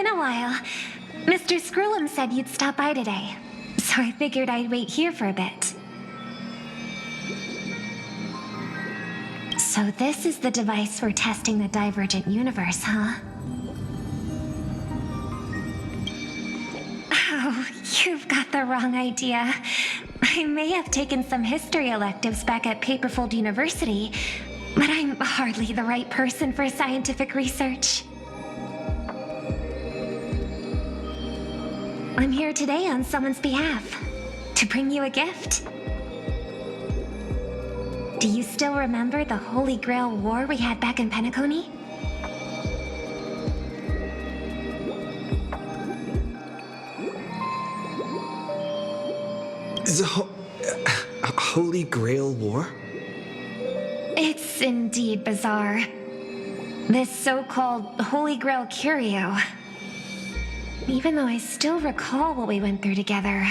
been a while. Mr. Scrollum said you'd stop by today, so I figured I'd wait here for a bit. So this is the device for testing the divergent universe, huh? Oh, you've got the wrong idea. I may have taken some history electives back at Paperfold University, but I'm hardly the right person for scientific research. I'm here today on someone's behalf, to bring you a gift. Do you still remember the Holy Grail War we had back in Penacony? The Holy Grail War? It's indeed bizarre. This so-called Holy Grail curio. Even though I still recall what we went through together,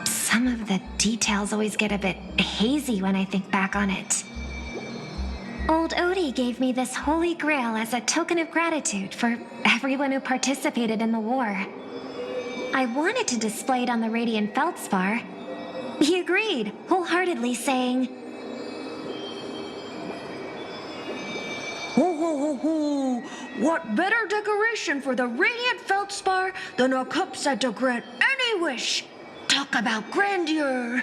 some of the details always get a bit hazy when I think back on it. Old Odie gave me this Holy Grail as a token of gratitude for everyone who participated in the war. I wanted to display it on the Radiant Feldspar. He agreed, wholeheartedly saying, Ho ho ho ho! What better decoration for the Radiant Feldspar than a cup set to grant any wish? Talk about grandeur!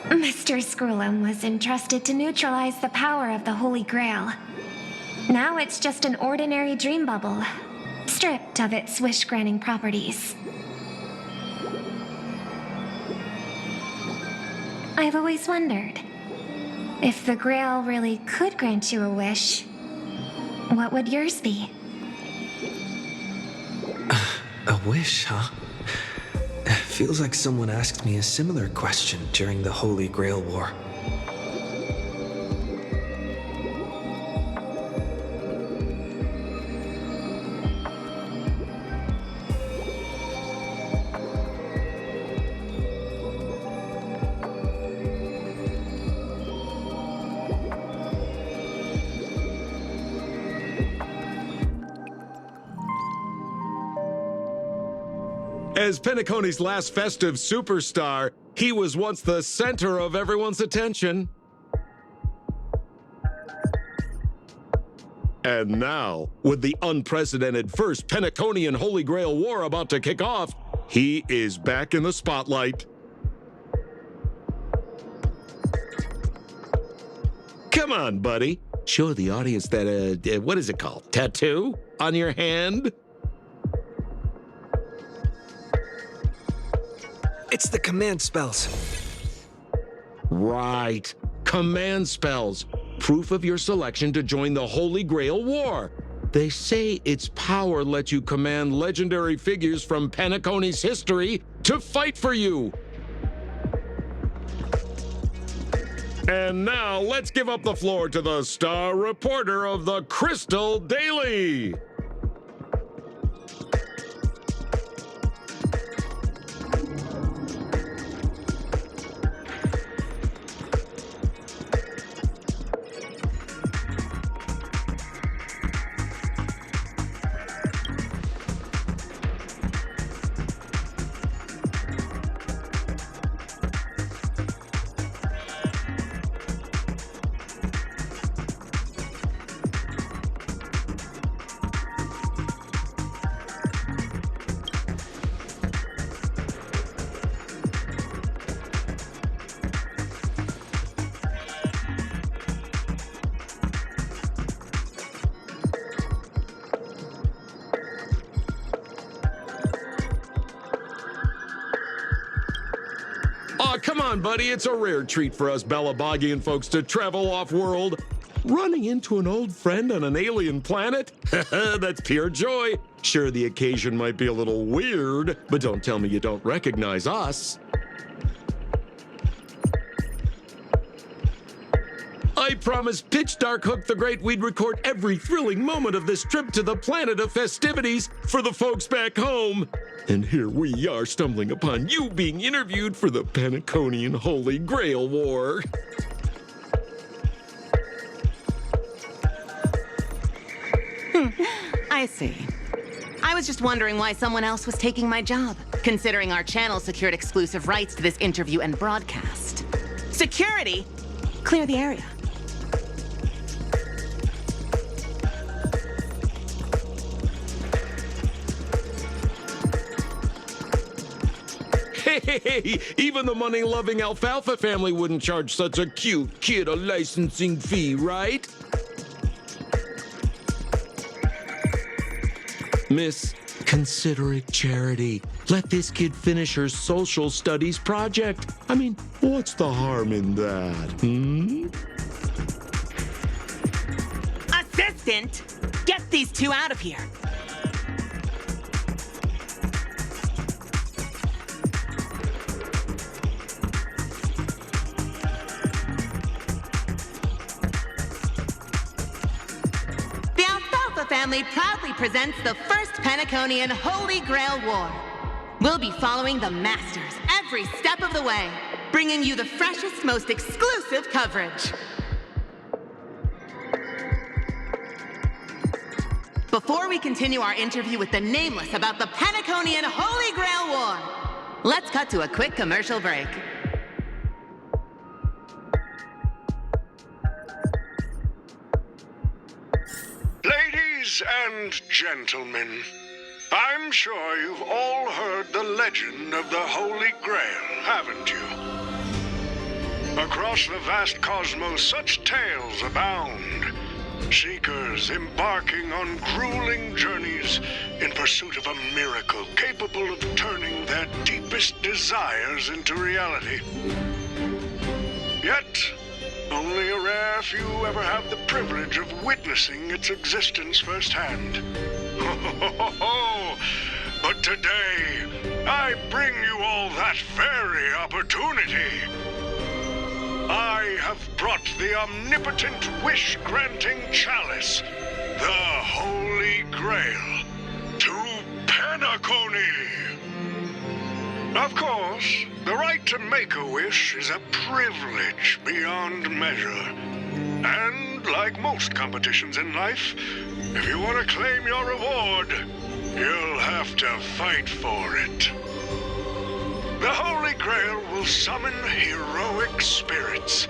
Mr. Scrollum was entrusted to neutralize the power of the Holy Grail. Now it's just an ordinary dream bubble, stripped of its wish-granting properties. I've always wondered, if the Grail really could grant you a wish, what would yours be? A wish, huh? Feels like someone asked me a similar question during the Holy Grail War. As Penacony's last festive superstar, he was once the center of everyone's attention. And now, with the unprecedented first Penaconian Holy Grail War about to kick off, he is back in the spotlight. Come on, buddy. Show the audience that, what is it called? Tattoo on your hand? It's the command spells. Right. Command spells. Proof of your selection to join the Holy Grail War. They say its power lets you command legendary figures from Penacony's history to fight for you. And now, let's give up the floor to the star reporter of the Crystal Daily. Aw, come on, buddy. It's a rare treat for us Balabagian folks to travel off-world. Running into an old friend on an alien planet? That's pure joy. Sure, the occasion might be a little weird, but don't tell me you don't recognize us. I promised Pitch Dark Hook the Great we'd record every thrilling moment of this trip to the planet of festivities for the folks back home. And here we are stumbling upon you being interviewed for the Penaconian Holy Grail War. I see. I was just wondering why someone else was taking my job, considering our channel secured exclusive rights to this interview and broadcast. Security? Clear the area. Hey, even the money-loving Alfalfa family wouldn't charge such a cute kid a licensing fee, right? Miss, consider it charity. Let this kid finish her social studies project. I mean, what's the harm in that, Assistant! Get these two out of here! The Alfalfa family proudly presents the first Penaconian Holy Grail War. We'll be following the Masters every step of the way, bringing you the freshest, most exclusive coverage. Before we continue our interview with the Nameless about the Penaconian Holy Grail War, let's cut to a quick commercial break. Ladies and gentlemen, I'm sure you've all heard the legend of the Holy Grail, haven't you? Across the vast cosmos, such tales abound. Seekers embarking on grueling journeys in pursuit of a miracle capable of turning their deepest desires into reality. Yet, only a rare few ever have the privilege of witnessing its existence firsthand. But today, I bring you all that very opportunity. I have brought the omnipotent wish-granting chalice, the Holy Grail, to Penacony. Of course, the right to make a wish is a privilege beyond measure. And like most competitions in life, if you want to claim your reward, you'll have to fight for it. The Holy Grail will summon heroic spirits,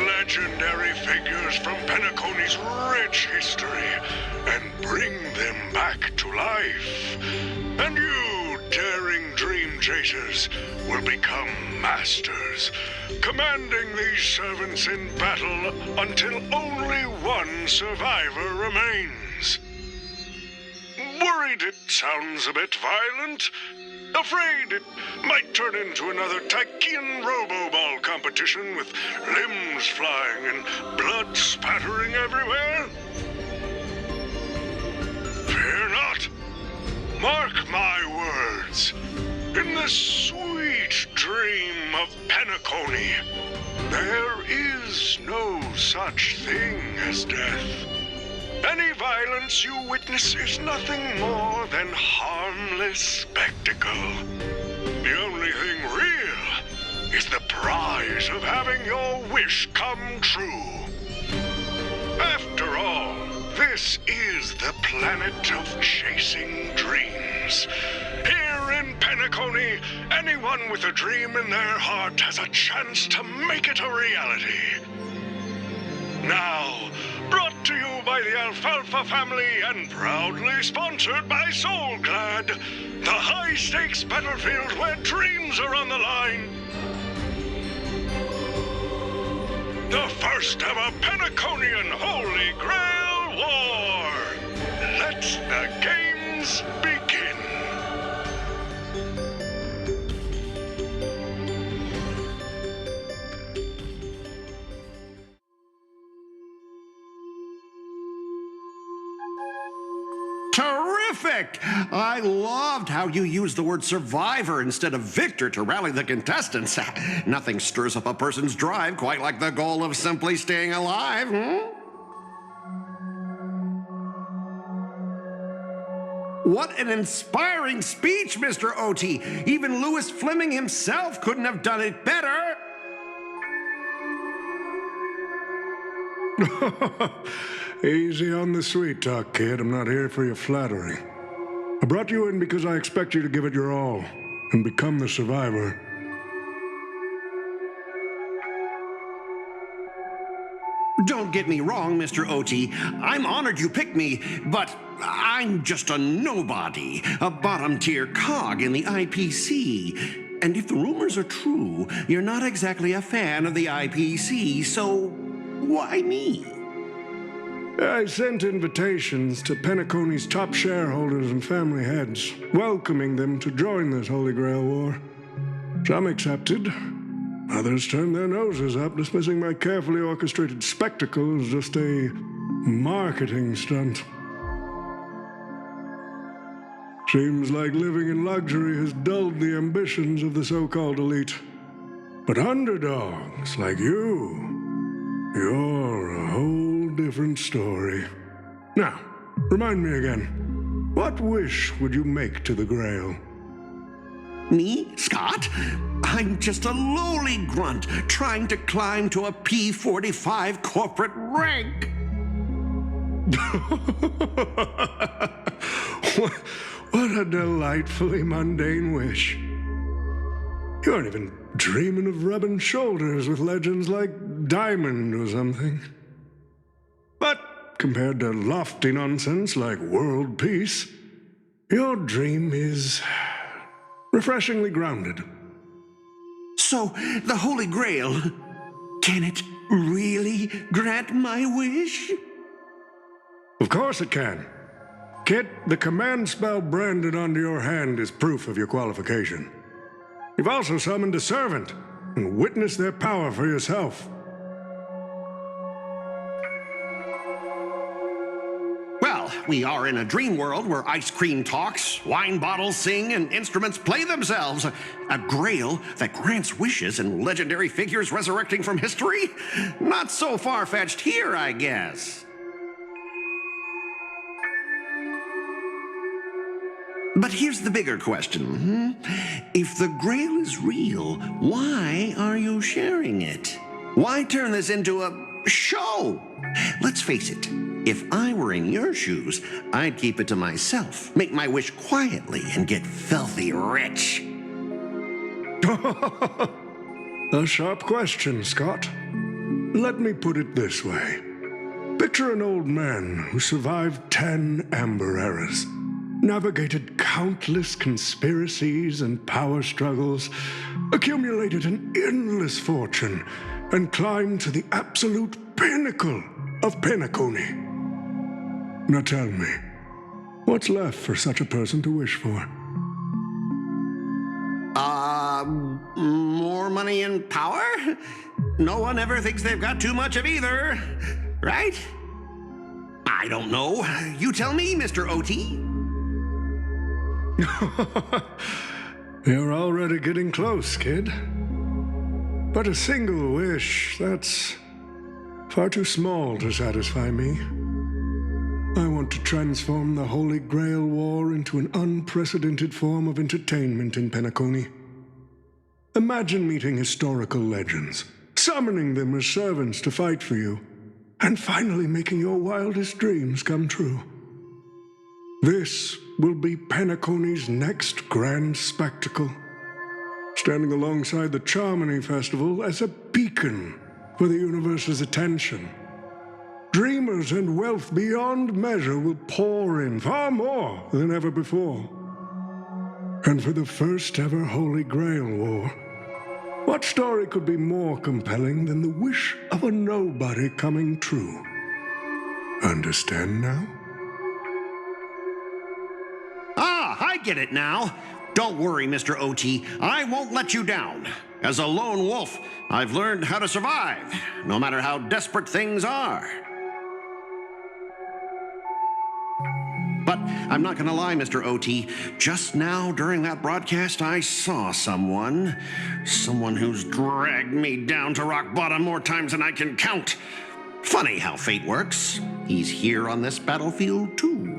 legendary figures from Penacony's rich history, and bring them back to life. And you, daring dream chasers, will become masters, commanding these servants in battle until only one survivor remains. Worried it sounds a bit violent? Afraid it might turn into another Tychean Robo-Ball competition with limbs flying and blood spattering everywhere? Fear not. Mark my words. In the sweet dream of Penacony, there is no such thing as death. Any violence you witness is nothing more than harmless spectacle. The only thing real is the prize of having your wish come true. After all, this is the planet of chasing dreams. Here in Penacony, anyone with a dream in their heart has a chance to make it a reality. Now, brought to you by the Alfalfa family and proudly sponsored by Soulglad, the high-stakes battlefield where dreams are on the line. The first ever Penaconian Holy Grail War. Let the games begin. Terrific! I loved how you used the word survivor instead of victor to rally the contestants. Nothing stirs up a person's drive quite like the goal of simply staying alive, What an inspiring speech, Mr. O.T. Even Louis Fleming himself couldn't have done it better. Easy on the sweet talk, kid. I'm not here for your flattery. I brought you in because I expect you to give it your all and become the survivor. Don't get me wrong, Mr. Oti. I'm honored you picked me, but I'm just a nobody, a bottom-tier cog in the IPC. And if the rumors are true, you're not exactly a fan of the IPC, so why me? I sent invitations to Penacony's top shareholders and family heads, welcoming them to join this Holy Grail War. Some accepted. Others turned their noses up, dismissing my carefully orchestrated spectacle as just a marketing stunt. Seems like living in luxury has dulled the ambitions of the so-called elite. But underdogs like you're a whole different story. Now, remind me again, what wish would you make to the Grail? Me, Scott? I'm just a lowly grunt trying to climb to a P45 corporate rank. What a delightfully mundane wish. You aren't even dreaming of rubbing shoulders with legends like Diamond or something. But compared to lofty nonsense like world peace, your dream is refreshingly grounded. So, the Holy Grail, can it really grant my wish? Of course it can. Kit, the command spell branded onto your hand is proof of your qualification. You've also summoned a servant and witnessed their power for yourself. Well, we are in a dream world where ice cream talks, wine bottles sing, and instruments play themselves. A grail that grants wishes and legendary figures resurrecting from history? Not so far-fetched here, I guess. But here's the bigger question. If the Grail is real, why are you sharing it? Why turn this into a show? Let's face it, if I were in your shoes, I'd keep it to myself, make my wish quietly, and get filthy rich. A sharp question, Scott. Let me put it this way. Picture an old man who survived 10 Amber Eras, navigated countless conspiracies and power struggles, accumulated an endless fortune, and climbed to the absolute pinnacle of Penacony. Now tell me, what's left for such a person to wish for? More money and power? No one ever thinks they've got too much of either, right? I don't know. You tell me, Mr. OT. You're already getting close, kid. But a single wish, that's far too small to satisfy me. I want to transform the Holy Grail War into an unprecedented form of entertainment in Penacony. Imagine meeting historical legends, summoning them as servants to fight for you, and finally making your wildest dreams come true. This will be Penacony's next grand spectacle, standing alongside the Charmony Festival as a beacon for the universe's attention. Dreamers and wealth beyond measure will pour in, far more than ever before. And for the first ever Holy Grail War, what story could be more compelling than the wish of a nobody coming true? Understand now? I get it now. Don't worry, Mr. OT. I won't let you down. As a lone wolf, I've learned how to survive, no matter how desperate things are. But I'm not gonna lie, Mr. OT. Just now, during that broadcast, I saw someone who's dragged me down to rock bottom more times than I can count. Funny how fate works. He's here on this battlefield, too.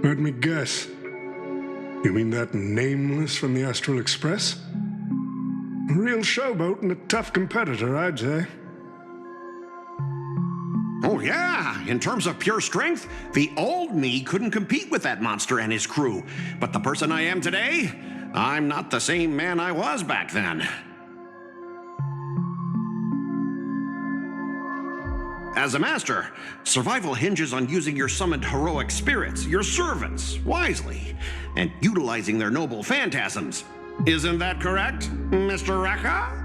Let me guess. You mean that nameless from the Astral Express? A real showboat and a tough competitor, I'd say. Oh, yeah. In terms of pure strength, the old me couldn't compete with that monster and his crew. But the person I am today, I'm not the same man I was back then. As a master, survival hinges on using your summoned heroic spirits, your servants, wisely, and utilizing their noble phantasms. Isn't that correct, Mr. Rekka?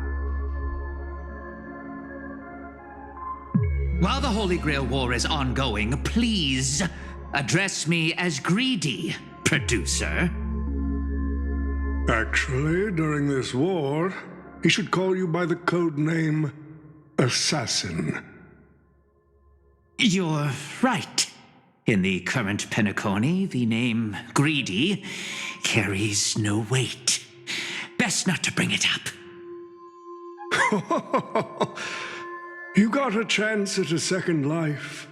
While the Holy Grail War is ongoing, please address me as Greedy, producer. Actually, during this war, he should call you by the code name Assassin. You're right. In the current Penacony, the name Greedy carries no weight. Best not to bring it up. You got a chance at a second life.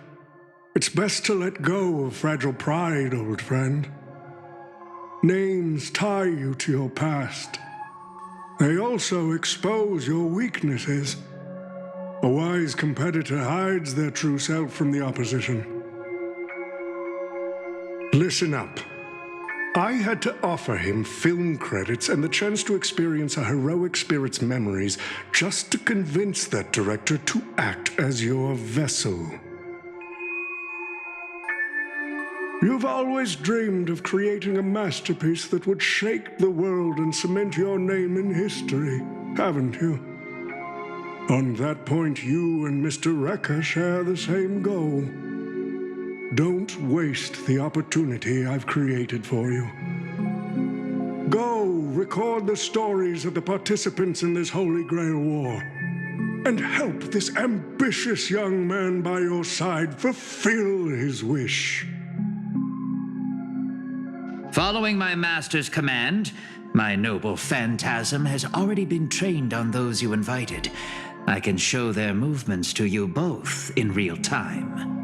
It's best to let go of fragile pride, old friend. Names tie you to your past. They also expose your weaknesses. A wise competitor hides their true self from the opposition. Listen up. I had to offer him film credits and the chance to experience a heroic spirit's memories just to convince that director to act as your vessel. You've always dreamed of creating a masterpiece that would shake the world and cement your name in history, haven't you? On that point, you and Mr. Rekka share the same goal. Don't waste the opportunity I've created for you. Go record the stories of the participants in this Holy Grail War, and help this ambitious young man by your side fulfill his wish. Following my master's command, my noble phantasm has already been trained on those you invited. I can show their movements to you both in real time.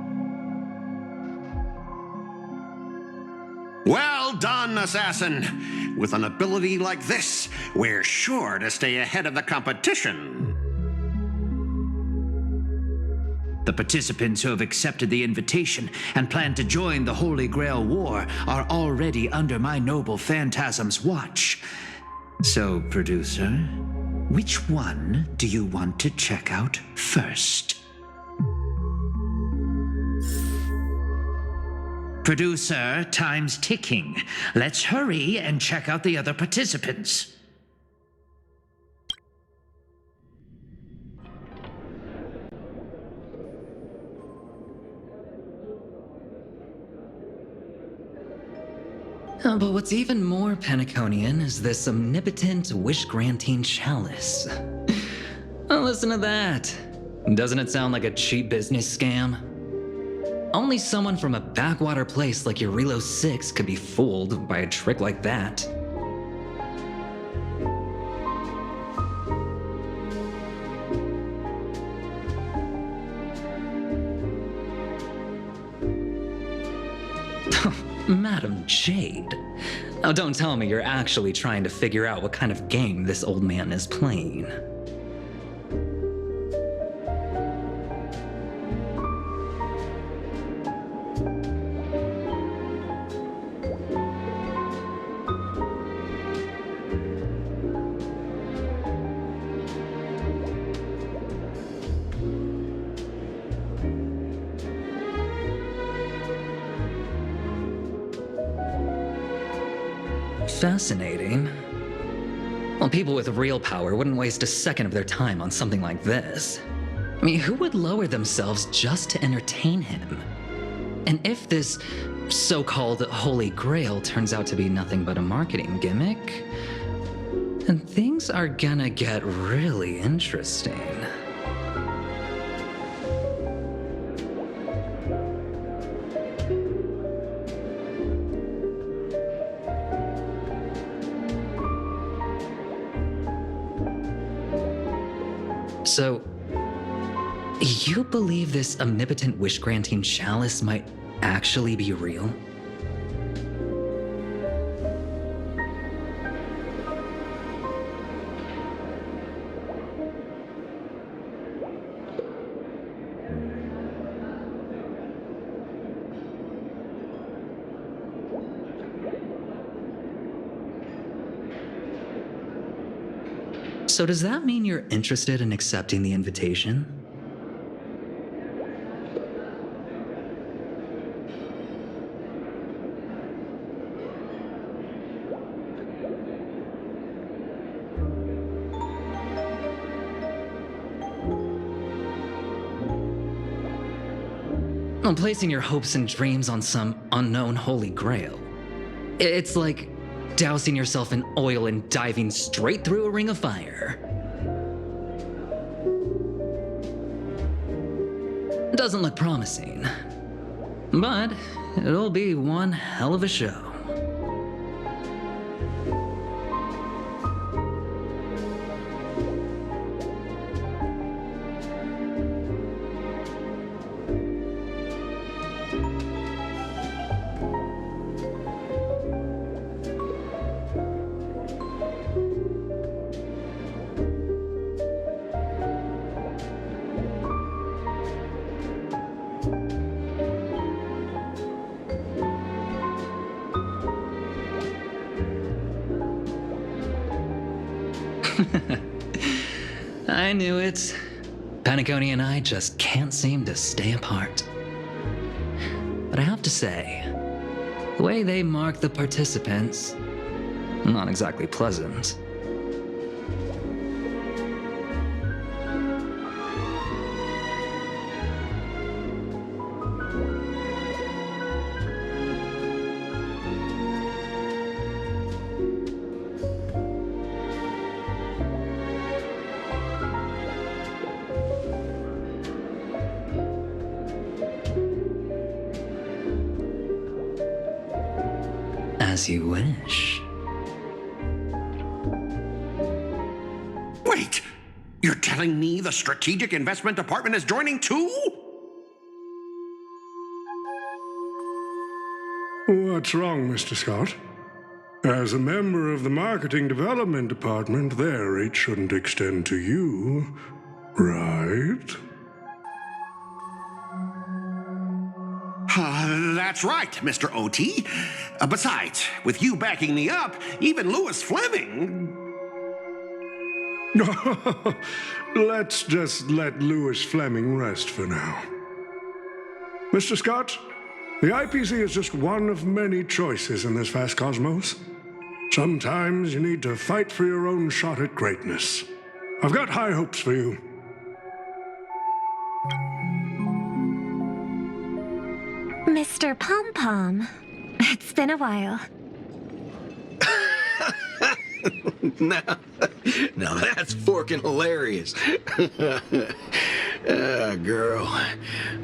Well done, Assassin! With an ability like this, we're sure to stay ahead of the competition. The participants who have accepted the invitation and plan to join the Holy Grail War are already under my noble phantasm's watch. So, producer, which one do you want to check out first? Producer, time's ticking. Let's hurry and check out the other participants. But what's even more Penaconian is this omnipotent wish-granting chalice. Oh, listen to that. Doesn't it sound like a cheap business scam? Only someone from a backwater place like Eurilo 6 could be fooled by a trick like that. Madam Jade. Now don't tell me you're actually trying to figure out what kind of game this old man is playing. Fascinating. Well, people with real power wouldn't waste a second of their time on something like this. I mean, who would lower themselves just to entertain him? And if this so-called Holy Grail turns out to be nothing but a marketing gimmick, then things are gonna get really interesting. So, you believe this omnipotent wish-granting chalice might actually be real? So does that mean you're interested in accepting the invitation? On placing your hopes and dreams on some unknown holy grail. It's like dousing yourself in oil and diving straight through a ring of fire. Doesn't look promising, but it'll be one hell of a show. I knew it. Penacony and I just can't seem to stay apart. But I have to say, the way they mark the participants, not exactly pleasant. As you wish. Wait! You're telling me the Strategic Investment Department is joining too? What's wrong, Mr. Scott? As a member of the Marketing Development Department, their reach shouldn't extend to you, right? That's right, Mr. OT. Besides, with you backing me up, even Louis Fleming... Let's just let Louis Fleming rest for now. Mr. Scott, the IPC is just one of many choices in this vast cosmos. Sometimes you need to fight for your own shot at greatness. I've got high hopes for you. Mr. Pom-Pom, it's been a while. Now that's forking hilarious. Girl,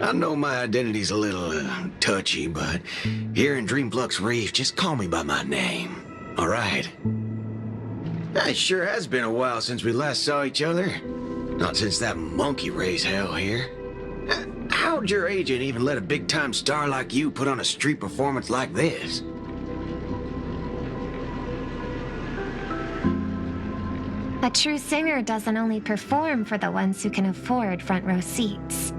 I know my identity's a little touchy, but here in Dreamflux Reef, just call me by my name, all right? It sure has been a while since we last saw each other. Not since that monkey raised hell here. How'd your agent even let a big-time star like you put on a street performance like this? A true singer doesn't only perform for the ones who can afford front row seats.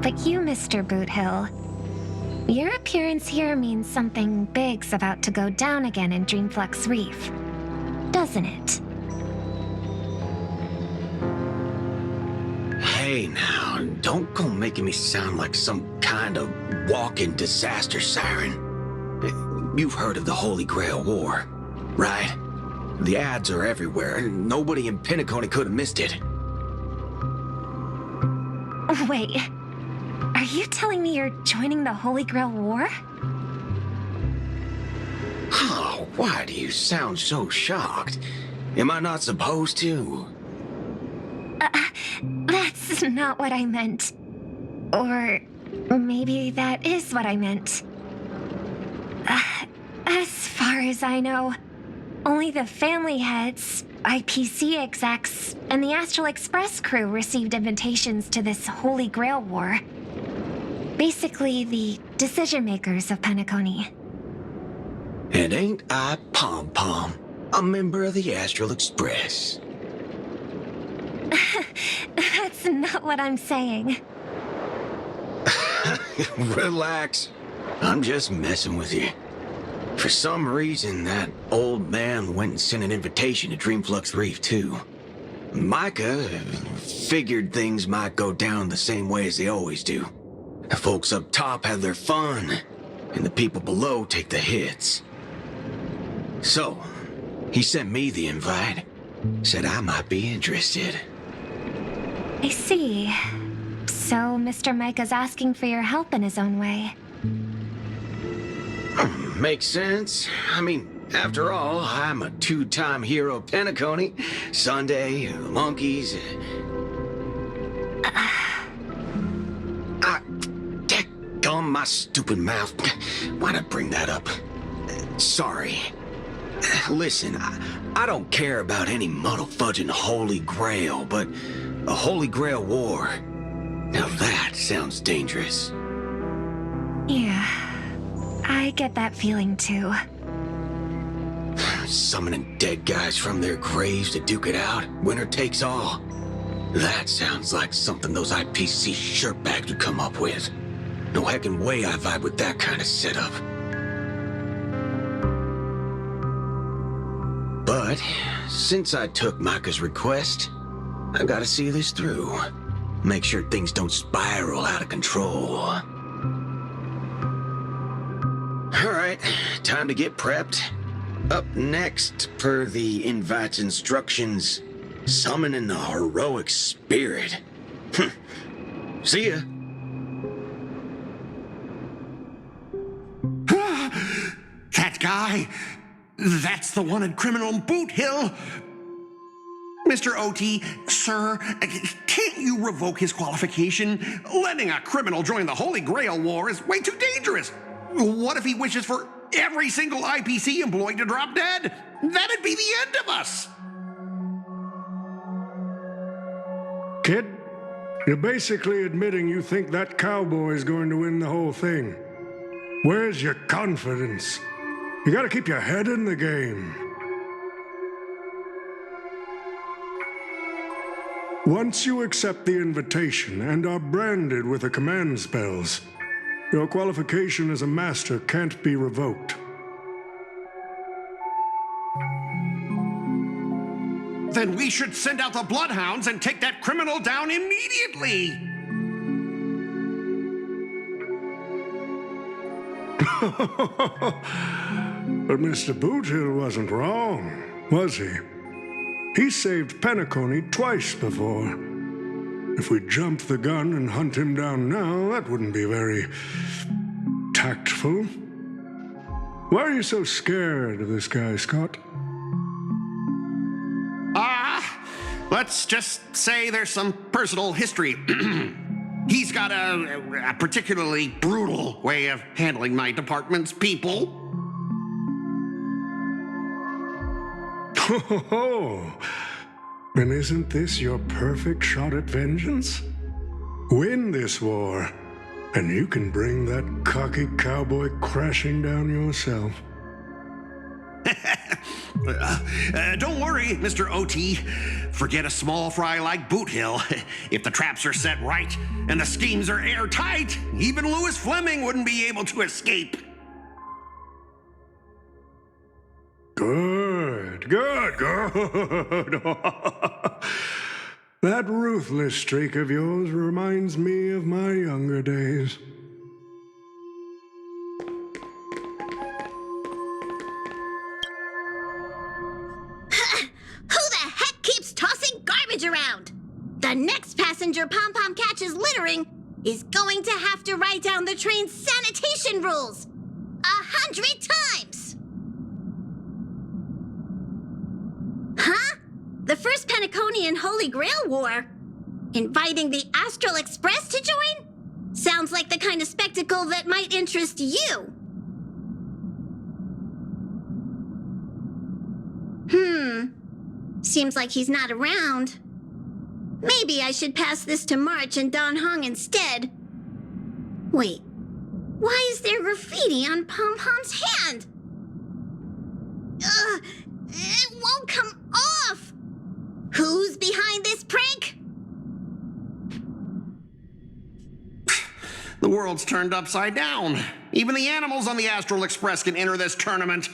But you, Mr. Boothill, your appearance here means something big's about to go down again in Dreamflux Reef, doesn't it? Hey now, don't go making me sound like some kind of walking disaster siren. You've heard of the Holy Grail War, right? The ads are everywhere, and nobody in Penacony could have missed it. Wait, are you telling me you're joining the Holy Grail War? Oh, why do you sound so shocked? Am I not supposed to? That's not what I meant. Or maybe that is what I meant. As far as I know, only the family heads, IPC execs, and the Astral Express crew received invitations to this Holy Grail War. Basically, the decision makers of Penacony. And ain't I Pom-Pom, a member of the Astral Express? That's not what I'm saying. Relax. I'm just messing with you. For some reason, that old man went and sent an invitation to Dreamflux Reef, too. Micah figured things might go down the same way as they always do. The folks up top have their fun, and the people below take the hits. So, he sent me the invite. Said I might be interested. I see. So Mr. Micah's asking for your help in his own way. Makes sense. I mean, after all, I'm a two-time hero of Penacony, Sunday, the monkeys. Daggone my stupid mouth. Why'd I bring that up? Sorry. Listen, I don't care about any muddle-fudging Holy Grail, but a Holy Grail War. Now that sounds dangerous. Yeah, I get that feeling too. Summoning dead guys from their graves to duke it out, winner takes all. That sounds like something those IPC shirtbags would come up with. No heckin' way I vibe with that kind of setup. But since I took Micah's request, I've got to see this through. Make sure things don't spiral out of control. All right, time to get prepped. Up next, per the invite's instructions, summoning the heroic spirit. See ya. That guy! That's the one at Criminal Boot Hill! Mr. OT, sir, can't you revoke his qualification? Letting a criminal join the Holy Grail War is way too dangerous. What if he wishes for every single IPC employee to drop dead? That'd be the end of us! Kid, you're basically admitting you think that cowboy is going to win the whole thing. Where's your confidence? You gotta keep your head in the game. Once you accept the invitation and are branded with the command spells, your qualification as a master can't be revoked. Then we should send out the bloodhounds and take that criminal down immediately! But Mr. Boothill wasn't wrong, was he? He saved Penacony twice before. If we jump the gun and hunt him down now, that wouldn't be very tactful. Why are you so scared of this guy, Scott? Let's just say there's some personal history. He's got a particularly brutal way of handling my department's people. Oh, then isn't this your perfect shot at vengeance? Win this war, and you can bring that cocky cowboy crashing down yourself. Don't worry, Mr. OT. Forget a small fry like Boot Hill. If the traps are set right and the schemes are airtight, even Louis Fleming wouldn't be able to escape. Good. That ruthless streak of yours reminds me of my younger days. Around. The next passenger Pom-Pom catches littering is going to have to write down the train's sanitation rules 100 times. Huh? The first Penaconian Holy Grail War? Inviting the Astral Express to join? Sounds like the kind of spectacle that might interest you. Seems like he's not around. Maybe I should pass this to March and Don Hong instead. Wait, why is there graffiti on Pom-Pom's hand? It won't come off! Who's behind this prank? The world's turned upside down. Even the animals on the Astral Express can enter this tournament.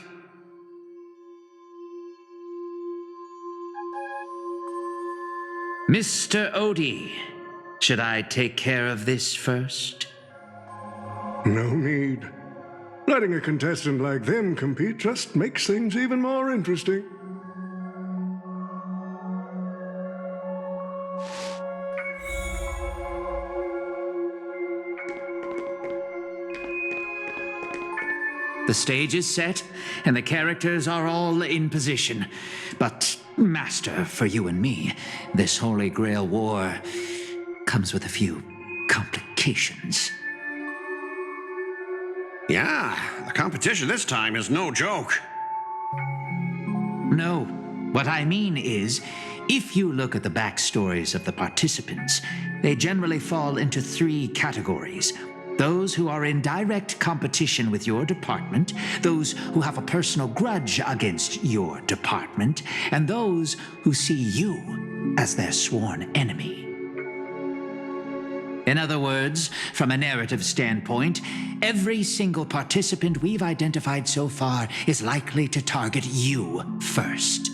Mr. Odie, should I take care of this first? No need. Letting a contestant like them compete just makes things even more interesting. The stage is set, and the characters are all in position. But, Master, for you and me, this Holy Grail War comes with a few complications. Yeah, the competition this time is no joke. No, what I mean is, if you look at the backstories of the participants, they generally fall into 3 categories. Those who are in direct competition with your department, those who have a personal grudge against your department, and those who see you as their sworn enemy. In other words, from a narrative standpoint, every single participant we've identified so far is likely to target you first.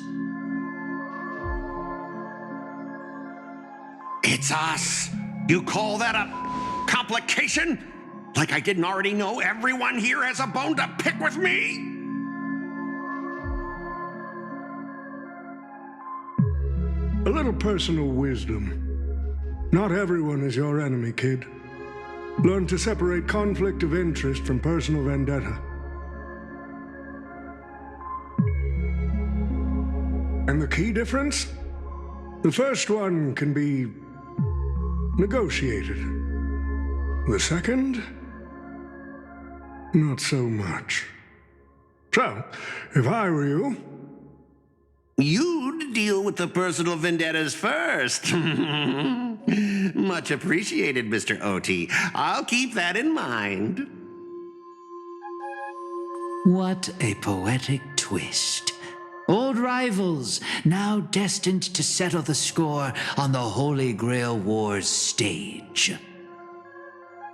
It's us. You call that a complication? Like I didn't already know everyone here has a bone to pick with me? A little personal wisdom. Not everyone is your enemy, kid. Learn to separate conflict of interest from personal vendetta. And the key difference? The first one can be negotiated. The second, not so much. So, if I were you, you'd deal with the personal vendettas first. Much appreciated, Mr. OT. I'll keep that in mind. What a poetic twist. Old rivals, now destined to settle the score on the Holy Grail War's stage.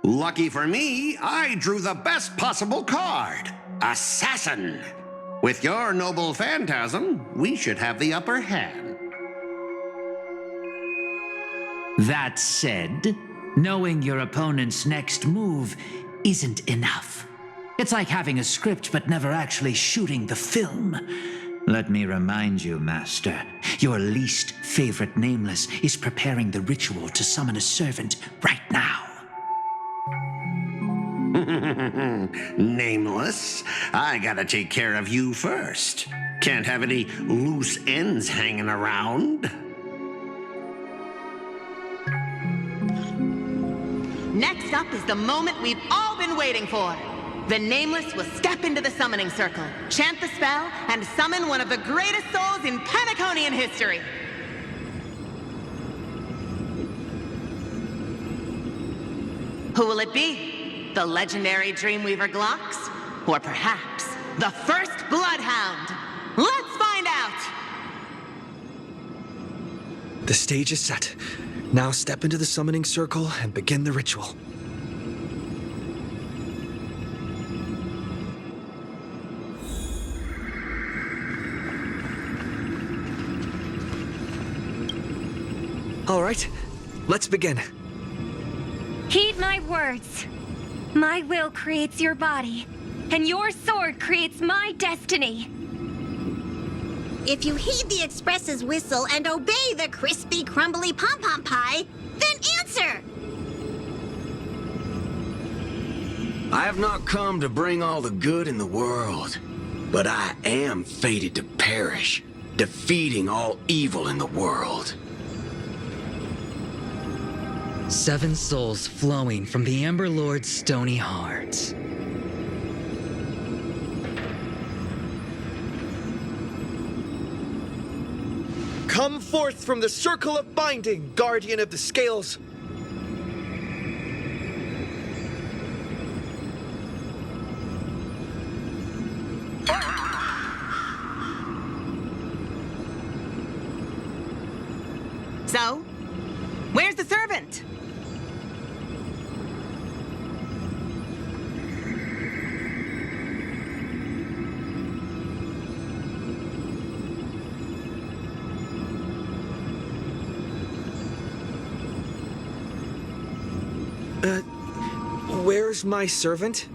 Lucky for me, I drew the best possible card. Assassin. With your noble phantasm, we should have the upper hand. That said, knowing your opponent's next move isn't enough. It's like having a script but never actually shooting the film. Let me remind you, Master, your least favorite Nameless is preparing the ritual to summon a servant right now. Nameless, I gotta take care of you first. Can't have any loose ends hanging around. Next up is the moment we've all been waiting for. The Nameless will step into the summoning circle, chant the spell, and summon one of the greatest souls in Penaconian history. Who will it be? The legendary Dreamweaver Glocks? Or perhaps the first Bloodhound? Let's find out! The stage is set. Now step into the summoning circle and begin the ritual. All right, let's begin. Heed my words. My will creates your body, and your sword creates my destiny. If you heed the Express's whistle and obey the crispy, crumbly pom-pom pie, then answer! I have not come to bring all the good in the world, but I am fated to perish, defeating all evil in the world. 7 souls flowing from the Amber Lord's stony heart. Come forth from the circle of binding, guardian of the scales. So, where's the servant? Where's my servant?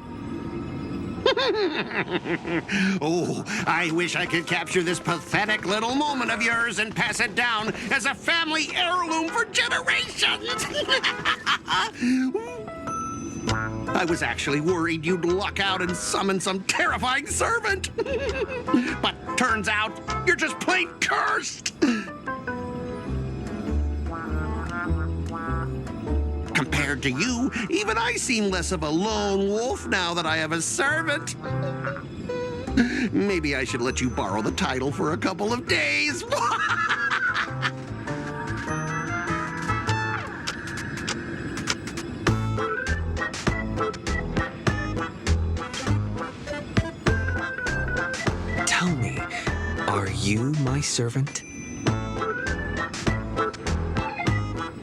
Oh, I wish I could capture this pathetic little moment of yours and pass it down as a family heirloom for generations. I was actually worried you'd luck out and summon some terrifying servant. But turns out you're just plain cursed. Compared to you, even I seem less of a lone wolf now that I have a servant. Maybe I should let you borrow the title for a couple of days. Tell me, are you my servant?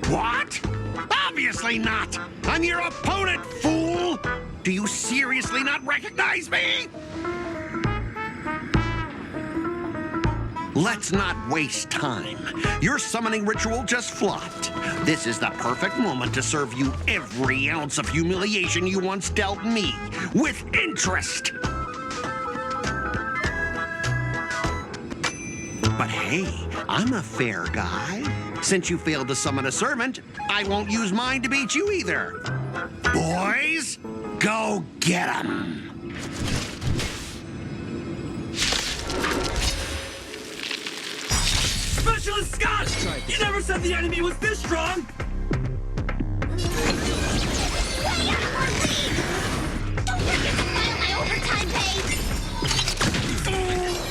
What? Obviously not! I'm your opponent, fool! Do you seriously not recognize me? Let's not waste time. Your summoning ritual just flopped. This is the perfect moment to serve you every ounce of humiliation you once dealt me, with interest. But hey, I'm a fair guy. Since you failed to summon a servant, I won't use mine to beat you either. Boys, go get 'em! Specialist Scott! You never said the enemy was this strong! Don't forget to file my overtime pay!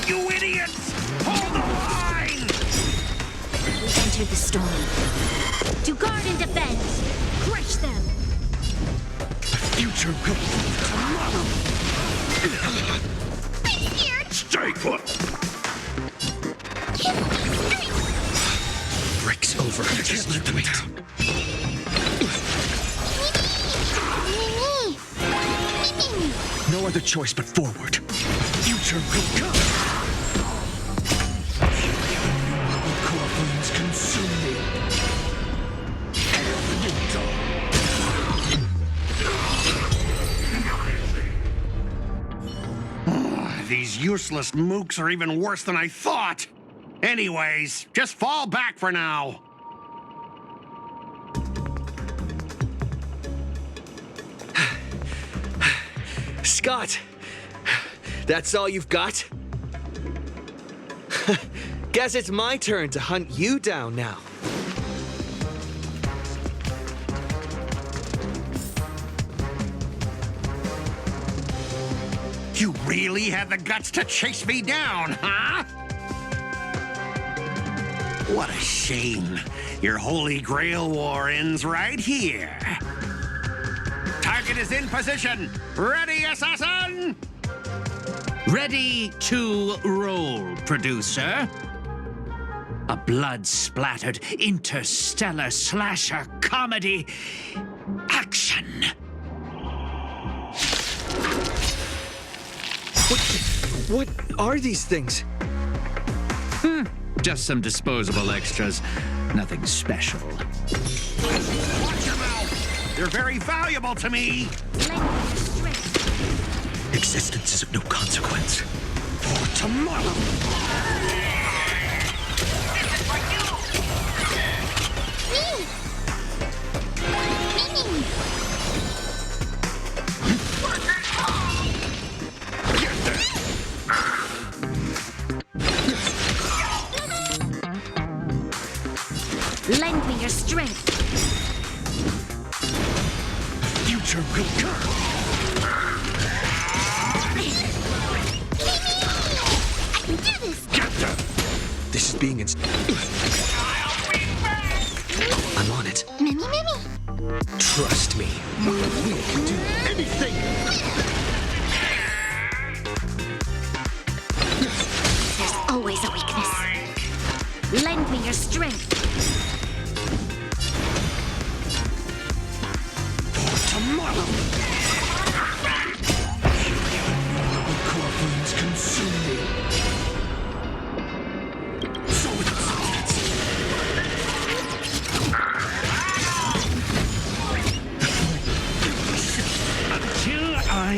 You idiots! Hold the line! We've entered the storm. To guard and defend. Crush them. Future will tomorrow. I'm scared. Stay put! Breaks over. Just let them down. No other choice but forward. Future will come. Core flames consume me. These useless mooks are even worse than I thought. Anyways, just fall back for now. Scott! That's all you've got? Guess it's my turn to hunt you down now. You really had the guts to chase me down, huh? What a shame. Your Holy Grail war ends right here. Target is in position. Ready, assassin? Ready to roll, producer. A blood-splattered interstellar slasher comedy. Action! What are these things? Just some disposable extras. Nothing special. Watch your mouth. They're very valuable to me. Existence is of no consequence. For tomorrow. Lend me your strength. Future will come. I can do this. This is being I'm on it. Mimi. Trust me. We can do anything. There's always a weakness. Lend me your strength. For tomorrow. The core flames consume me. So it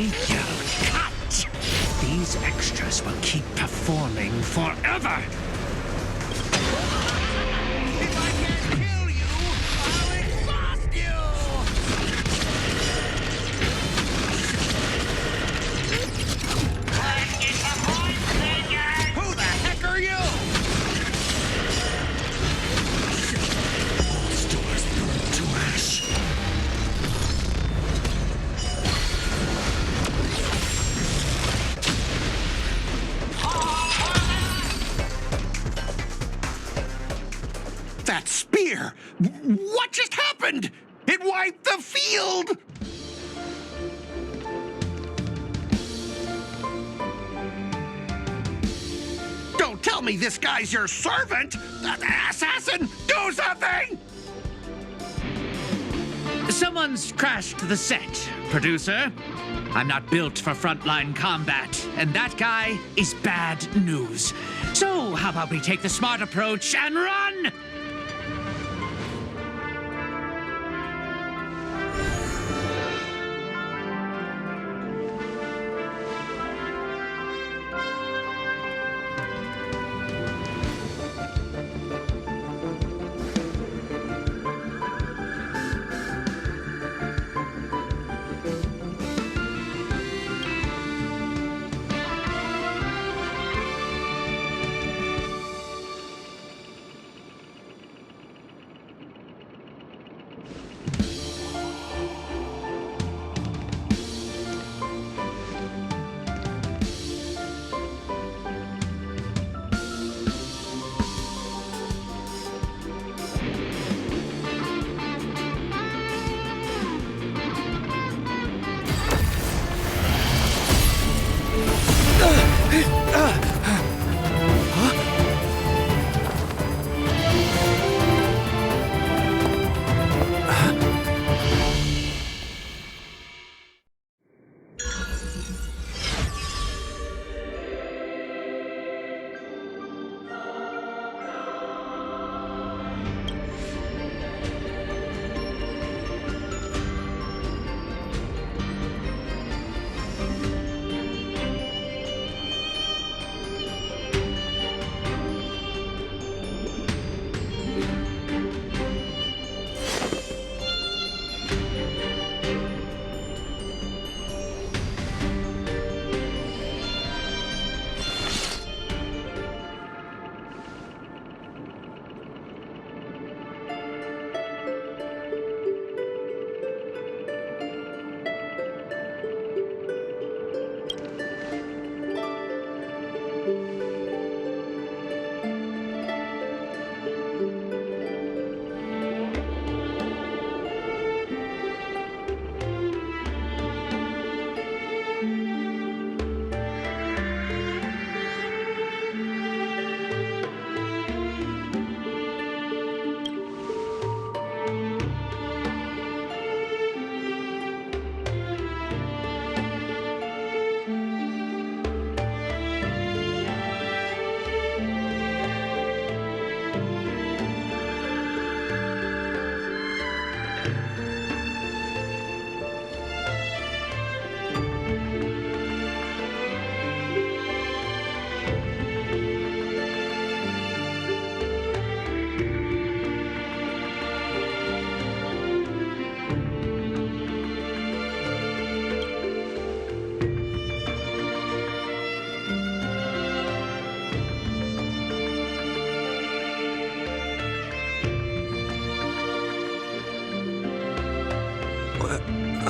You'll cut! These extras will keep performing forever! If I can't kill you, I'll exhaust you! Who the heck are you? Stores burned to ash. That spear! What just happened? It wiped the field! Don't tell me this guy's your servant! Assassin, do something! Someone's crashed the set, producer. I'm not built for frontline combat, and that guy is bad news. So, how about we take the smart approach and run?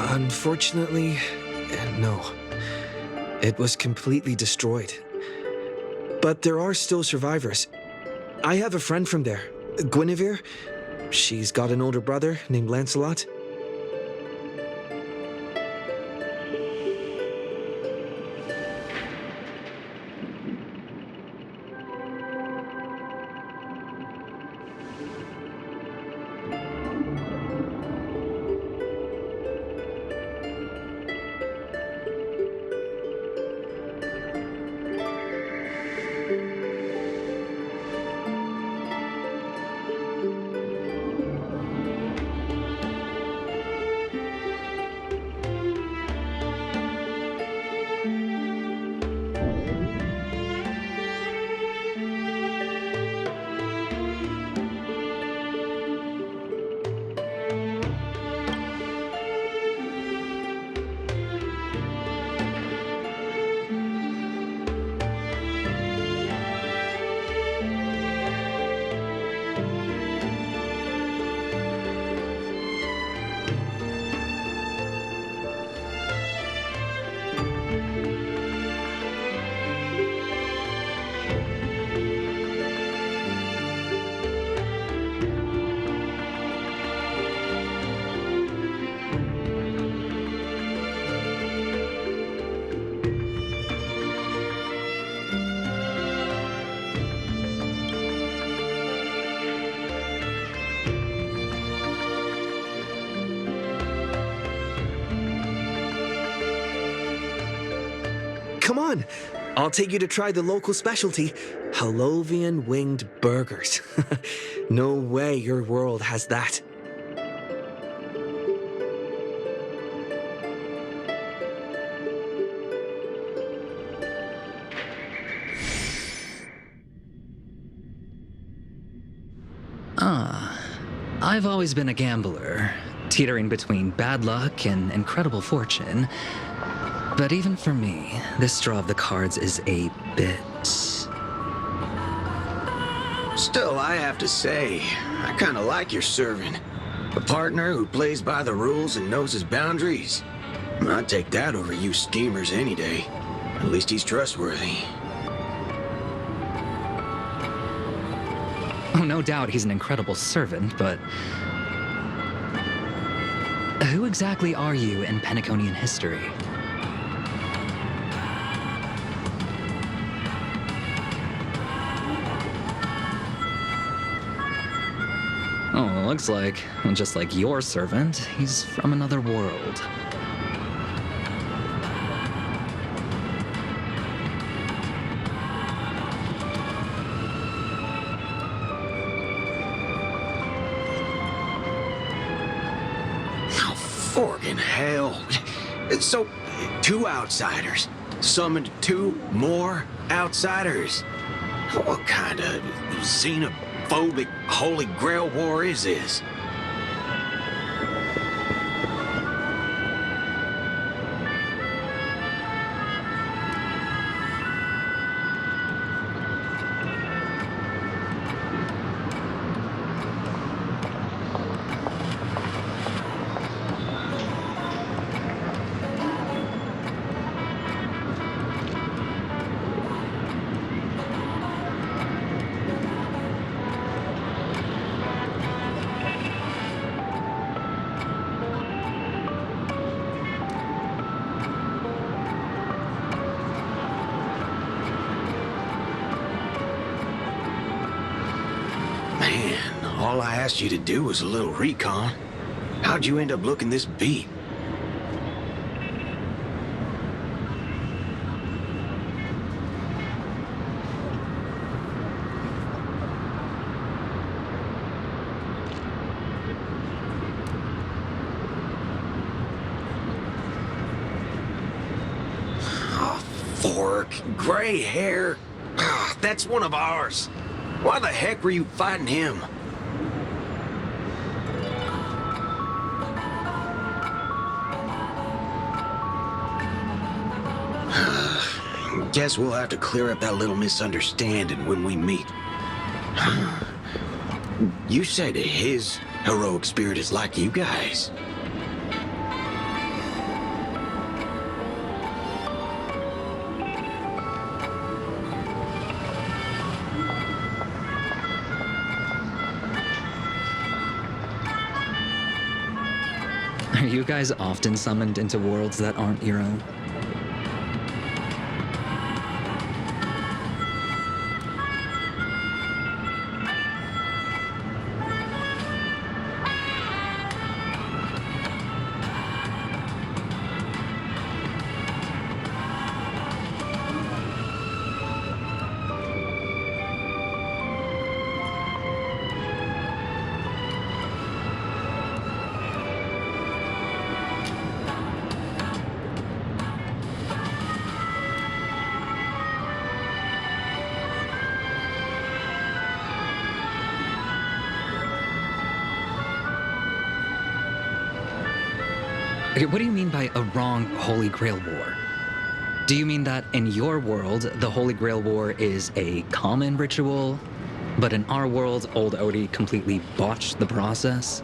Unfortunately, no. It was completely destroyed. But there are still survivors. I have a friend from there, Guinevere. She's got an older brother named Lancelot. come on. I'll take you to try the local specialty, Halovian winged burgers. No way your world has that. I've always been a gambler, teetering between bad luck and incredible fortune. But even for me, this draw of the cards is a bit... Still, I have to say, I kind of like your servant. A partner who plays by the rules and knows his boundaries. I'd take that over you schemers any day. At least he's trustworthy. Oh, no doubt he's an incredible servant, but... who exactly are you in Penaconian history? Oh, looks like, just like your servant, he's from another world. Oh, forkin' hell. So, 2 outsiders summoned 2 more outsiders. What kind of xenophobic Holy Grail war is this? Man, all I asked you to do was a little recon. How'd you end up looking this beat? Oh, fork, gray hair. That's one of ours. Why the heck were you fighting him? Guess we'll have to clear up that little misunderstanding when we meet. You said his heroic spirit is like you guys. Are you guys often summoned into worlds that aren't your own? Okay, what do you mean by a wrong Holy Grail War? Do you mean that in your world, the Holy Grail War is a common ritual, but in our world, old Odie completely botched the process?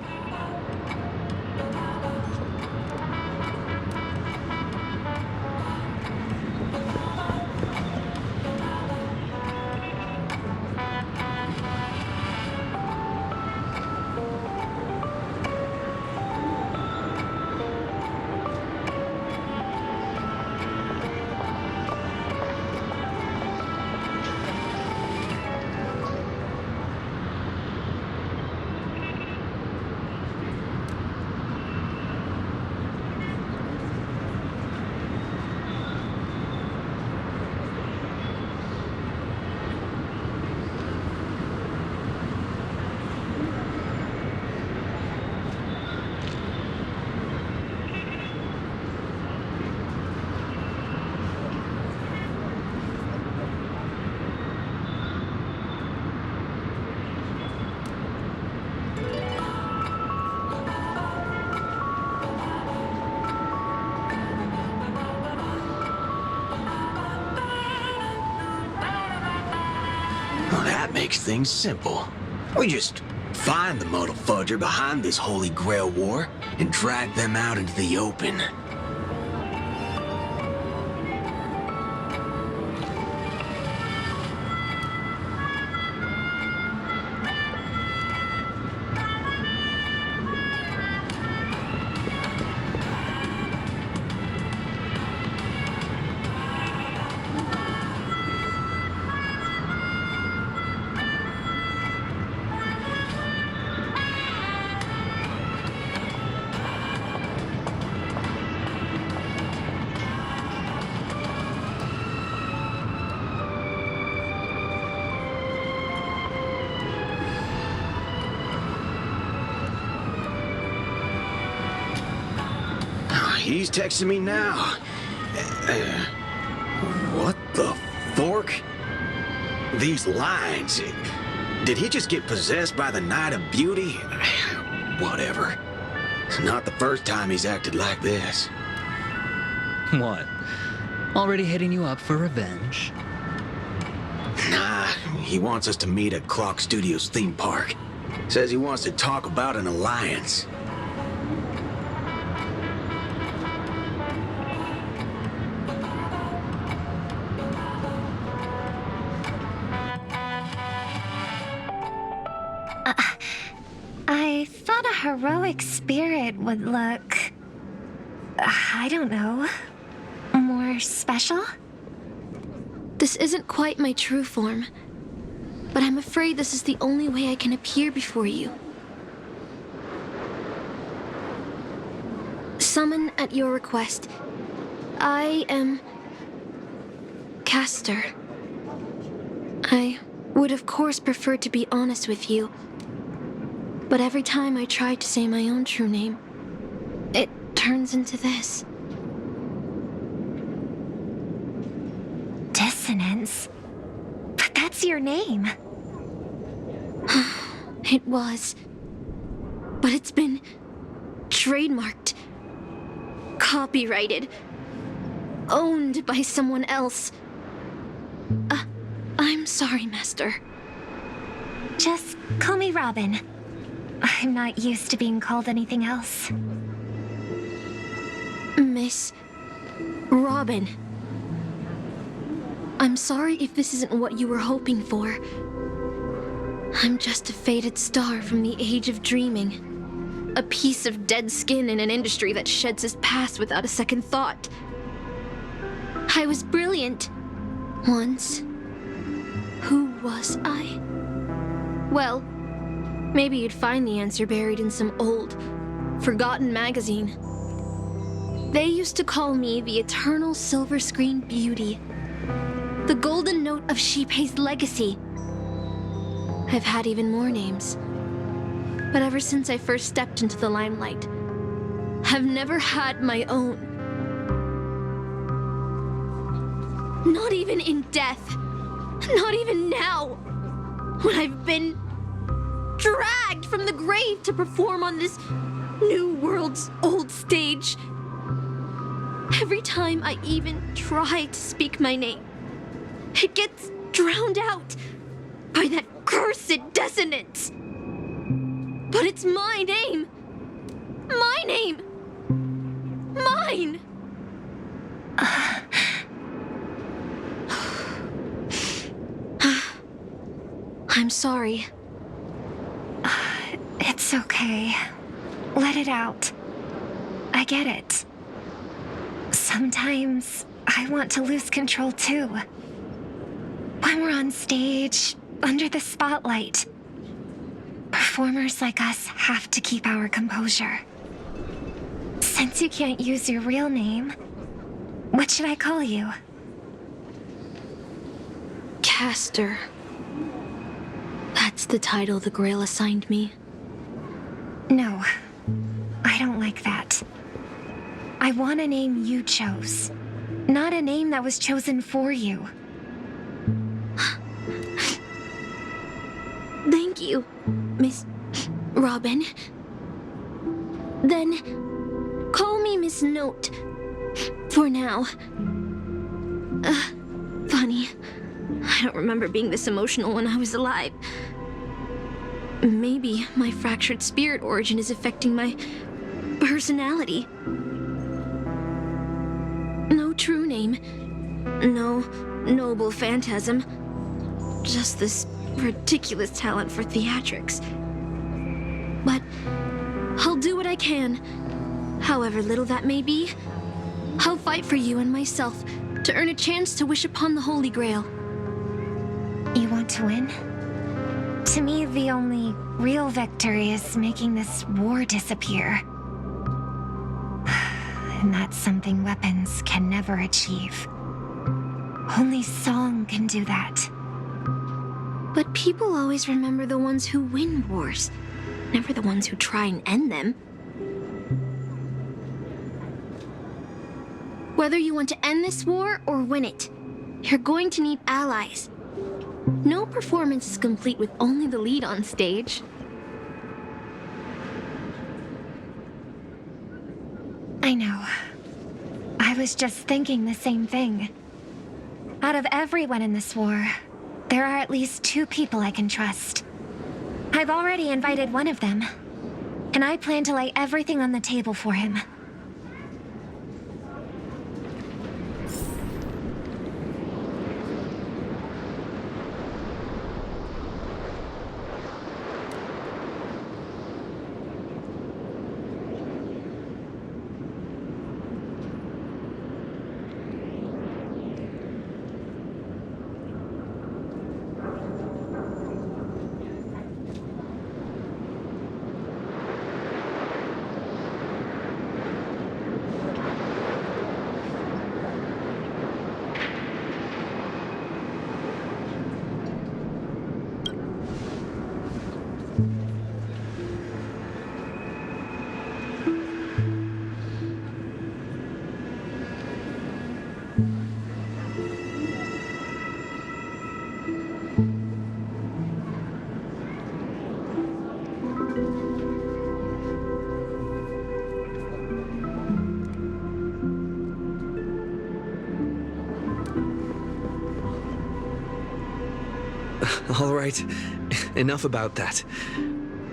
makes things simple. We just find the modal fudger behind this Holy Grail war and drag them out into the open. He's texting me now. What the fork? These lines. Did he just get possessed by the Night of Beauty? Whatever. It's not the first time he's acted like this. What? Already hitting you up for revenge? Nah, he wants us to meet at Clock Studios theme park. Says he wants to talk about an alliance. I thought a heroic spirit would look... I don't know... more special? This isn't quite my true form, but I'm afraid this is the only way I can appear before you. Summon at your request. I am... Castor. I would of course prefer to be honest with you, but every time I try to say my own true name, it turns into this. Dissonance? But that's your name. It was. But it's been trademarked, copyrighted, owned by someone else. I'm sorry, Master. Just call me Robin. I'm not used to being called anything else. Miss Robin. I'm sorry if this isn't what you were hoping for. I'm just a faded star from the age of dreaming. A piece of dead skin in an industry that sheds its past without a second thought. I was brilliant. Once. Who was I? Well, maybe you'd find the answer buried in some old, forgotten magazine. They used to call me the Eternal Silver Screen Beauty. The Golden Note of Shipei's legacy. I've had even more names. But ever since I first stepped into the limelight, I've never had my own. Not even in death. Not even now. When I've been dragged from the grave to perform on this new world's old stage. Every time I even try to speak my name, it gets drowned out by that cursed dissonance. But it's my name. My name. Mine. I'm sorry. It's okay. Let it out. I get it. Sometimes I want to lose control too. When we're on stage, under the spotlight, performers like us have to keep our composure. Since you can't use your real name, what should I call you? Castor. That's the title the Grail assigned me. No, I don't like that. I want a name you chose, not a name that was chosen for you. Thank you, Miss Robin. Then, call me Miss Note. For now. Funny. I don't remember being this emotional when I was alive. Maybe my fractured spirit origin is affecting my personality. No true name. No noble phantasm. Just this ridiculous talent for theatrics. But I'll do what I can. However little that may be, I'll fight for you and myself to earn a chance to wish upon the Holy Grail. You want to win? To me, the only real victory is making this war disappear. And that's something weapons can never achieve. Only song can do that. But people always remember the ones who win wars, never the ones who try and end them. Whether you want to end this war or win it, you're going to need allies. No performance is complete with only the lead on stage. I know. I was just thinking the same thing. Out of everyone in this war, there are at least 2 people I can trust. I've already invited one of them, and I plan to lay everything on the table for him. All right, enough about that.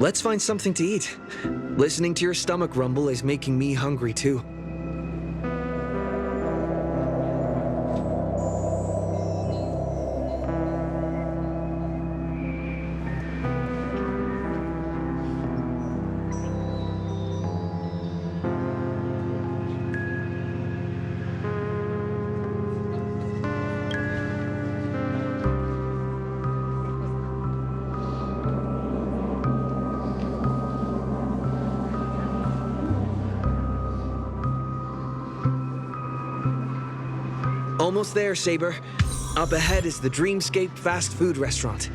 Let's find something to eat. Listening to your stomach rumble is making me hungry too. Almost there, Saber. Up ahead is the Dreamscape fast food restaurant.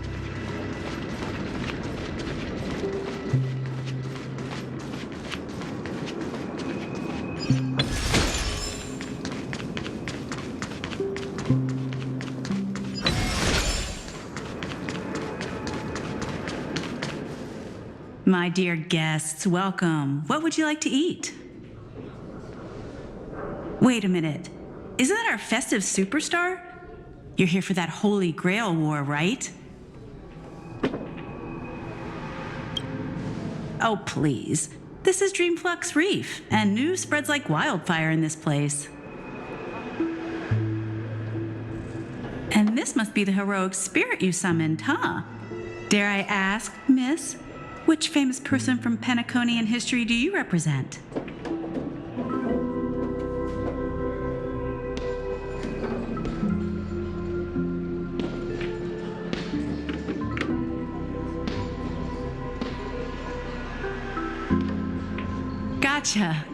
My dear guests, welcome. What would you like to eat? Wait a minute. Isn't that our festive superstar? You're here for that Holy Grail war, right? Oh, please. This is Dreamflux Reef, and news spreads like wildfire in this place. And this must be the heroic spirit you summoned, huh? Dare I ask, miss, which famous person from Penaconian history do you represent?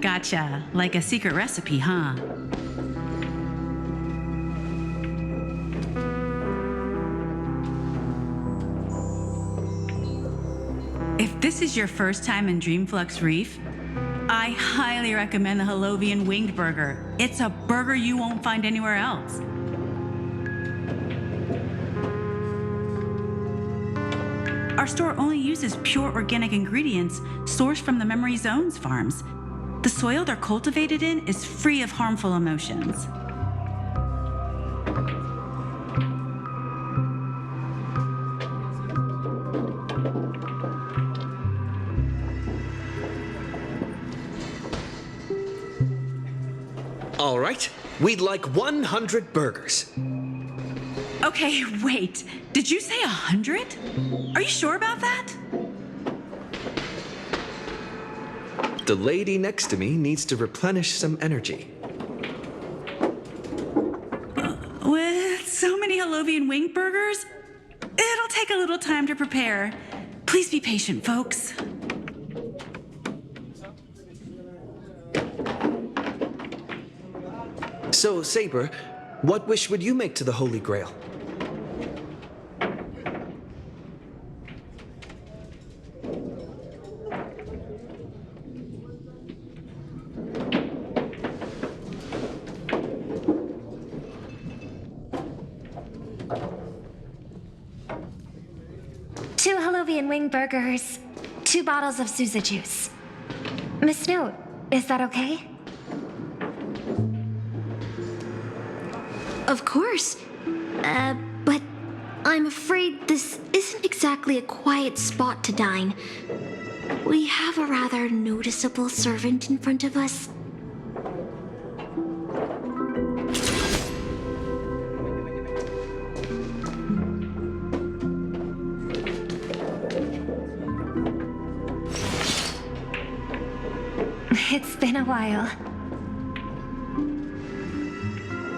Gotcha. Like a secret recipe, huh? If this is your first time in Dreamflux Reef, I highly recommend the Halovian Winged Burger. It's a burger you won't find anywhere else. Our store only uses pure organic ingredients sourced from the Memory Zones farms. The soil they're cultivated in is free of harmful emotions. All right, we'd like 100 burgers. Okay, wait. Did you say 100? Are you sure about that? The lady next to me needs to replenish some energy. With so many Halovian wing burgers, it'll take a little time to prepare. Please be patient, folks. So, Saber, what wish would you make to the Holy Grail? Two Halovian wing burgers, 2 bottles of Suza juice. Miss Note, is that okay? Of course. But I'm afraid this isn't exactly a quiet spot to dine. We have a rather noticeable servant in front of us. It's been a while.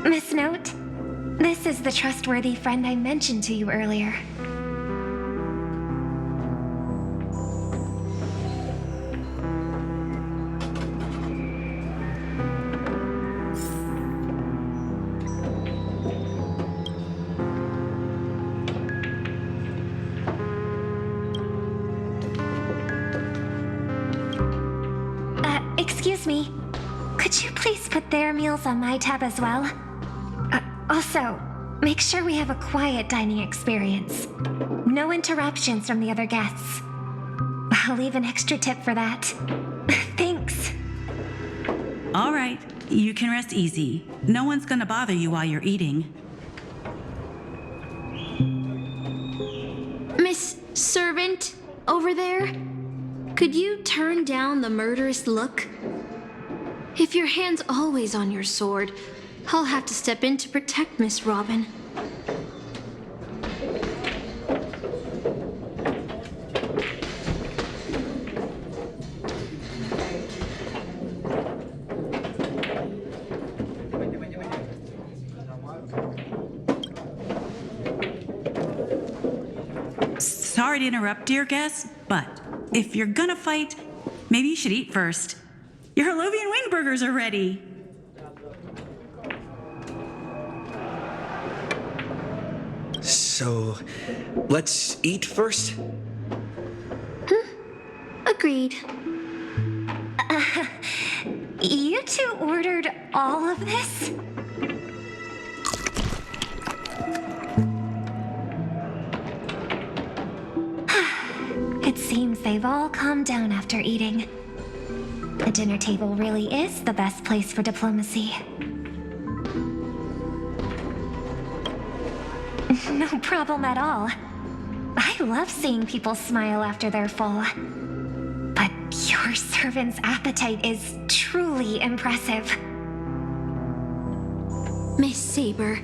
Miss Note, this is the trustworthy friend I mentioned to you earlier. Excuse me. Could you please put their meals on my tab as well? Also, make sure we have a quiet dining experience. No interruptions from the other guests. I'll leave an extra tip for that. Thanks. All right, you can rest easy. No one's gonna bother you while you're eating. Miss Servant, over there? Could you turn down the murderous look? If your hand's always on your sword, I'll have to step in to protect Miss Robin. Sorry to interrupt, dear guest, but if you're gonna fight, maybe you should eat first. Your Halovian wing burgers are ready. So, let's eat first? Agreed. You two ordered all of this? It seems they've all calmed down after eating. The dinner table really is the best place for diplomacy. No problem at all. I love seeing people smile after they're full. But your servant's appetite is truly impressive. Miss Saber,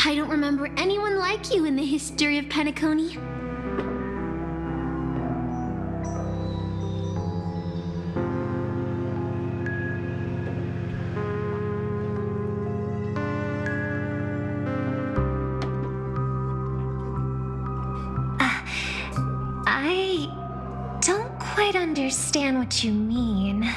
I don't remember anyone like you in the history of Penacony. I don't quite understand what you mean.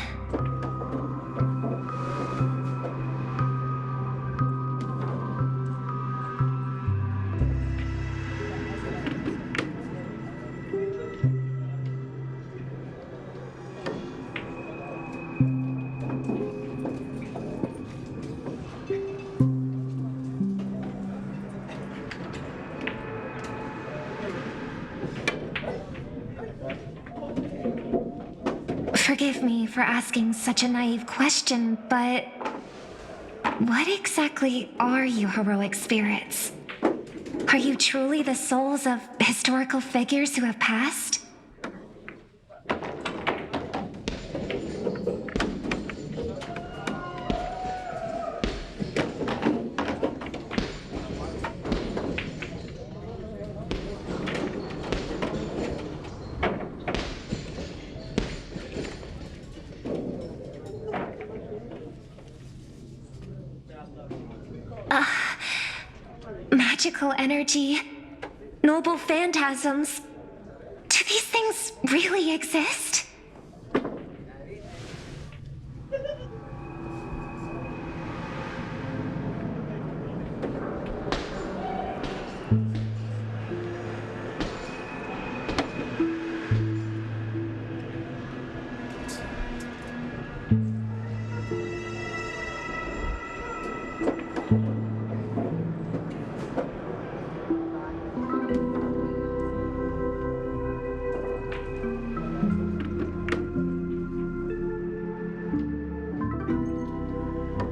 Forgive me for asking such a naive question, but what exactly are you heroic spirits? Are you truly the souls of historical figures who have passed? magical energy, noble phantasms. Do these things really exist?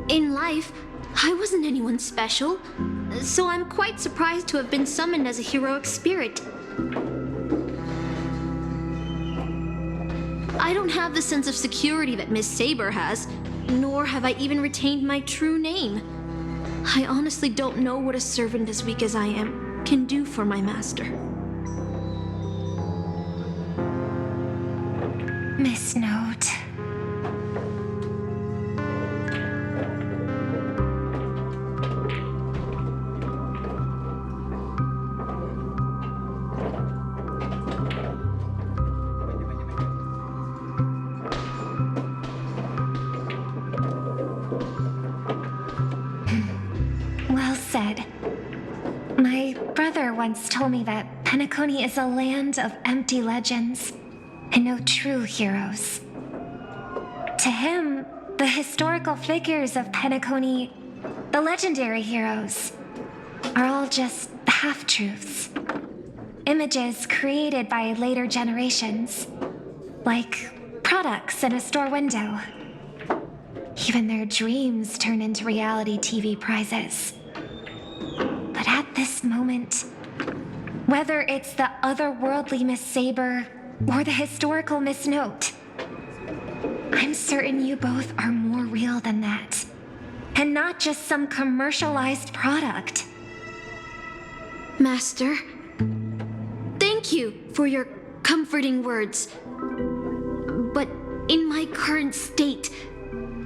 In life, I wasn't anyone special, so I'm quite surprised to have been summoned as a heroic spirit. I don't have the sense of security that Miss Saber has, nor have I even retained my true name. I honestly don't know what a servant as weak as I am can do for my master. Miss Note. Well said. My brother once told me that Penacony is a land of empty legends and no true heroes. To him, the historical figures of Penacony, the legendary heroes, are all just half-truths. Images created by later generations, like products in a store window. Even their dreams turn into reality TV prizes. But at this moment, whether it's the otherworldly Miss Saber or the historical Miss Note, I'm certain you both are more real than that, and not just some commercialized product. Master, thank you for your comforting words. But in my current state,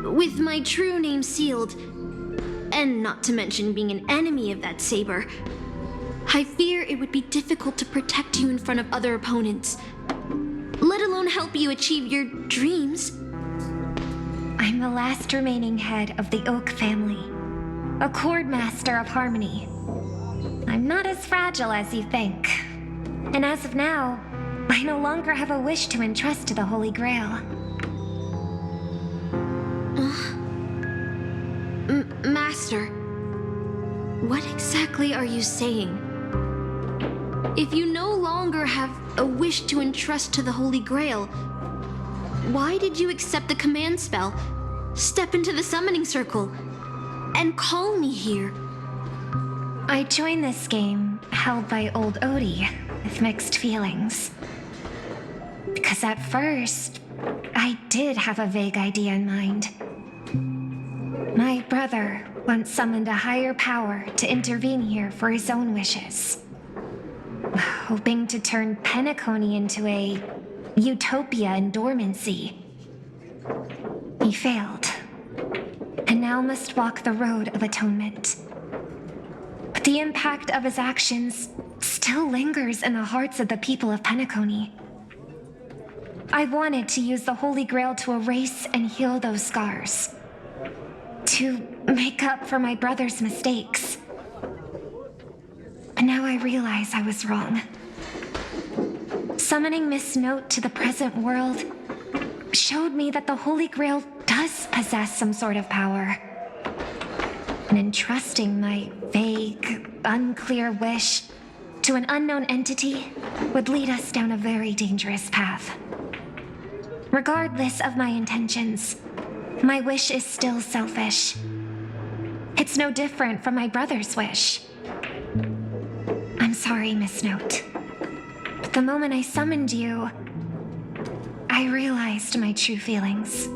with my true name sealed, and not to mention being an enemy of that saber, I fear it would be difficult to protect you in front of other opponents, let alone help you achieve your dreams. I'm the last remaining head of the Oak family, a chord master of harmony. I'm not as fragile as you think, and as of now, I no longer have a wish to entrust to the Holy Grail. Master, what exactly are you saying? If you no longer have a wish to entrust to the Holy Grail, why did you accept the command spell, step into the summoning circle, and call me here? I joined this game held by old Odie with mixed feelings. Because at first, I did have a vague idea in mind. My brother once summoned a higher power to intervene here for his own wishes, hoping to turn Penacony into a utopia in dormancy. He failed, and now must walk the road of atonement. But the impact of his actions still lingers in the hearts of the people of Penacony. I wanted to use the Holy Grail to erase and heal those scars, to make up for my brother's mistakes. But now I realize I was wrong. Summoning Miss Note to the present world showed me that the Holy Grail does possess some sort of power. And entrusting my vague, unclear wish to an unknown entity would lead us down a very dangerous path. Regardless of my intentions, my wish is still selfish. It's no different from my brother's wish. I'm sorry, Miss Note. But the moment I summoned you, I realized my true feelings.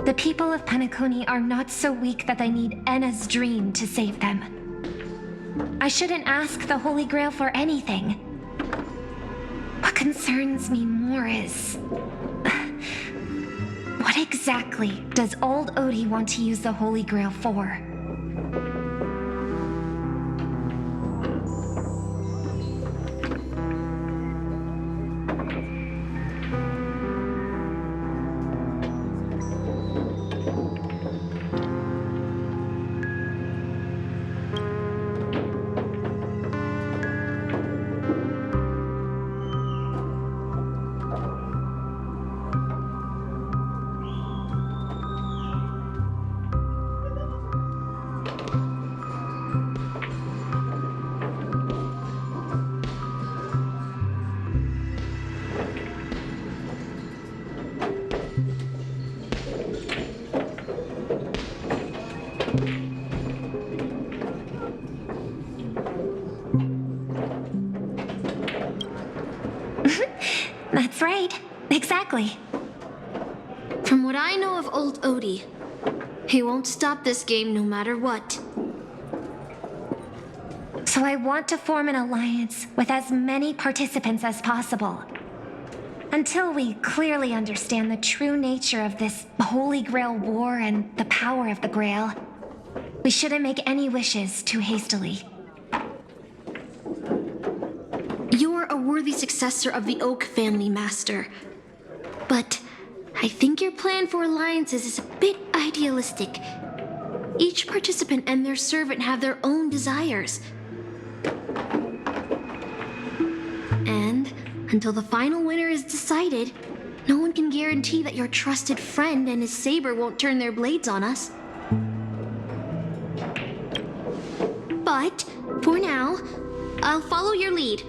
The people of Penacony are not so weak that they need Enna's dream to save them. I shouldn't ask the Holy Grail for anything. What concerns me more is... what exactly does old Odie want to use the Holy Grail for? Exactly. From what I know of old Odie, he won't stop this game no matter what. So I want to form an alliance with as many participants as possible. Until we clearly understand the true nature of this Holy Grail war and the power of the Grail, we shouldn't make any wishes too hastily. You're a worthy successor of the Oak family, Master. But I think your plan for alliances is a bit idealistic. Each participant and their servant have their own desires. And until the final winner is decided, no one can guarantee that your trusted friend and his saber won't turn their blades on us. But for now, I'll follow your lead.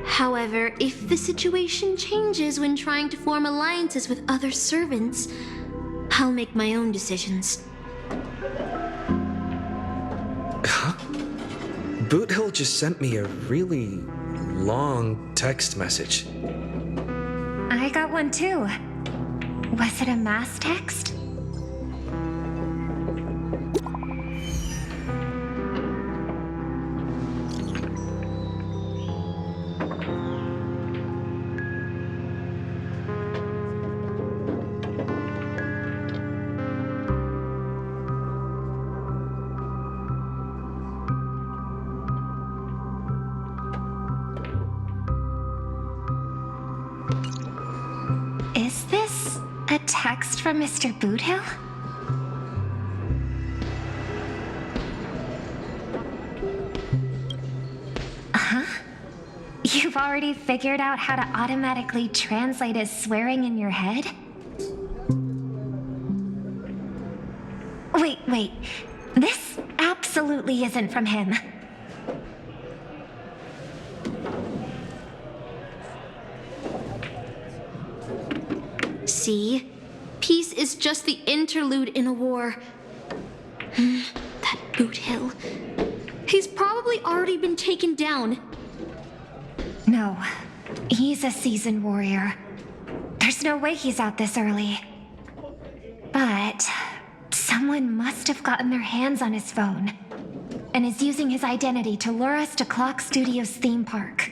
However, if the situation changes when trying to form alliances with other servants, I'll make my own decisions. Huh? Boothill just sent me a really long text message. I got one too. Was it a mass text? Is this a text from Mr. Boothill? Huh? You've already figured out how to automatically translate his swearing in your head? Wait. This absolutely isn't from him. See? Peace is just the interlude in a war. That Boothill. He's probably already been taken down. No, he's a seasoned warrior. There's no way he's out this early. But someone must have gotten their hands on his phone and is using his identity to lure us to Clock Studios theme park.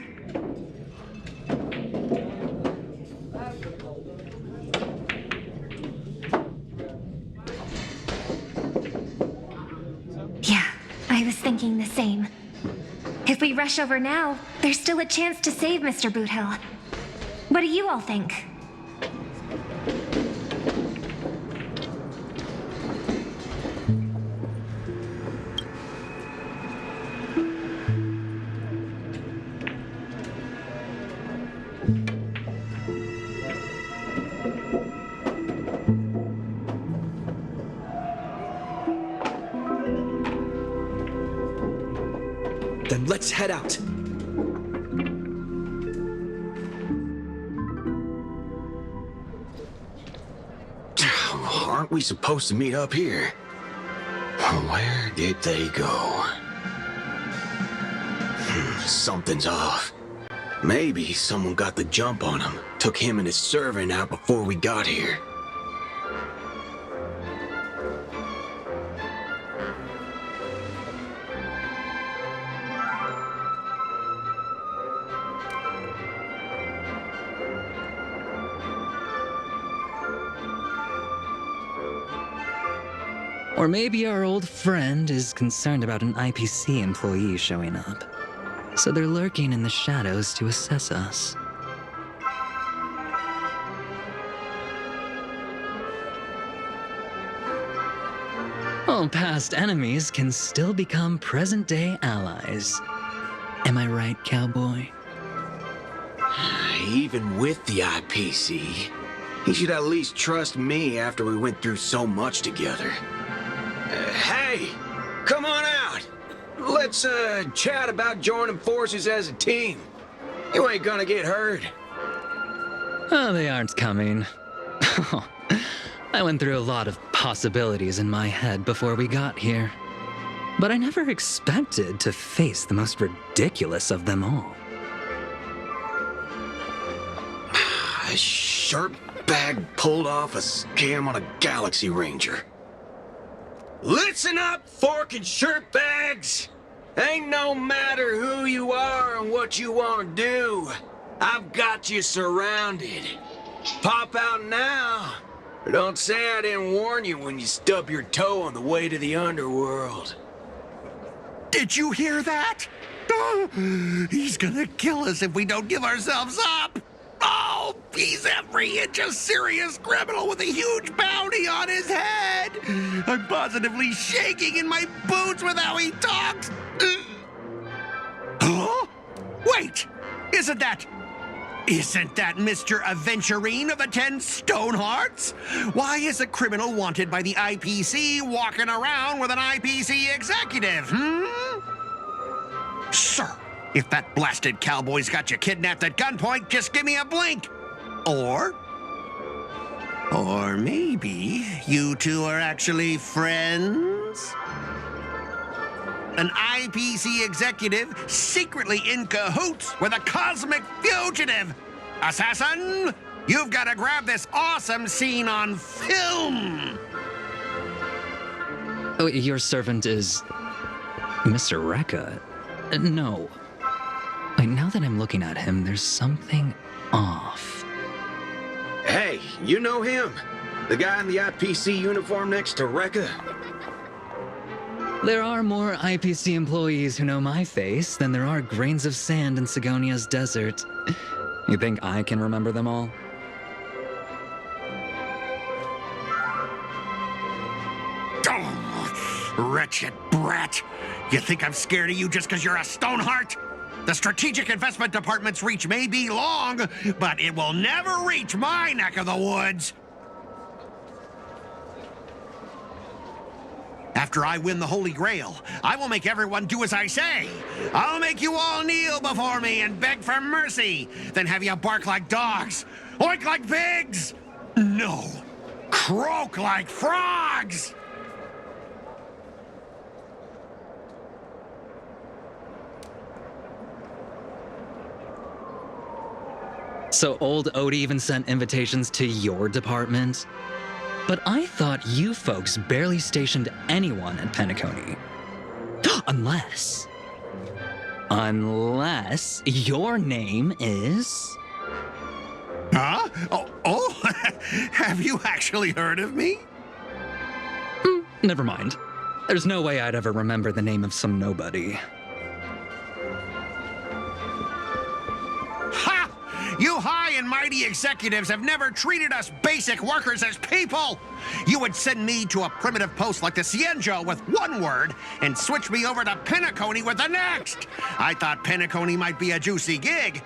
Yeah, I was thinking the same. If we rush over now, there's still a chance to save Mr. Boothill. What do you all think? Then let's head out. Aren't we supposed to meet up here? Where did they go? Something's off. Maybe someone got the jump on him, took him and his servant out before we got here. Or maybe our old friend is concerned about an IPC employee showing up. So they're lurking in the shadows to assess us. Well, past enemies can still become present-day allies. Am I right, cowboy? Even with the IPC, he should at least trust me after we went through so much together. Hey, come on out. Let's chat about joining forces as a team. You ain't gonna get hurt. Oh, they aren't coming. I went through a lot of possibilities in my head before we got here. But I never expected to face the most ridiculous of them all. Shh. sharp bag pulled off a scam on a Galaxy Ranger. Listen up, fork and shirt bags! Ain't no matter who you are and what you want to do. I've got you surrounded. Pop out now. But don't say I didn't warn you when you stub your toe on the way to the underworld. Did you hear that? Oh, he's gonna kill us if we don't give ourselves up. Oh, he's every inch a serious criminal with a huge bounty on his head. I'm positively shaking in my boots with how he talks. Huh? Wait, isn't that Mr. Aventurine of the 10 Stonehearts? Why is a criminal wanted by the IPC walking around with an IPC executive, Sir, if that blasted cowboy's got you kidnapped at gunpoint, just give me a blink. Or maybe you two are actually friends? An IPC executive secretly in cahoots with a cosmic fugitive. Assassin, you've got to grab this awesome scene on film. Oh, your servant is Mr. Rekka. No. Wait, now that I'm looking at him, there's something off. Hey, you know him? The guy in the IPC uniform next to Rekka? There are more IPC employees who know my face than there are grains of sand in Sigonia's desert. You think I can remember them all? Oh, wretched brat. You think I'm scared of you just because you're a Stoneheart? The Strategic Investment Department's reach may be long, but it will never reach my neck of the woods. After I win the Holy Grail, I will make everyone do as I say. I'll make you all kneel before me and beg for mercy, then have you bark like dogs, oink like pigs. No, croak like frogs. So old Odie even sent invitations to your department? But I thought you folks barely stationed anyone at Penacony. Unless your name is... Huh? Oh, have you actually heard of me? Never mind. There's no way I'd ever remember the name of some nobody. You high and mighty executives have never treated us basic workers as people. You would send me to a primitive post like the Cienjo with one word and switch me over to Penacony with the next. I thought Penacony might be a juicy gig.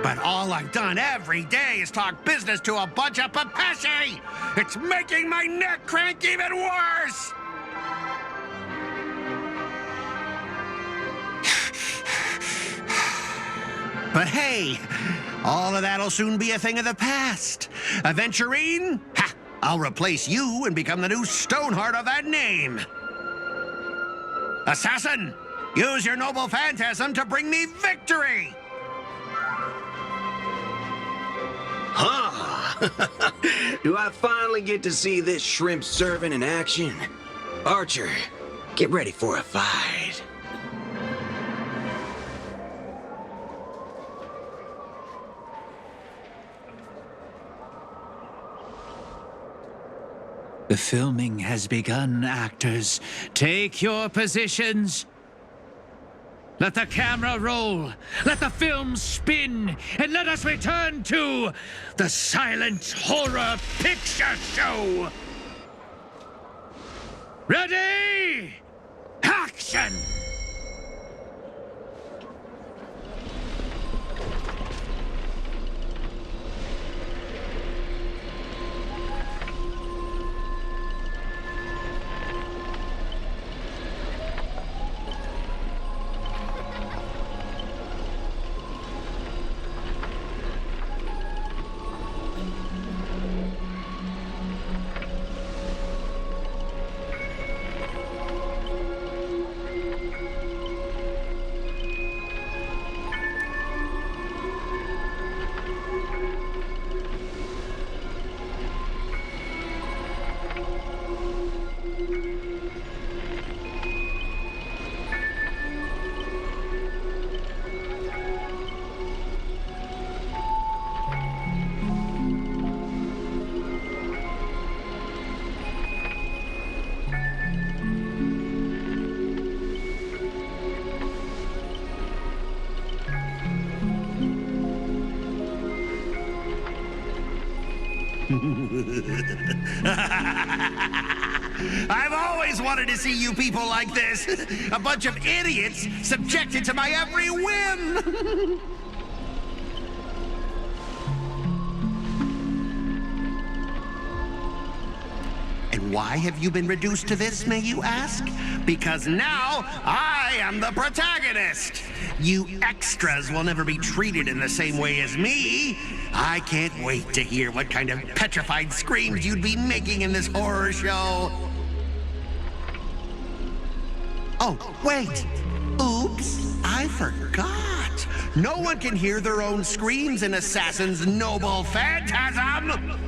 But all I've done every day is talk business to a bunch of papashi. It's making my neck crank even worse. But hey, all of that'll soon be a thing of the past. Aventurine, I'll replace you and become the new Stoneheart of that name. Assassin, use your noble phantasm to bring me victory. Huh? Do I finally get to see this shrimp servant in action? Archer, get ready for a fight. The filming has begun, actors. Take your positions. Let the camera roll. Let the film spin. And let us return to the silent horror picture show. Ready? Action! I've always wanted to see you people like this. A bunch of idiots subjected to my every whim. And why have you been reduced to this, may you ask? Because now I am the protagonist. You extras will never be treated in the same way as me. I can't wait to hear what kind of petrified screams you'd be making in this horror show. Oh, wait. Oops, I forgot. No one can hear their own screams in Assassin's Noble Phantasm.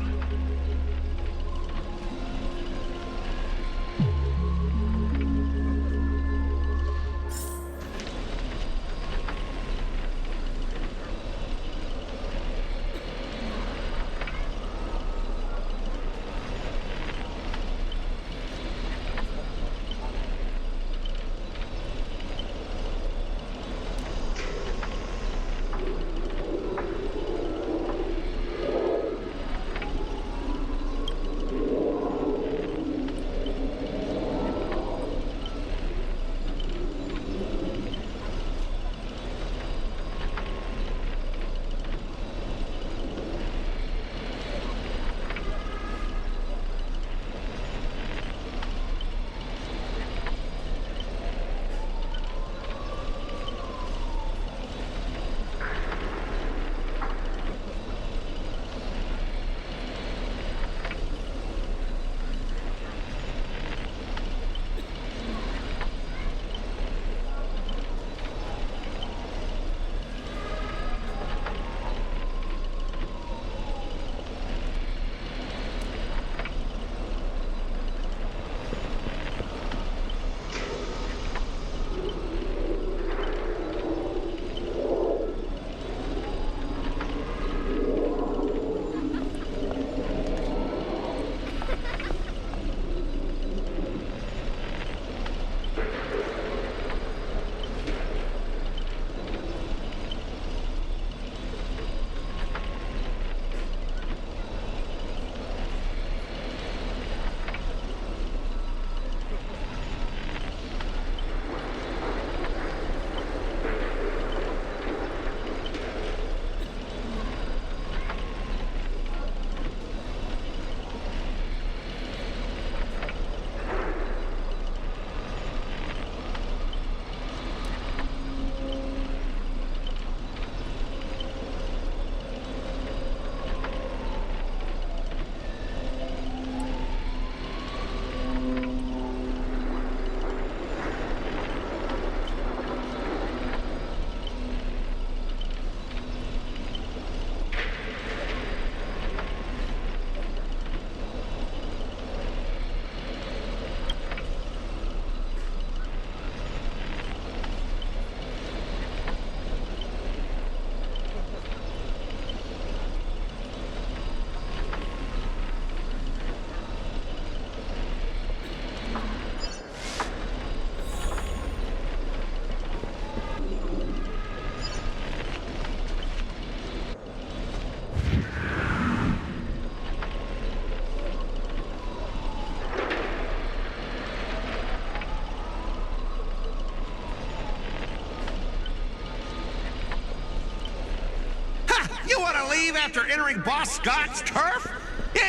You want to leave after entering Boss Scott's turf?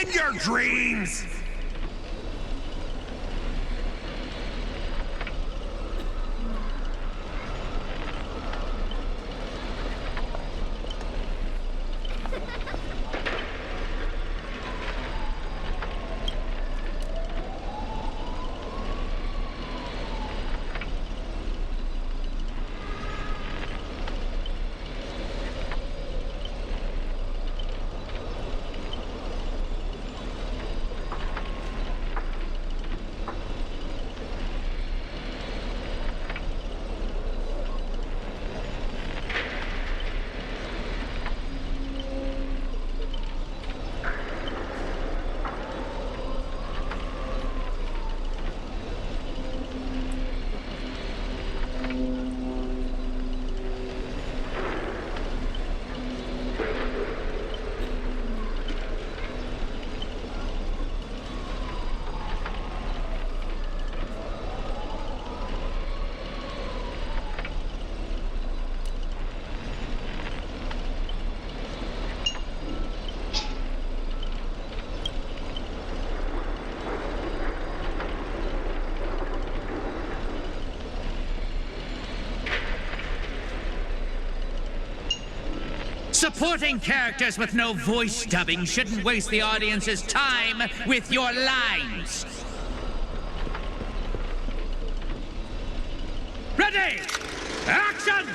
In your dreams! Supporting characters with no voice dubbing shouldn't waste the audience's time with your lines. Ready! Action!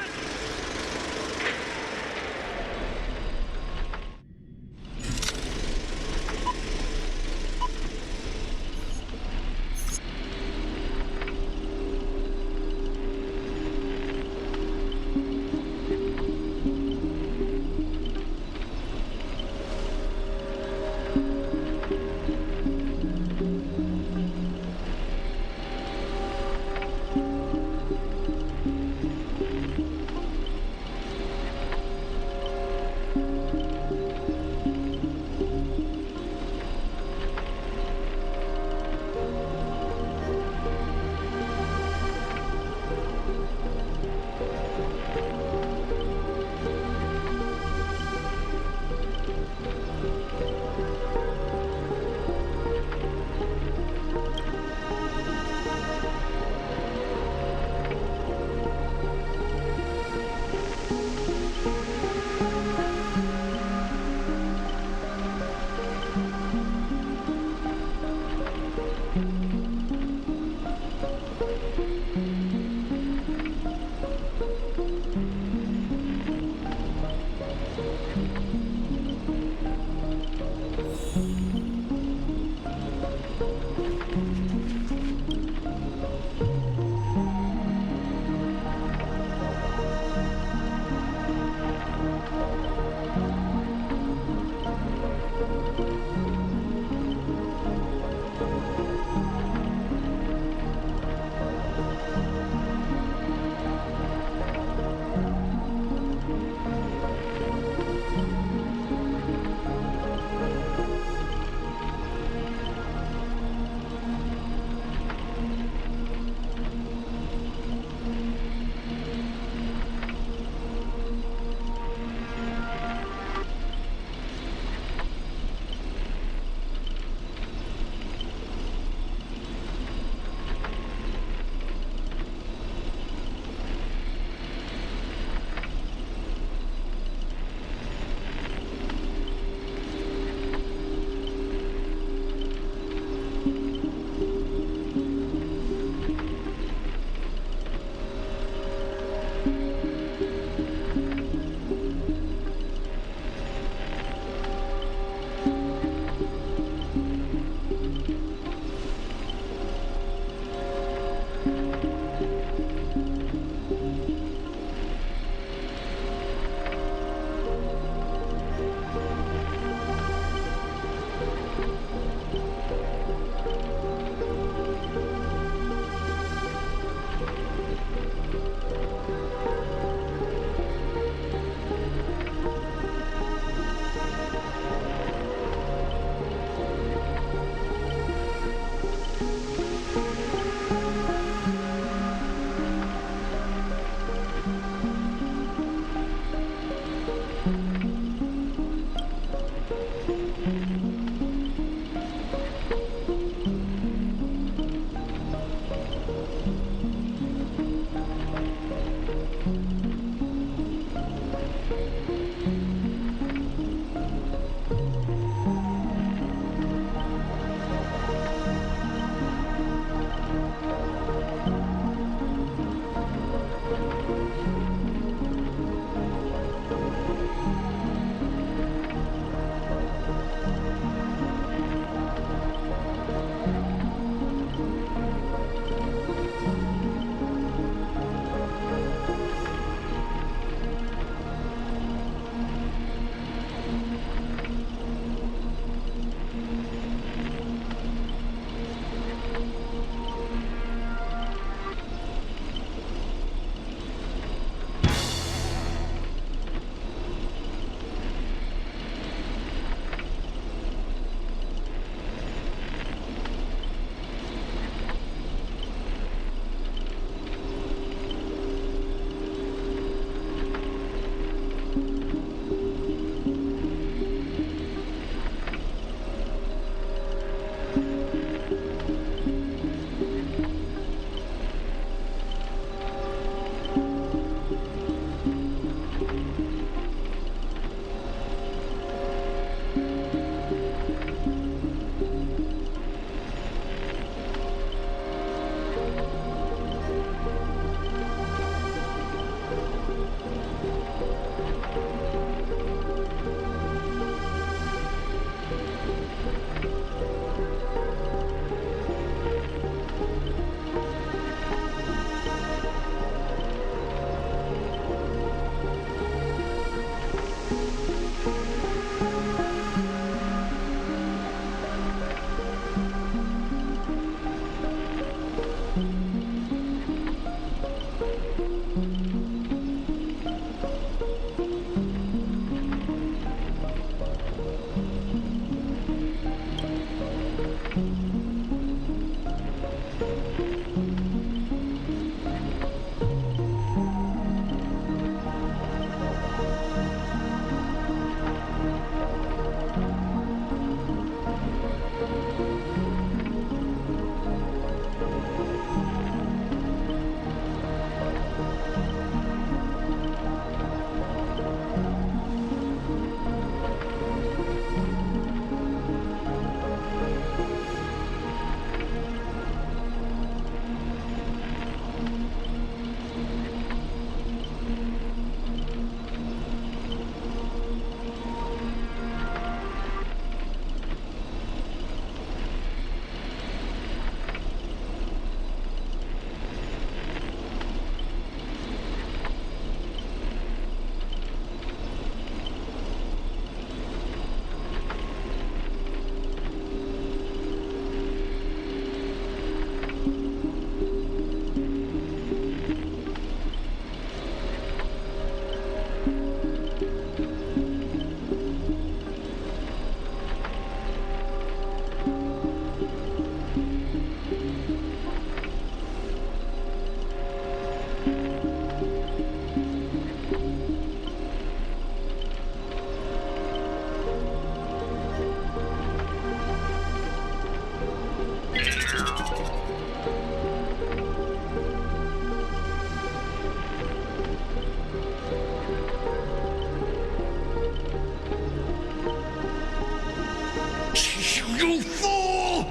You fool!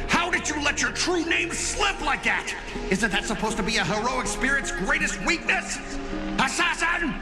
How did you let your true name slip like that? Isn't that supposed to be a heroic spirit's greatest weakness? Assassin!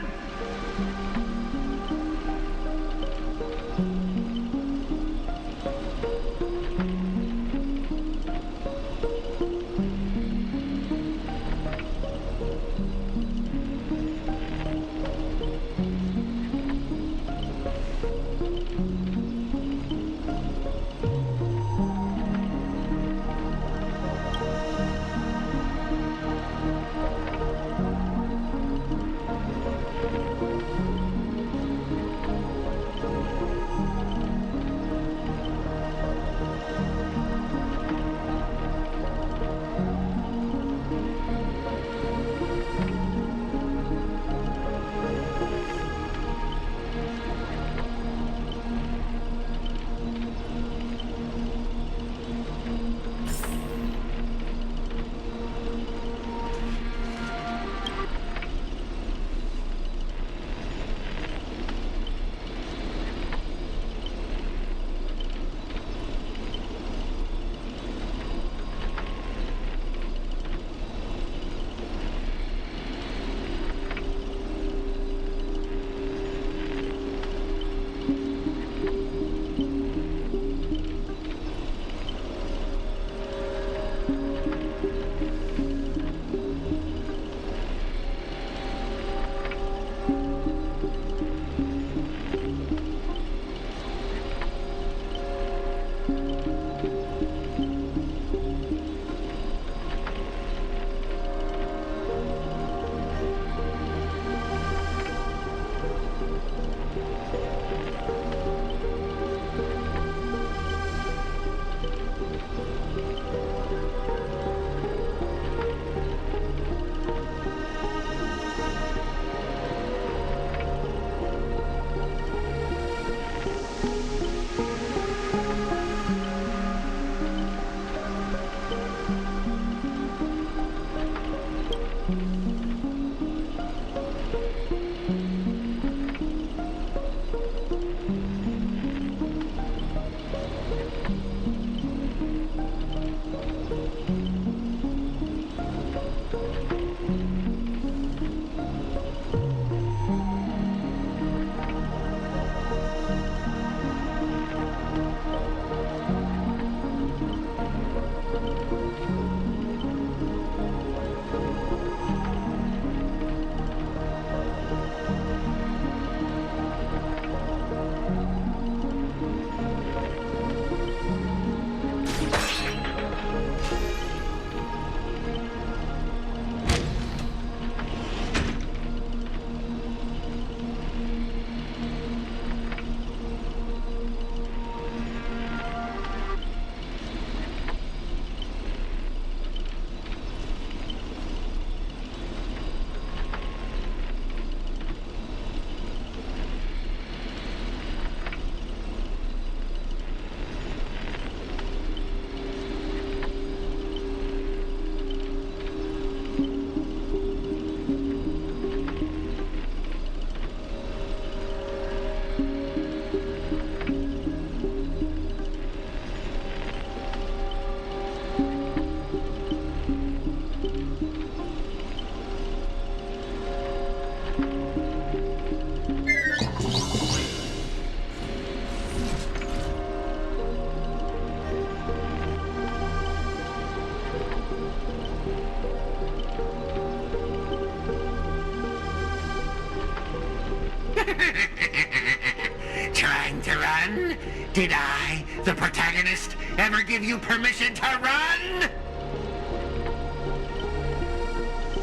Trying to run? Did I, the protagonist, ever give you permission to run?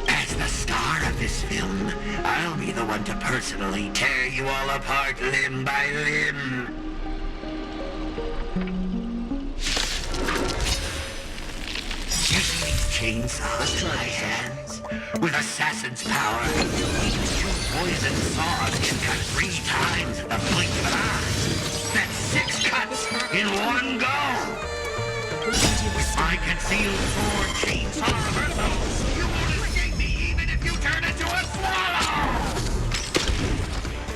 As the star of this film, I'll be the one to personally tear you all apart limb by limb. Using these chainsaws in my hands, with assassin's power, these two poison saws can cut 3 times at the blink of an eye. That's 6 cuts in one go. With my concealed sword chainsaw reversal, you won't escape me even if you turn into a swallow!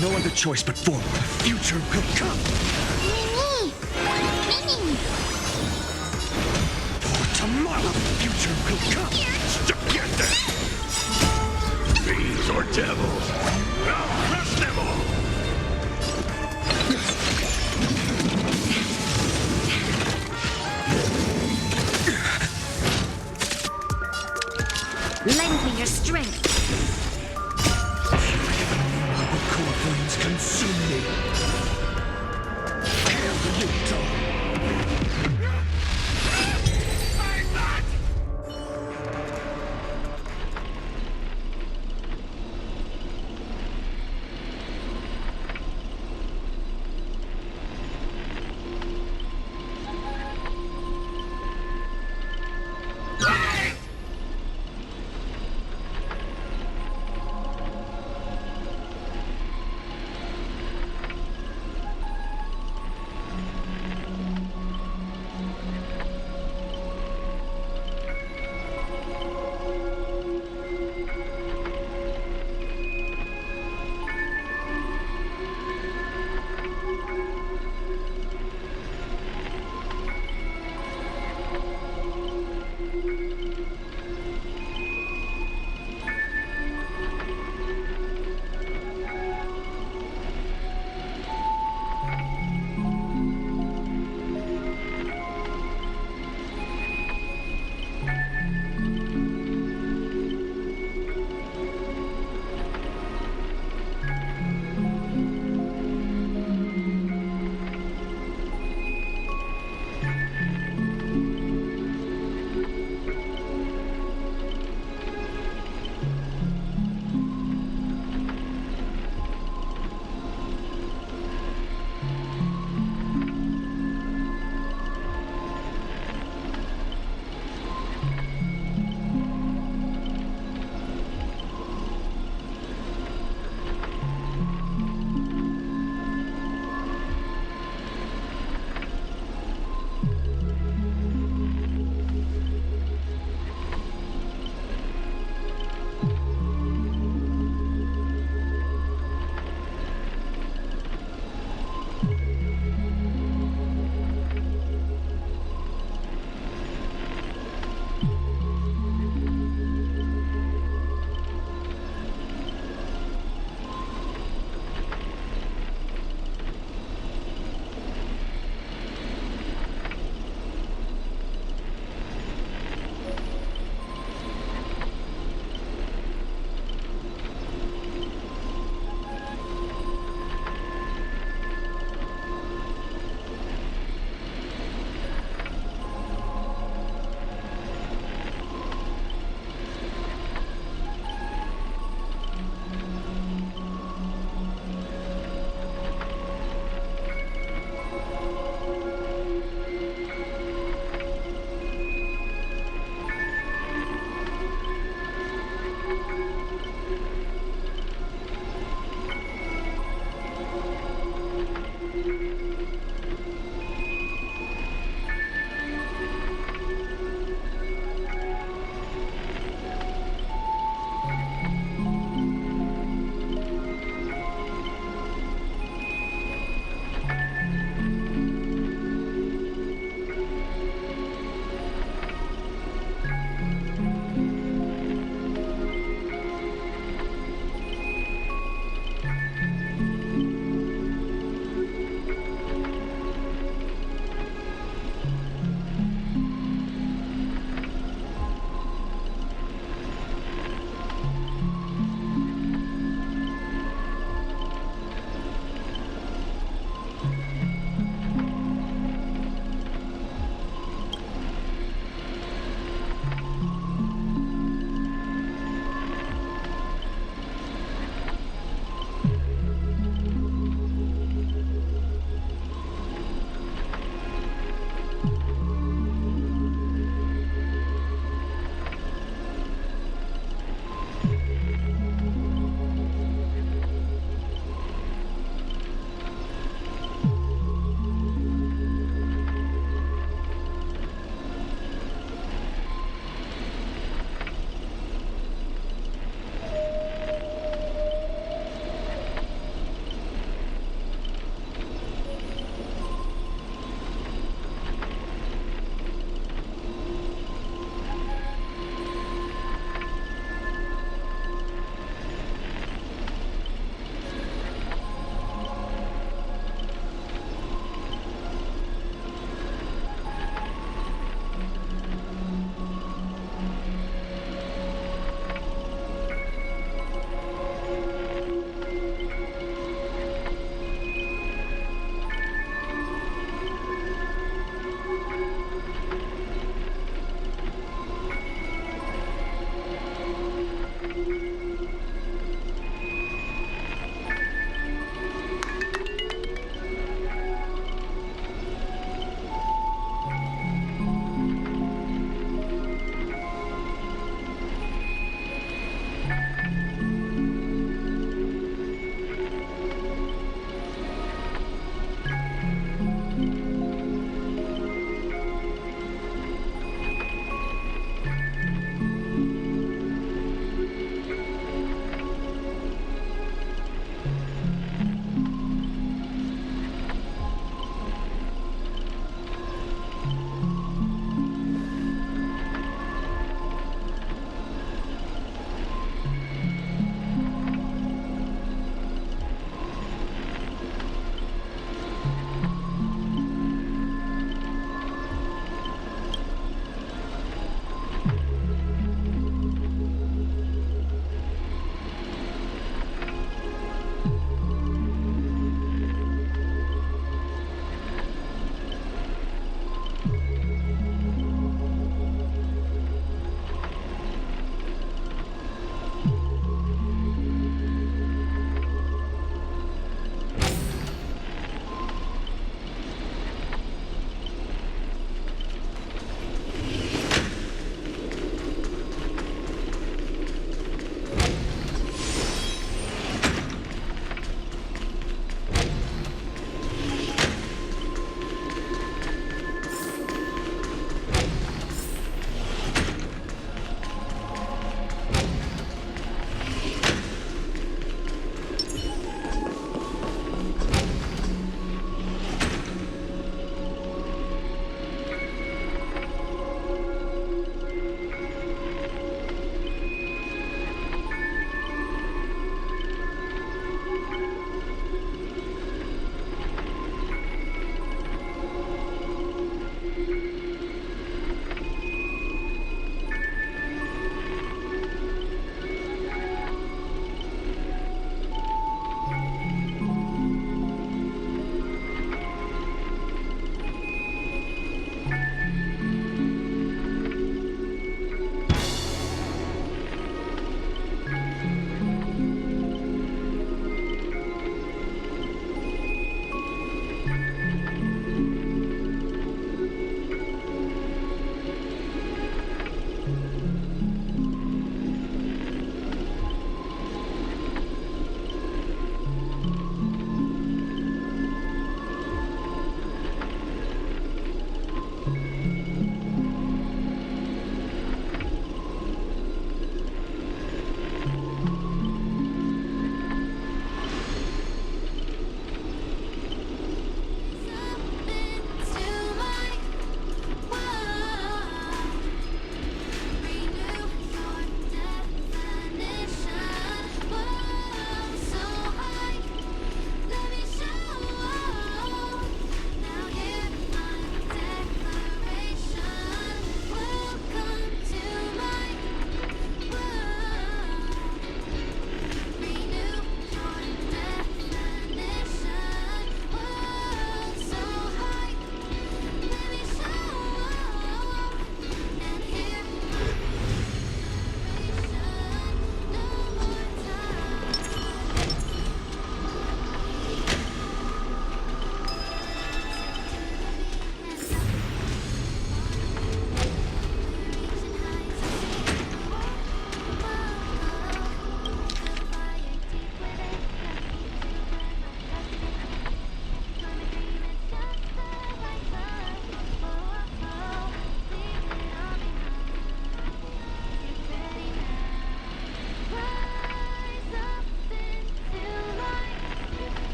No other choice but forward. Future will come. Mimi! Our future will come. Together. Fiends or devils, I'll crush them all. Lend me your strength. Our core flames consume me.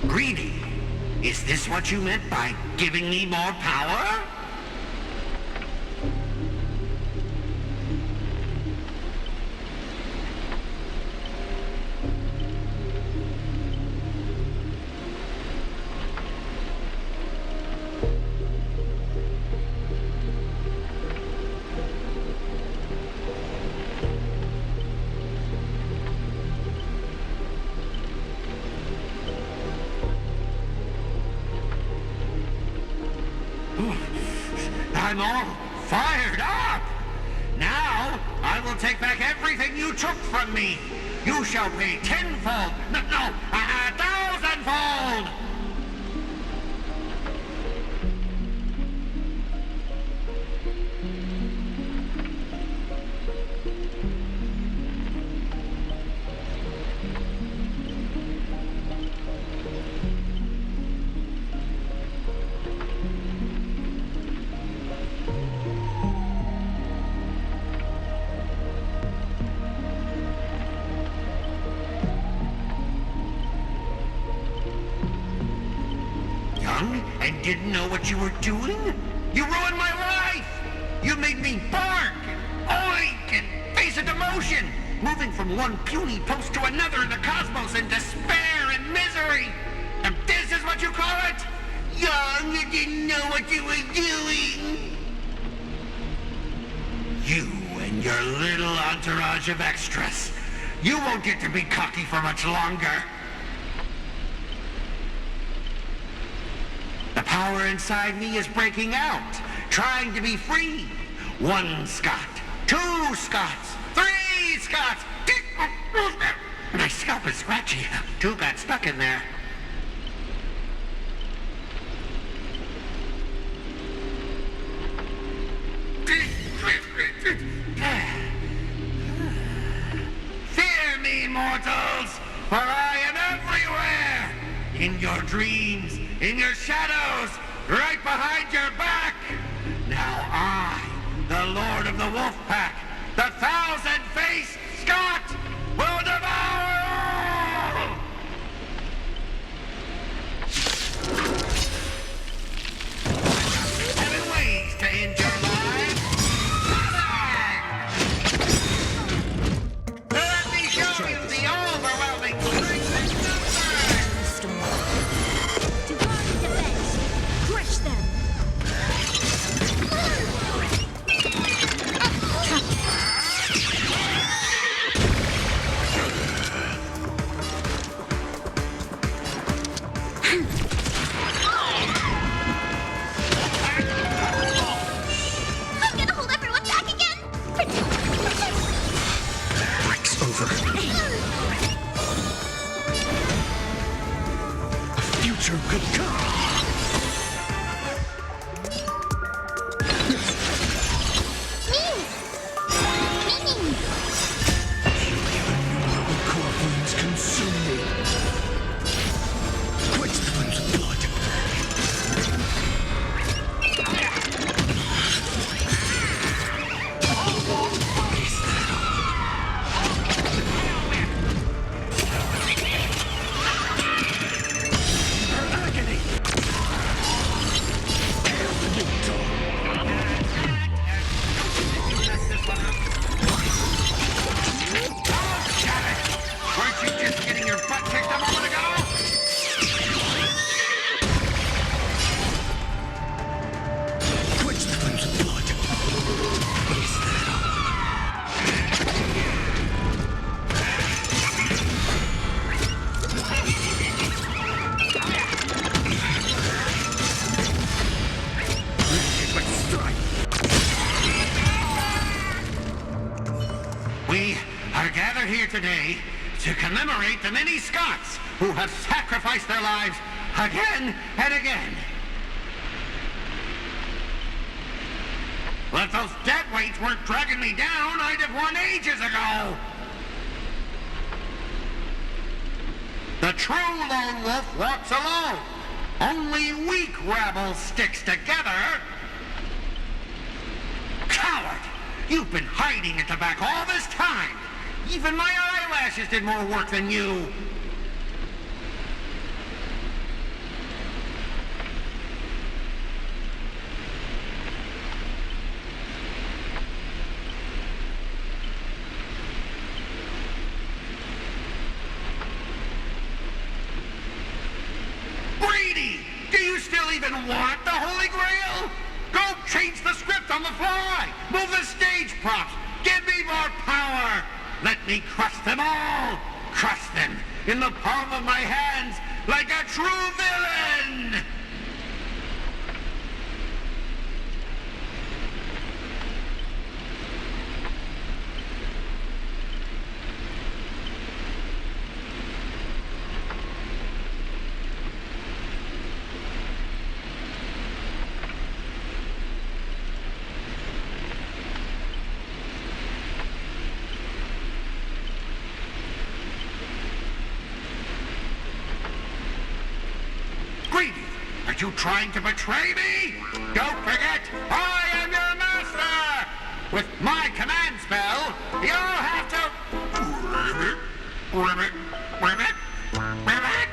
Greedy? Is this what you meant by giving me more power? I'm all fired up! Now, I will take back everything you took from me. You shall pay tenfold, no, 1,000-fold! And didn't know what you were doing? You ruined my life! You made me bark, and oink, and face a demotion, moving from one puny post to another in the cosmos in despair and misery! And this is what you call it? Young, you didn't know what you were doing! You and your little entourage of extras. You won't get to be cocky for much longer. The power inside me is breaking out, trying to be free. 1 Scot, 2 Scots, 3 Scots. My scalp is scratchy. 2 got stuck in there. Fear me, mortals, for I am everywhere. In your dreams, in your shadows, right behind your back. Now I, the Lord of the Wolf Pack, the 1,000-faced Scot, will devour all! 7 ways to end your lives. Let me show you the overwhelming strength and numbers! Divine defense! Crush them! I'm gonna hold everyone back again! Break's over. The future could come. Core wounds consume me. Quench the wounds of blood. Agony. Weren't you just getting your butt kicked a moment ago? Quench the wounds of blood. Is that all? Let's strike. We are gathered here today to commemorate the many Scots who have sacrificed their lives again and again. Well, if those dead weights weren't dragging me down, I'd have won ages ago. The true lone wolf walks alone. Only weak rabble sticks together. Coward! You've been hiding at the back all this time. Even my eyelashes did more work than you. even want the Holy Grail? Go change the script on the fly! Move the stage props! Give me more power! Let me crush them all! Crush them in the palm of my hands like a true villain! Are you trying to betray me? Don't forget, I am your master! With my command spell, you'll have to... Ribbit, ribbit, ribbit, ribbit,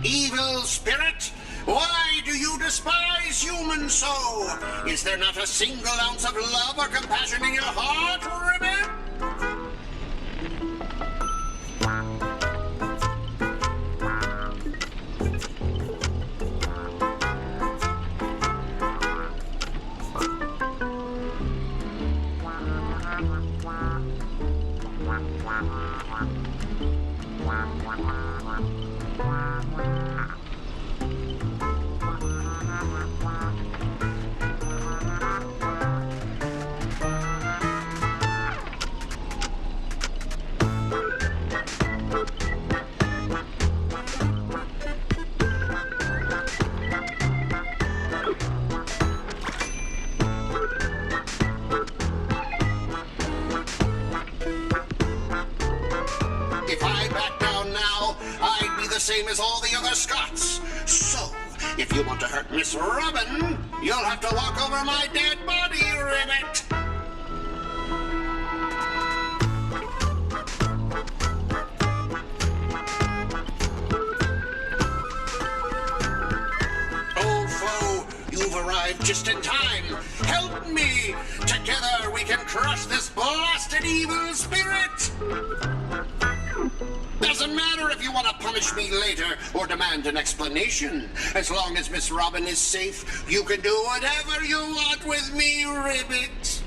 Evil spirit, why do you despise humans so? Is there not a single ounce of love or compassion in your heart, Ribbit? If I back down now, I'd be the same as all the other Scots. So, if you want to hurt Miss Robin, you'll have to walk over my dead body, Ribbit. Old foe, you've arrived just in time. Help me! Together we can crush this blasted evil spirit! Doesn't matter if you want to punish me later or demand an explanation. As long as Miss Robin is safe, you can do whatever you want with me, Ribbit.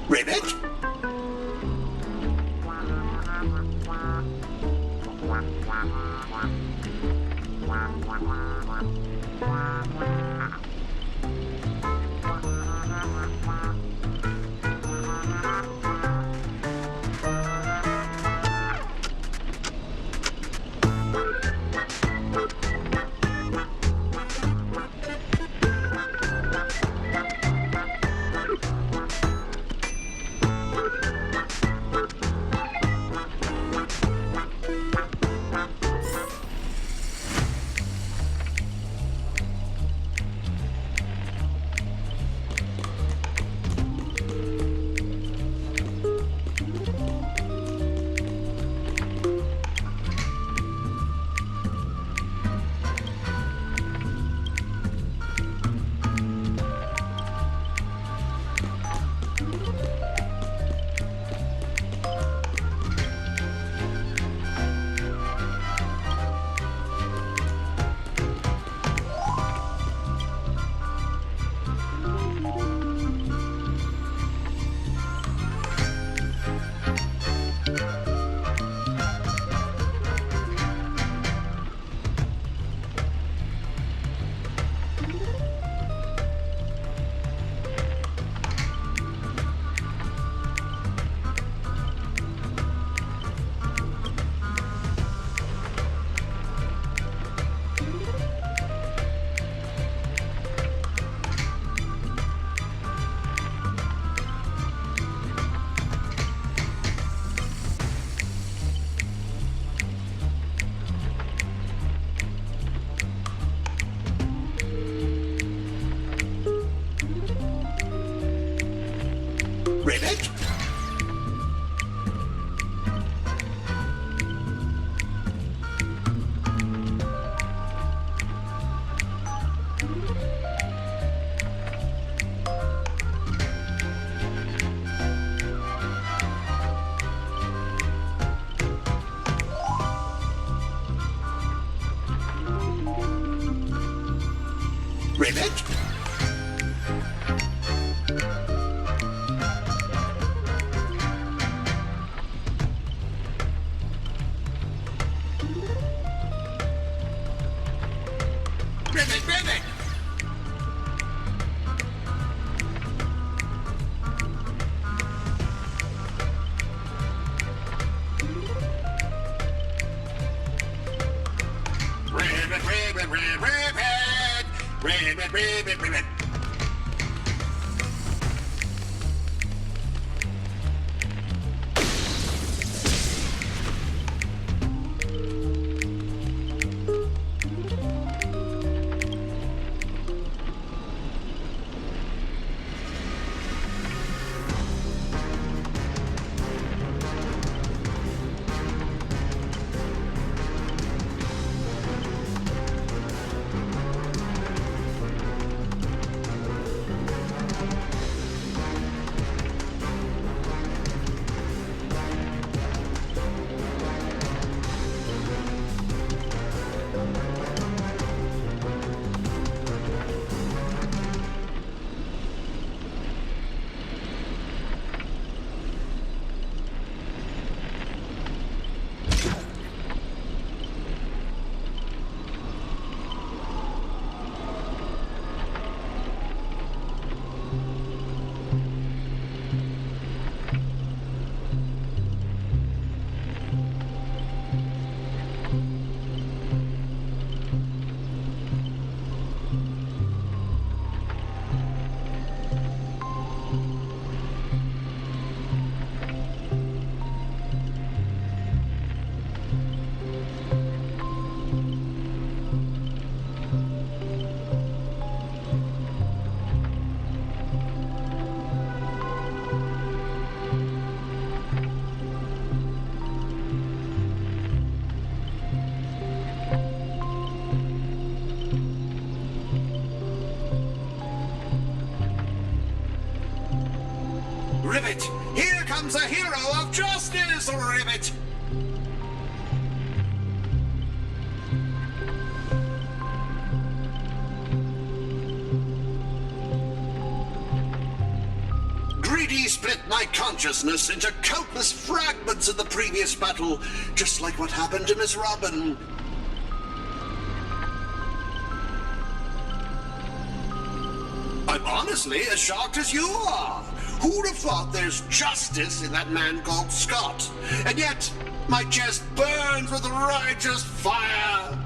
Ribbit? Ribbit, ribbit, ribbit. Ribbit! Here comes a hero of justice, Ribbit! Greedy split my consciousness into countless fragments in the previous battle, just like what happened to Miss Robin. I'm honestly as shocked as you are. Who'd have thought there's justice in that man called Scott? And yet, my chest burns with righteous fire.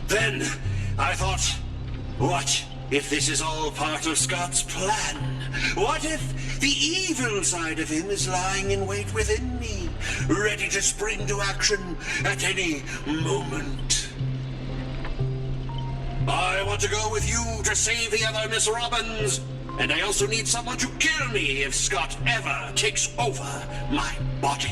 Then, I thought, what if this is all part of Scott's plan? What if the evil side of him is lying in wait within me, ready to spring to action at any moment? I want to go with you to save the other Miss Robins, and I also need someone to kill me if Scott ever takes over my body.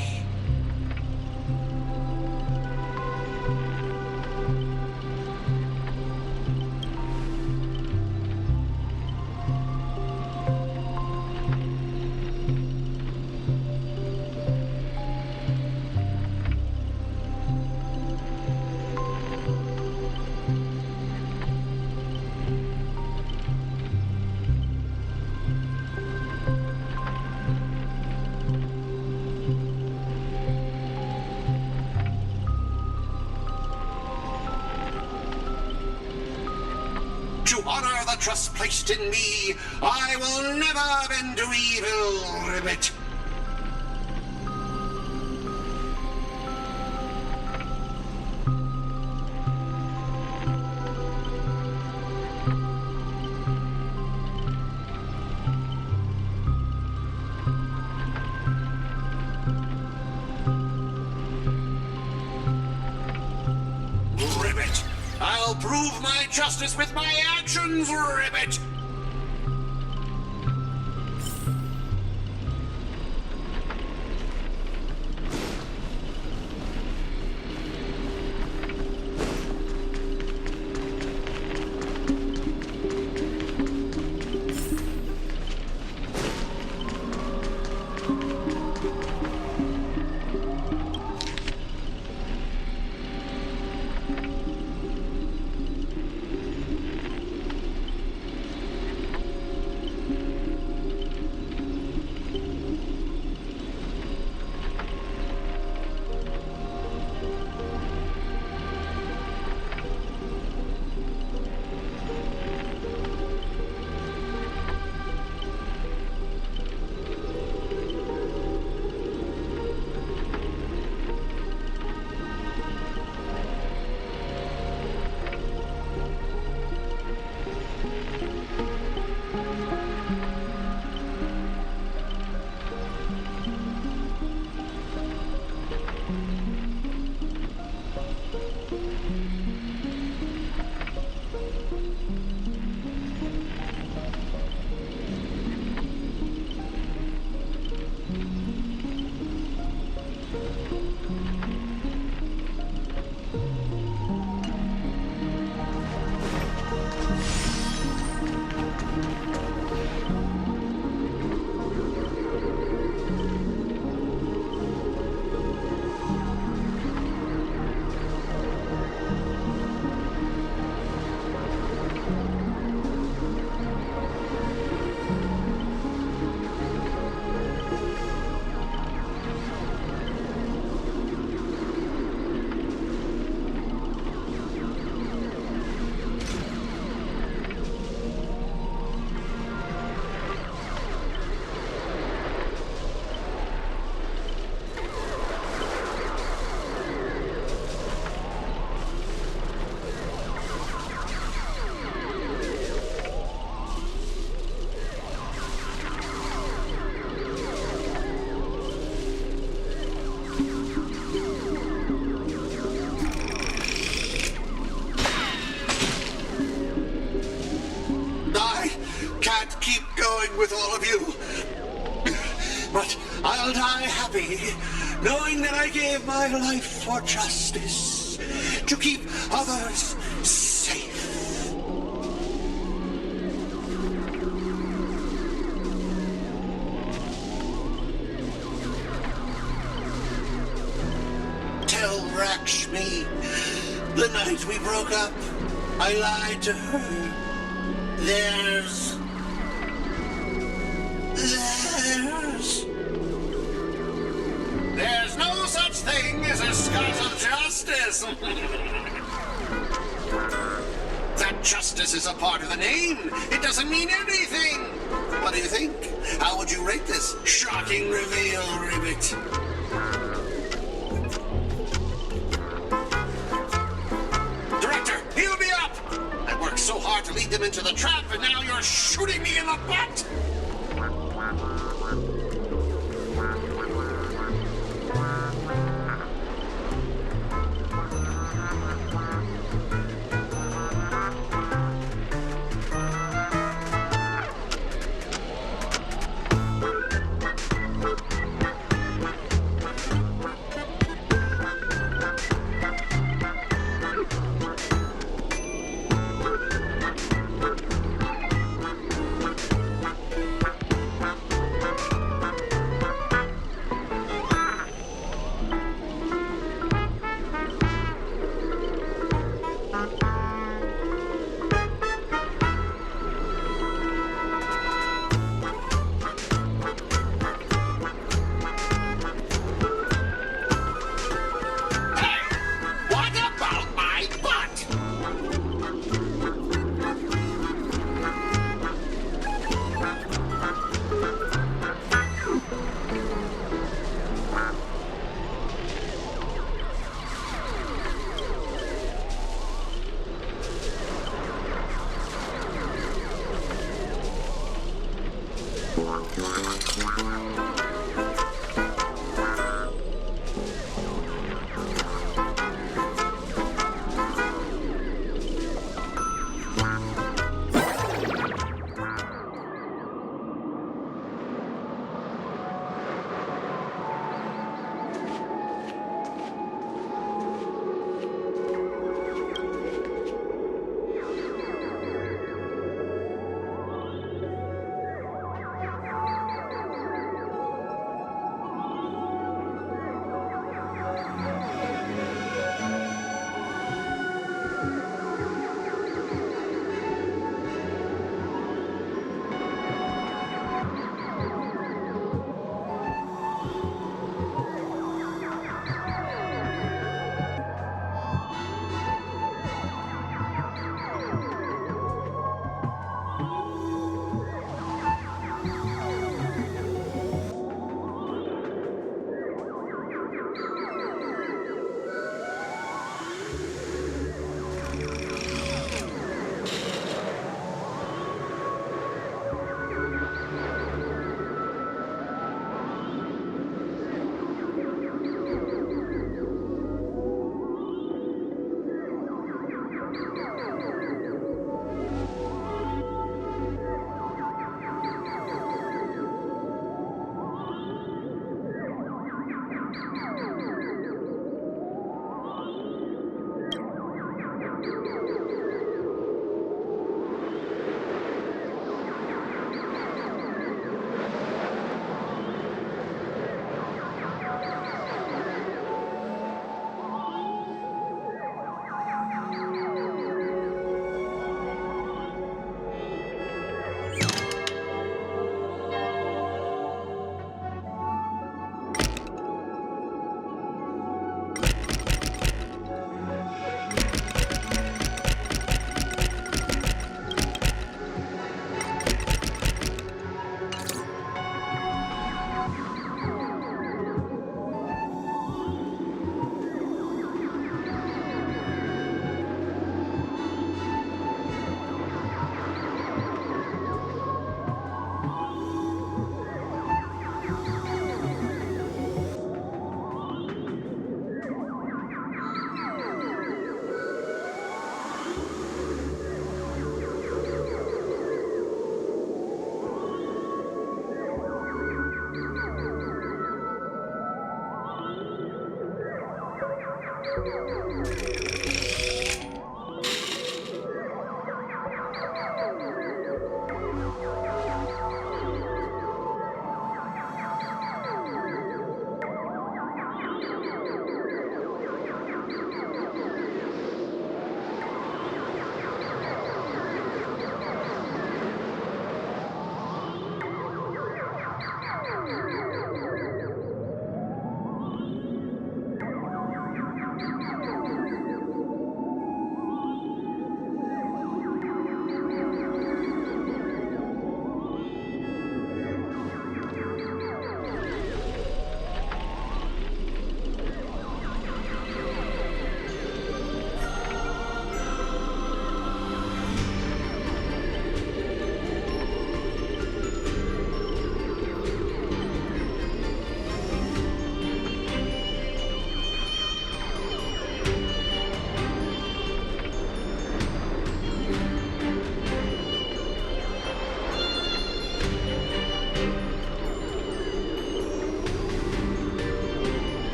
To honor the trust placed in me, I will never bend to evil, Ribbit. Ribbit! I'll prove my justice with my actions, Ribbit! I happy knowing that I gave my life for justice, to keep others safe. Tell Rakshmi, the night we broke up, I lied to her. There's no such thing as a scot of justice. That justice is a part of the name. It doesn't mean anything. What do you think? How would you rate this shocking reveal, Ribbit? Director, heal me up! I worked so hard to lead them into the trap, and now you're shooting me in the butt!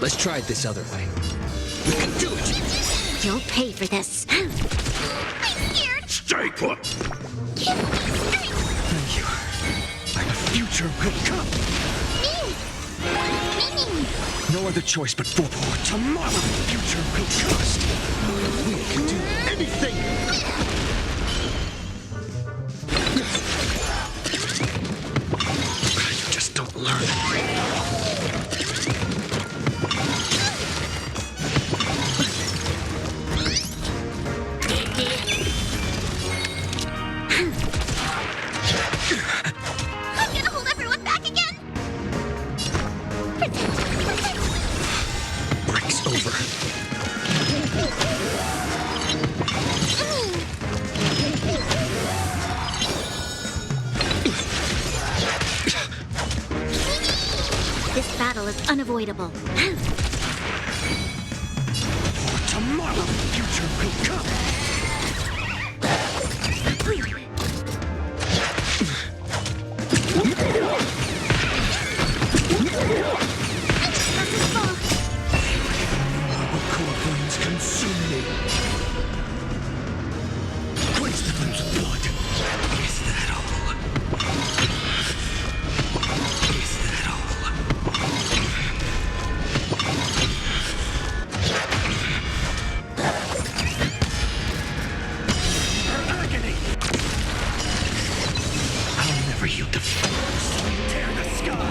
Let's try it this other way. We can do it! You'll pay for this. I'm scared! Stay put! Thank you. My future will come. No other choice but forward. Tomorrow, the future will trust. We can do anything. You just don't learn. Unavoidable. Tomorrow, the future will come. Our core bones consume me. Quench the flames of blood. Is that all? Is that all? You defy, tear the sky!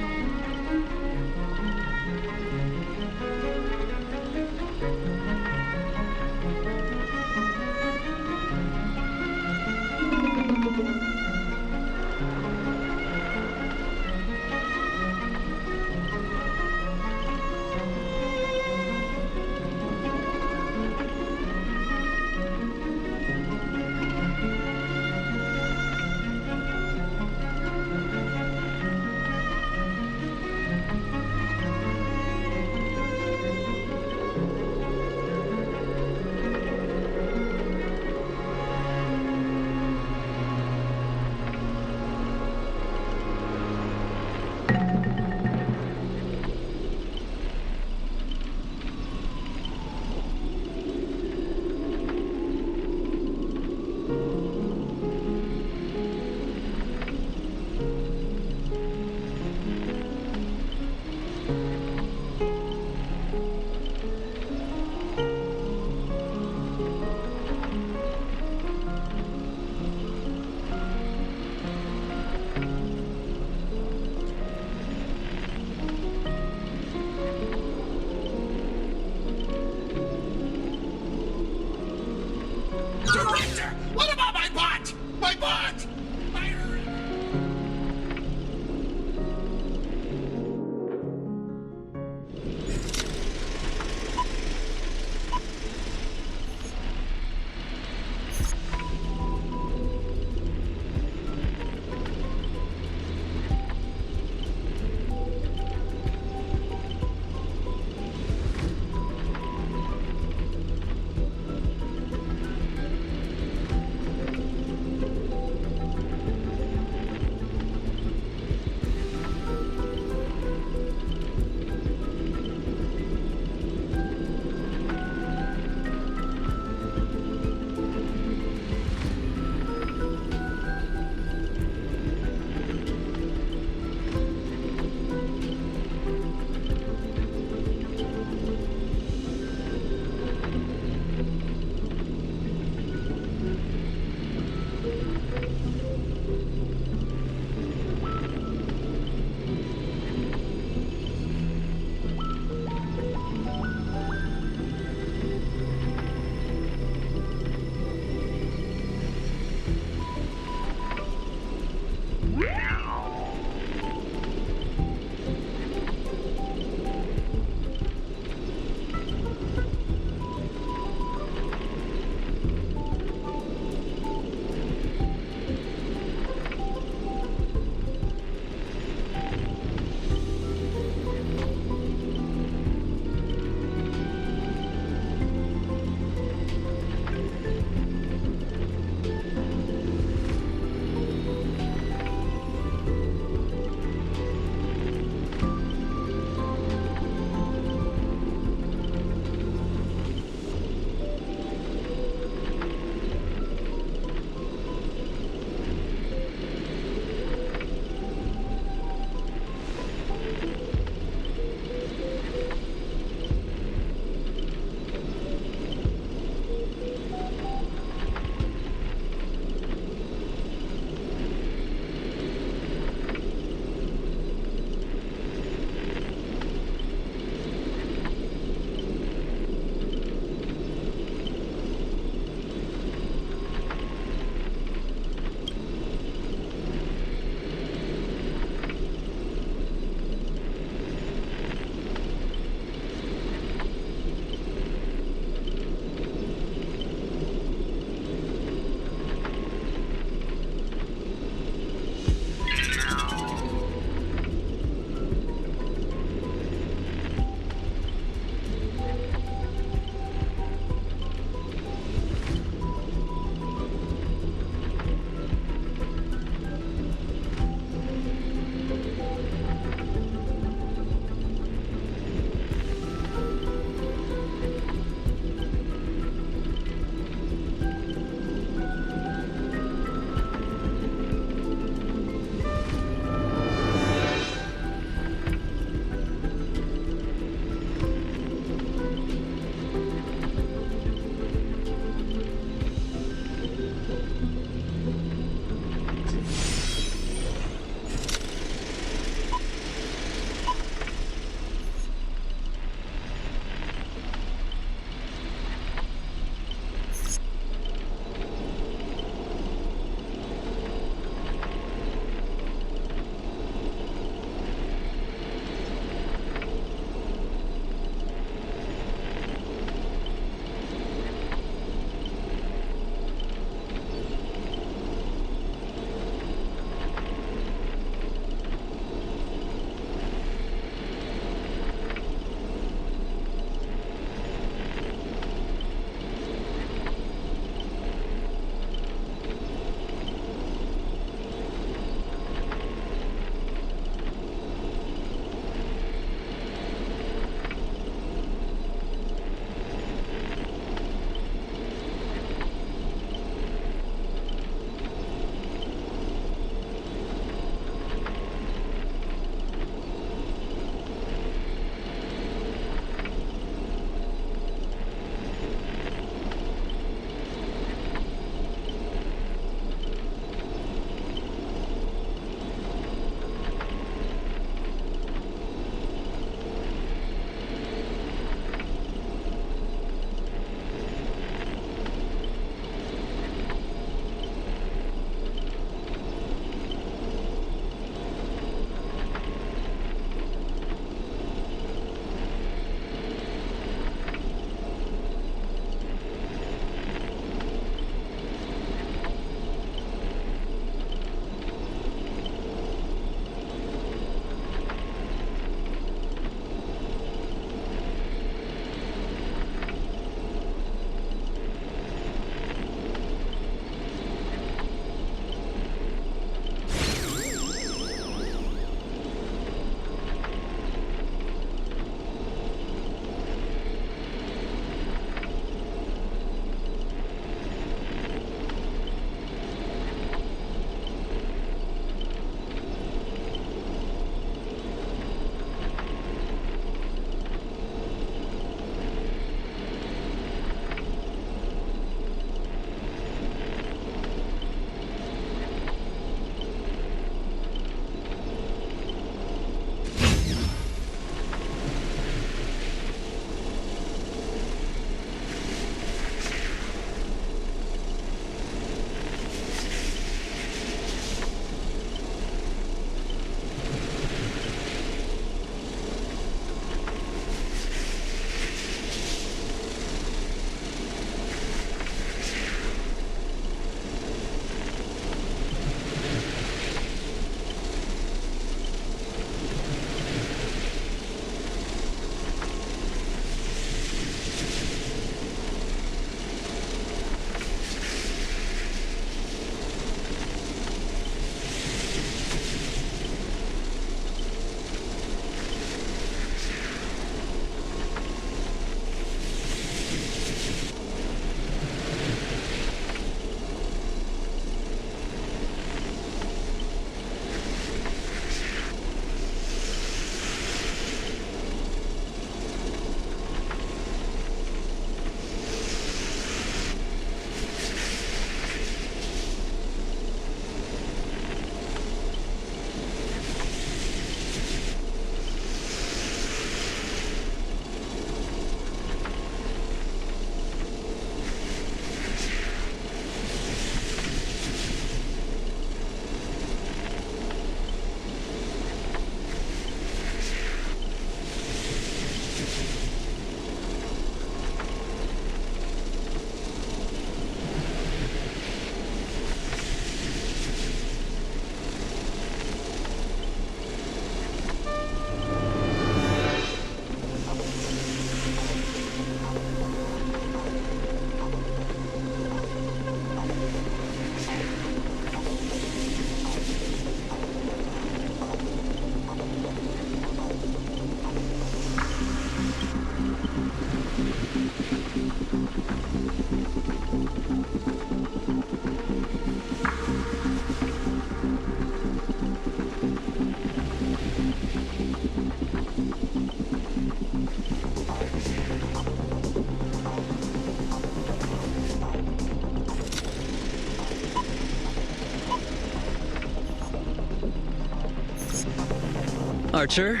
Archer,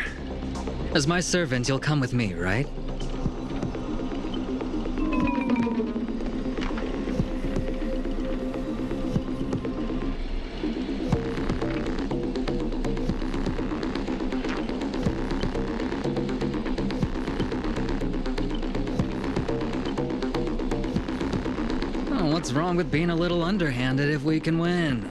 as my servant, you'll come with me, right? Oh, what's wrong with being a little underhanded if we can win?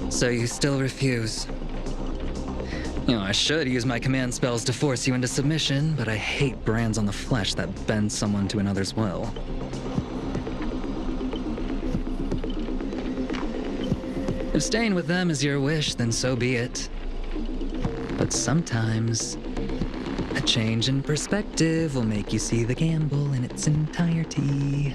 So you still refuse? You know, I should use my command spells to force you into submission, but I hate brands on the flesh that bend someone to another's will. If staying with them is your wish, then so be it. But sometimes, a change in perspective will make you see the gamble in its entirety.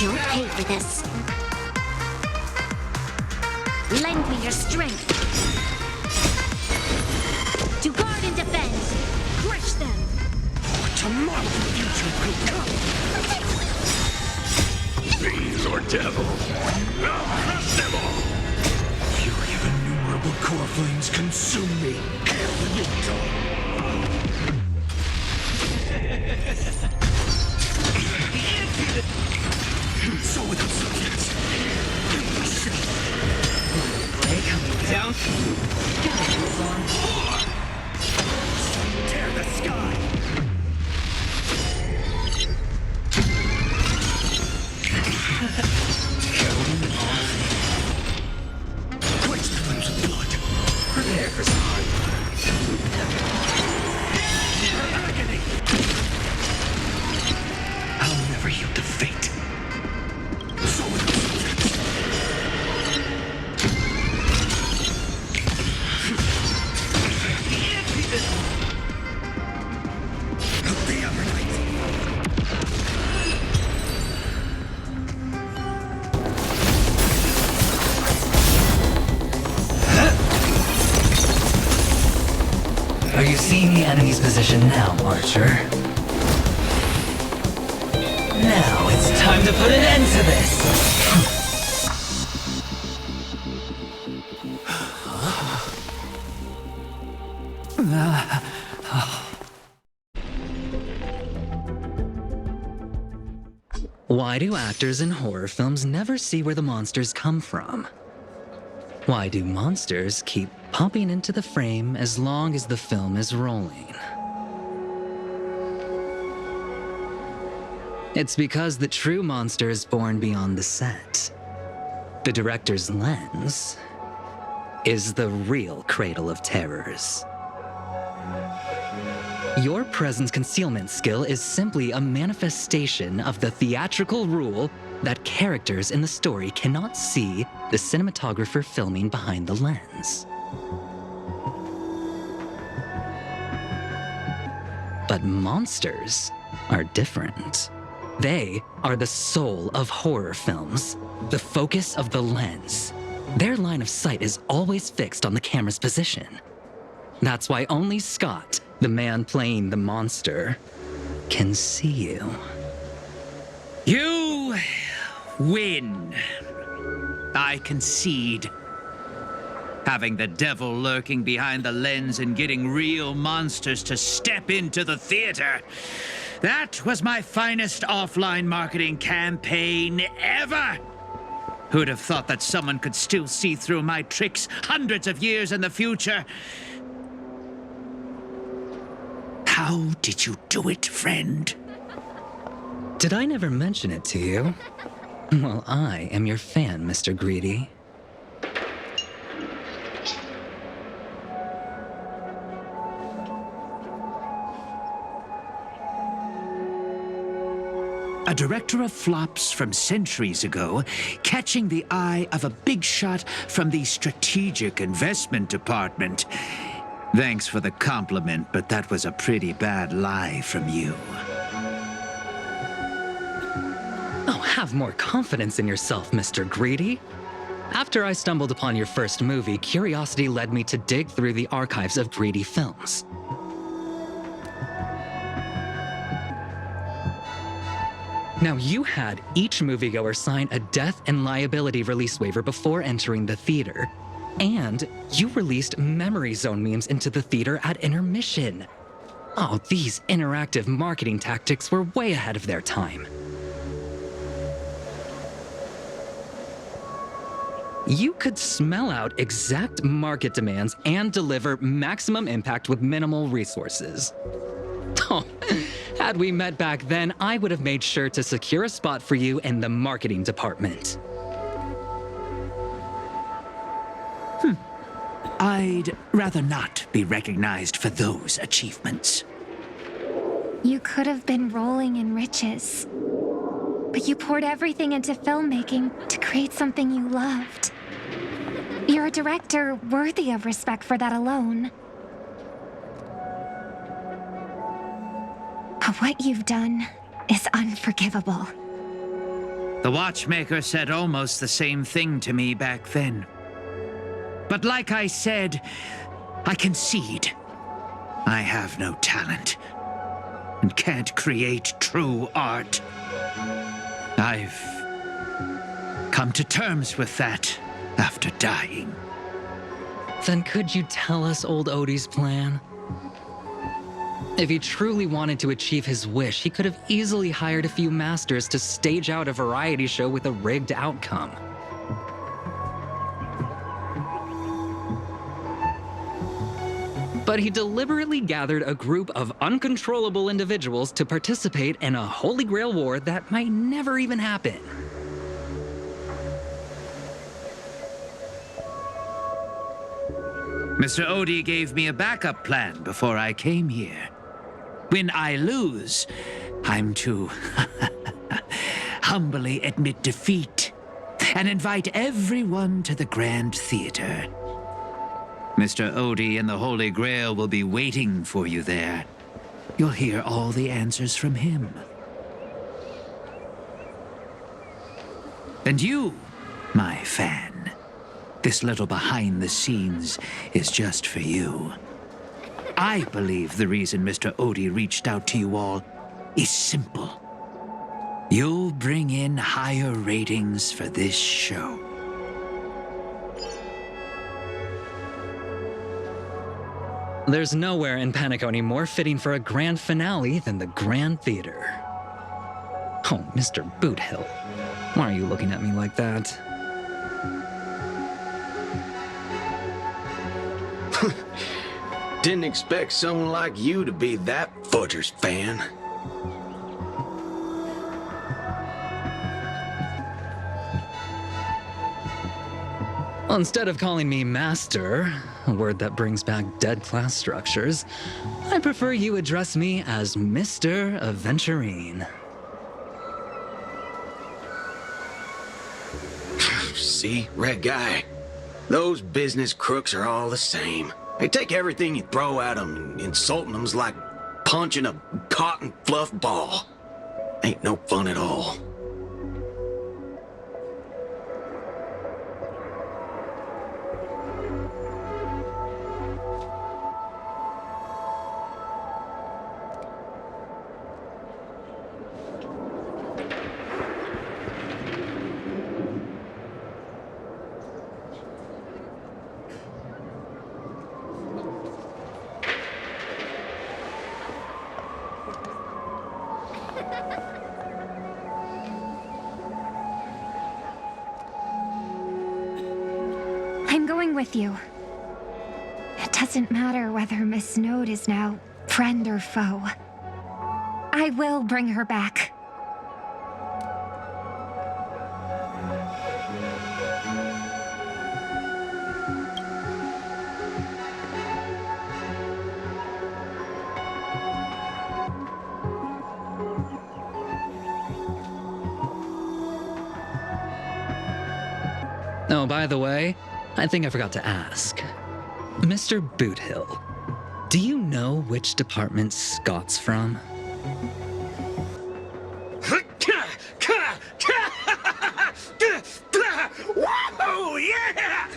You'll pay for this. Lend me your strength. To guard and defend. Crush them. Tomorrow the future could come. Fiends or devils, I'll crush them all. Fury of innumerable core flames consume me. Hail the Yunta. So without subjects. Play coming down. Tear the sky. Quench the flames with blood. Prepare for some hard agony. I'll never yield to fate. So without subjects. The other night. Are you seeing the enemy's position now, Archer? Now it's time to put an end to this! Why do actors in horror films never see where the monsters come from? Why do monsters keep popping into the frame as long as the film is rolling? It's because the true monster is born beyond the set. The director's lens is the real cradle of terrors. Your presence concealment skill is simply a manifestation of the theatrical rule that characters in the story cannot see the cinematographer filming behind the lens. But monsters are different. They are the soul of horror films, the focus of the lens. Their line of sight is always fixed on the camera's position. That's why only Scott, the man playing the monster, can see you. You win. I concede. Having the devil lurking behind the lens and getting real monsters to step into the theater. That was my finest offline marketing campaign ever. Who'd have thought that someone could still see through my tricks hundreds of years in the future? How did you do it, friend? Did I never mention it to you? Well, I am your fan, Mr. Greedy. A director of flops from centuries ago, catching the eye of a big shot from the strategic investment department. Thanks for the compliment, but that was a pretty bad lie from you. Oh, have more confidence in yourself, Mr. Greedy. After I stumbled upon your first movie, curiosity led me to dig through the archives of Greedy films. Now, you had each moviegoer sign a death and liability release waiver before entering the theater. And you released memory zone memes into the theater at intermission. Oh, these interactive marketing tactics were way ahead of their time. You could smell out exact market demands and deliver maximum impact with minimal resources. Oh, had we met back then, I would have made sure to secure a spot for you in the marketing department. I'd rather not be recognized for those achievements. You could have been rolling in riches. But you poured everything into filmmaking to create something you loved. You're a director worthy of respect for that alone. But what you've done is unforgivable. The watchmaker said almost the same thing to me back then. But like I said, I concede. I have no talent and can't create true art. I've come to terms with that after dying. Then could you tell us old Odie's plan? If he truly wanted to achieve his wish, he could have easily hired a few masters to stage out a variety show with a rigged outcome. But he deliberately gathered a group of uncontrollable individuals to participate in a Holy Grail war that might never even happen. Mr. Odie gave me a backup plan before I came here. When I lose, I'm to humbly admit defeat and invite everyone to the Grand Theater. Mr. Odie and the Holy Grail will be waiting for you there. You'll hear all the answers from him. And you, my fan, this little behind the scenes is just for you. I believe the reason Mr. Odie reached out to you all is simple. You'll bring in higher ratings for this show. There's nowhere in Penacony more fitting for a grand finale than the Grand Theater. Oh, Mr. Boothill, why are you looking at me like that? Didn't expect someone like you to be that Fudger's fan. Well, instead of calling me Master, a word that brings back dead class structures, I prefer you address me as Mr. Aventurine. See, Red Guy? Those business crooks are all the same. They take everything you throw at them, and insulting them's like punching a cotton fluff ball. Ain't no fun at all. I'm going with you. It doesn't matter whether Miss Snowd is now friend or foe. I will bring her back. Oh, by the way, I think I forgot to ask. Mr. Boothill, do you know which department Scott's from? Whoa, yeah!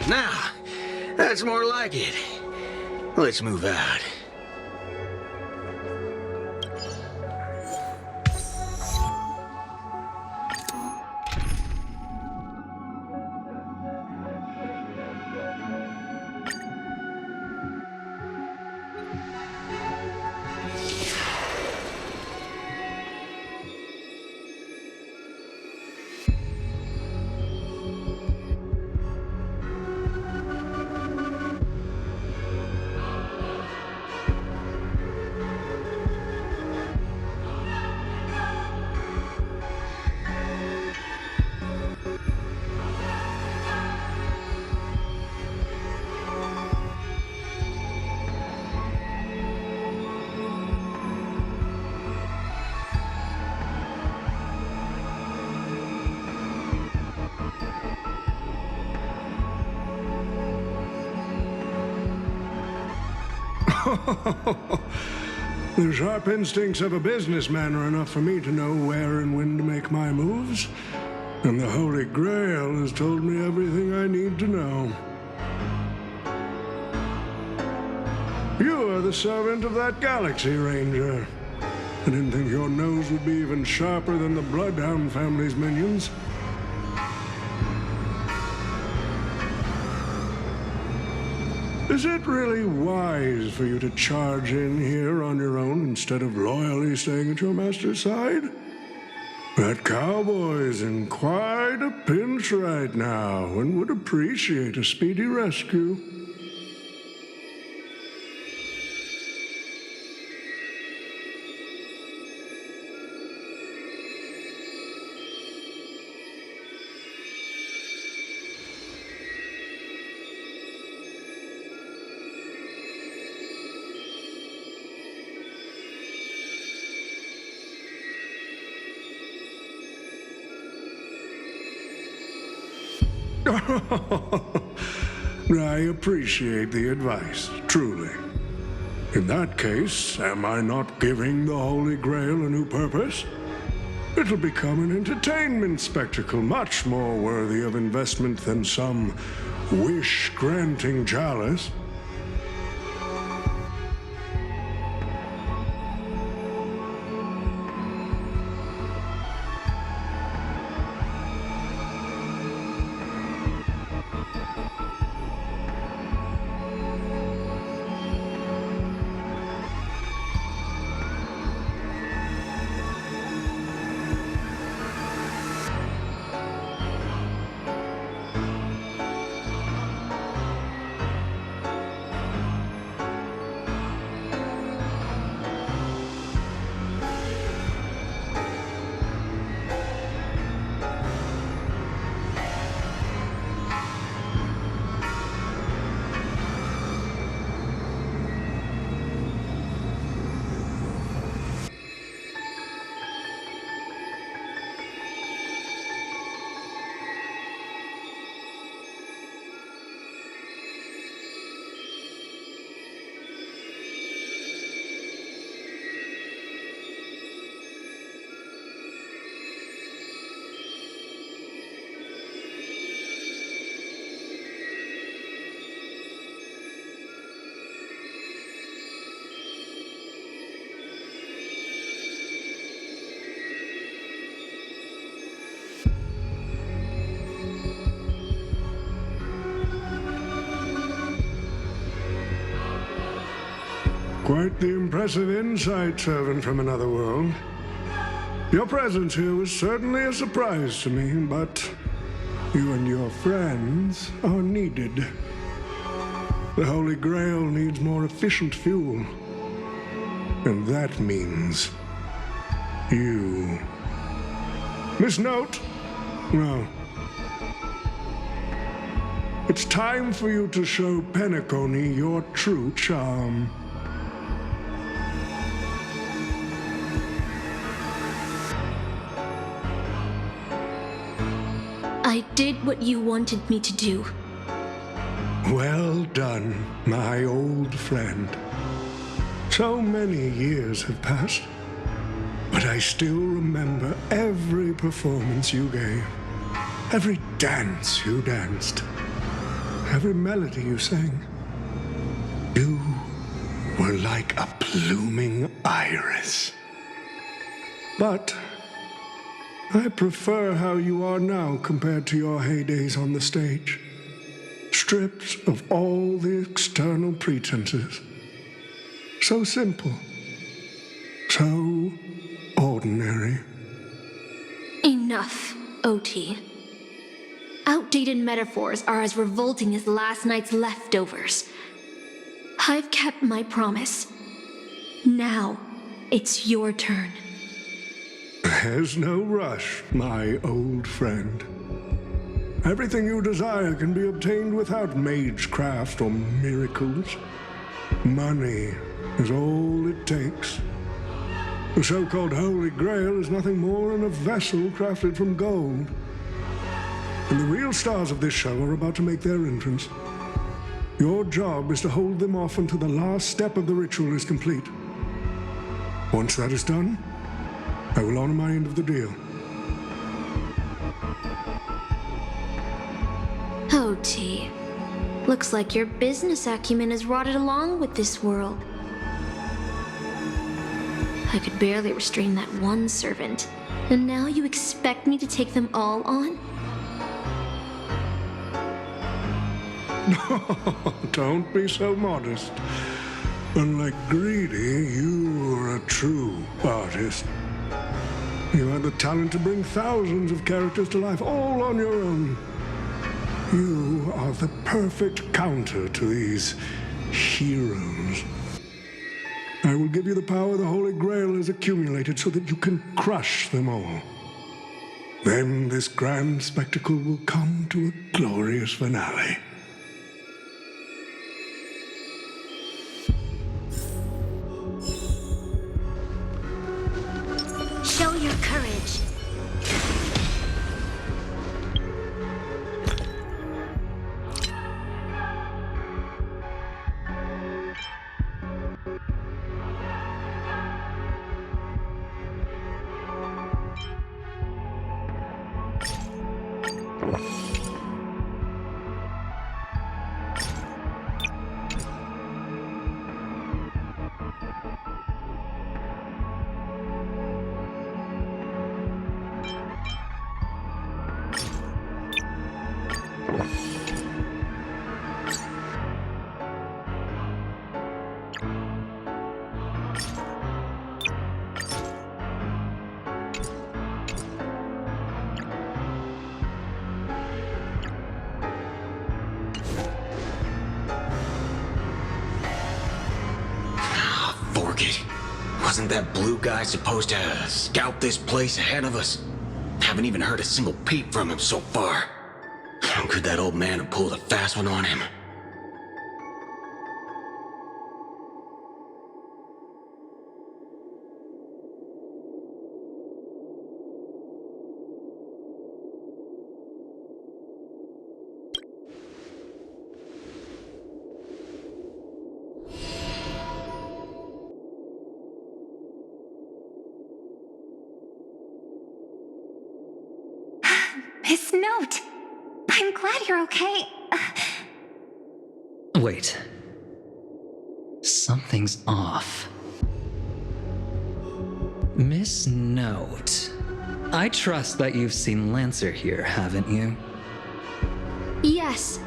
Now, that's more like it. Let's move out. The sharp instincts of a businessman are enough for me to know where and when to make my moves. And the Holy Grail has told me everything I need to know. You are the servant of that Galaxy Ranger. I didn't think your nose would be even sharper than the Bloodhound family's minions. Is it really wise for you to charge in here on your own instead of loyally staying at your master's side? That cowboy's in quite a pinch right now and would appreciate a speedy rescue. I appreciate the advice, truly. In that case, am I not giving the Holy Grail a new purpose? It'll become an entertainment spectacle much more worthy of investment than some wish-granting chalice. Quite the impressive insight, servant from another world. Your presence here was certainly a surprise to me, but you and your friends are needed. The Holy Grail needs more efficient fuel. And that means you. Miss Note? No. It's time for you to show Penacony your true charm. I did what you wanted me to do. Well done, my old friend. So many years have passed, but I still remember every performance you gave, every dance you danced, every melody you sang. You were like a blooming iris. But I prefer how you are now compared to your heydays on the stage, stripped of all the external pretenses. So simple, so ordinary. Enough, OT. Outdated metaphors are as revolting as last night's leftovers. I've kept my promise. Now, it's your turn. There's no rush, my old friend. Everything you desire can be obtained without magecraft or miracles. Money is all it takes. The so-called Holy Grail is nothing more than a vessel crafted from gold. And the real stars of this show are about to make their entrance. Your job is to hold them off until the last step of the ritual is complete. Once that is done, I will honor my end of the deal. OT. Looks like your business acumen has rotted along with this world. I could barely restrain that one servant, and now you expect me to take them all on? Don't be so modest. Unlike Greedy, you are a true artist. You had the talent to bring thousands of characters to life all on your own. You are the perfect counter to these heroes. I will give you the power the Holy Grail has accumulated so that you can crush them all. Then this grand spectacle will come to a glorious finale. Show your courage. fork it. Wasn't that blue guy supposed to scout this place ahead of us? Haven't even heard a single peep from him so far. Could that old man have pulled a fast one on him? His note! I'm glad you're okay. Wait. Something's off. Miss Note. I trust that you've seen Lancer here, haven't you? Yes.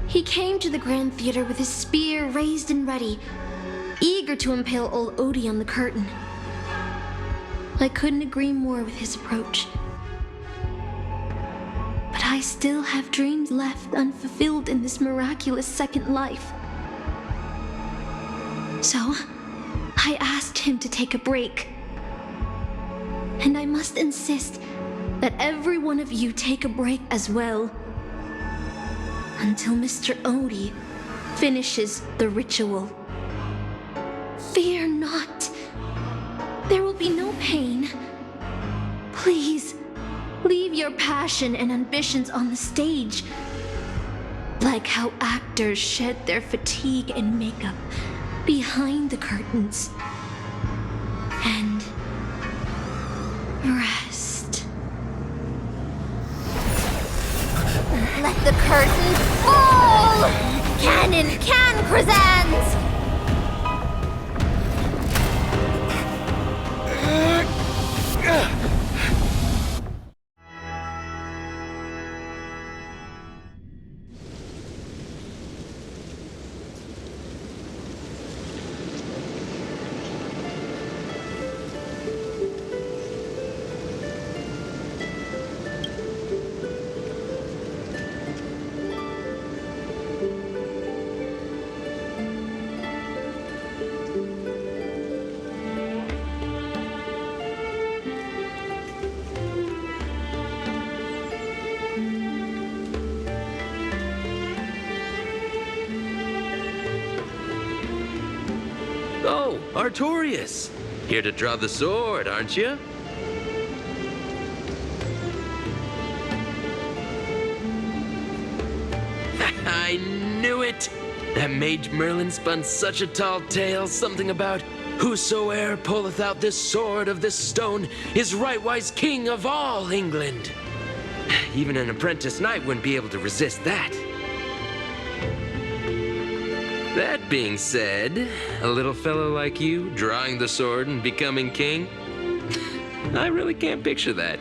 He came to the Grand Theater with his spear raised and ready, eager to impale old Odie on the curtain. I couldn't agree more with his approach. But I still have dreams left unfulfilled in this miraculous second life. So, I asked him to take a break. And I must insist that every one of you take a break as well. Until Mr. Odie finishes the ritual. Fear not. There will be no pain. Please, leave your passion and ambitions on the stage. Like how actors shed their fatigue and makeup behind the curtains. And rest. Let the curtain fall! Canon Can presents! Oh, Artorias! Here to draw the sword, aren't you? I knew it! That Mage Merlin spun such a tall tale, something about whosoe'er pulleth out this sword of this stone is rightwise king of all England. Even an apprentice knight wouldn't be able to resist that. That being said, a little fellow like you drawing the sword and becoming king, I really can't picture that.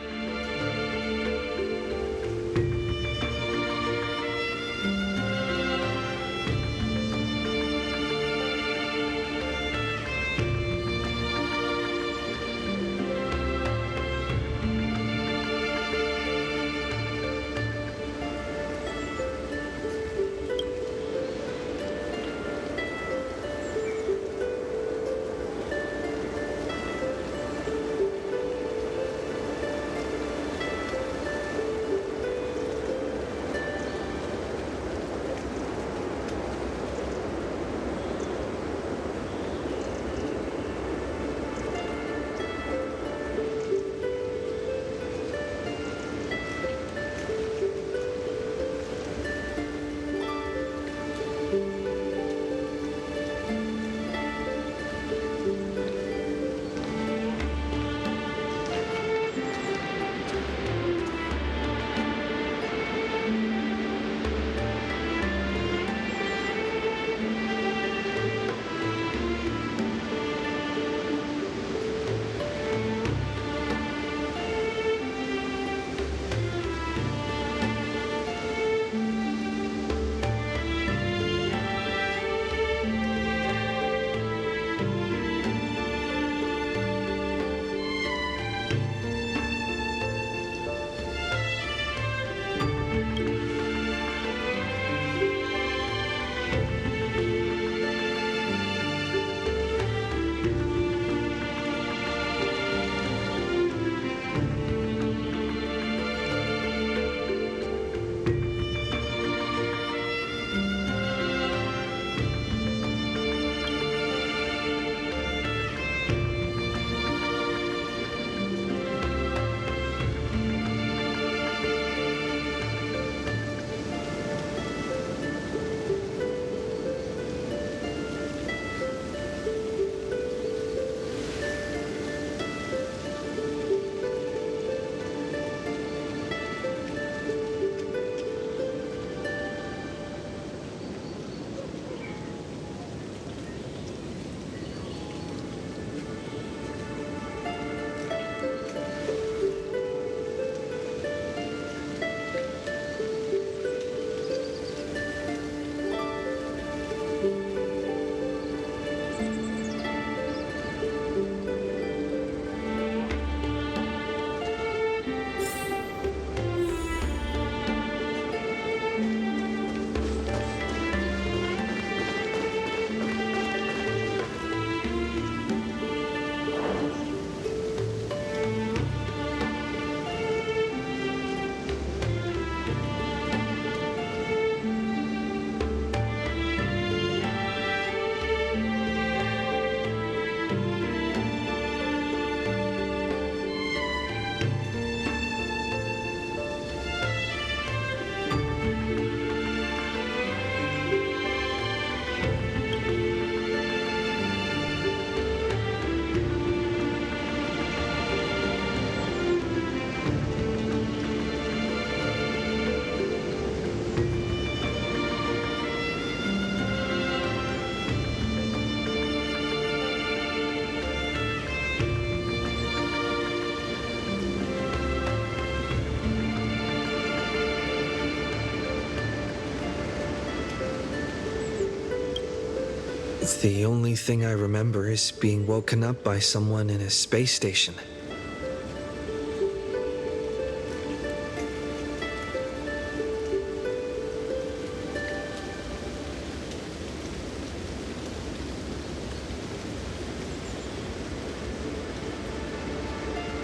The only thing I remember is being woken up by someone in a space station.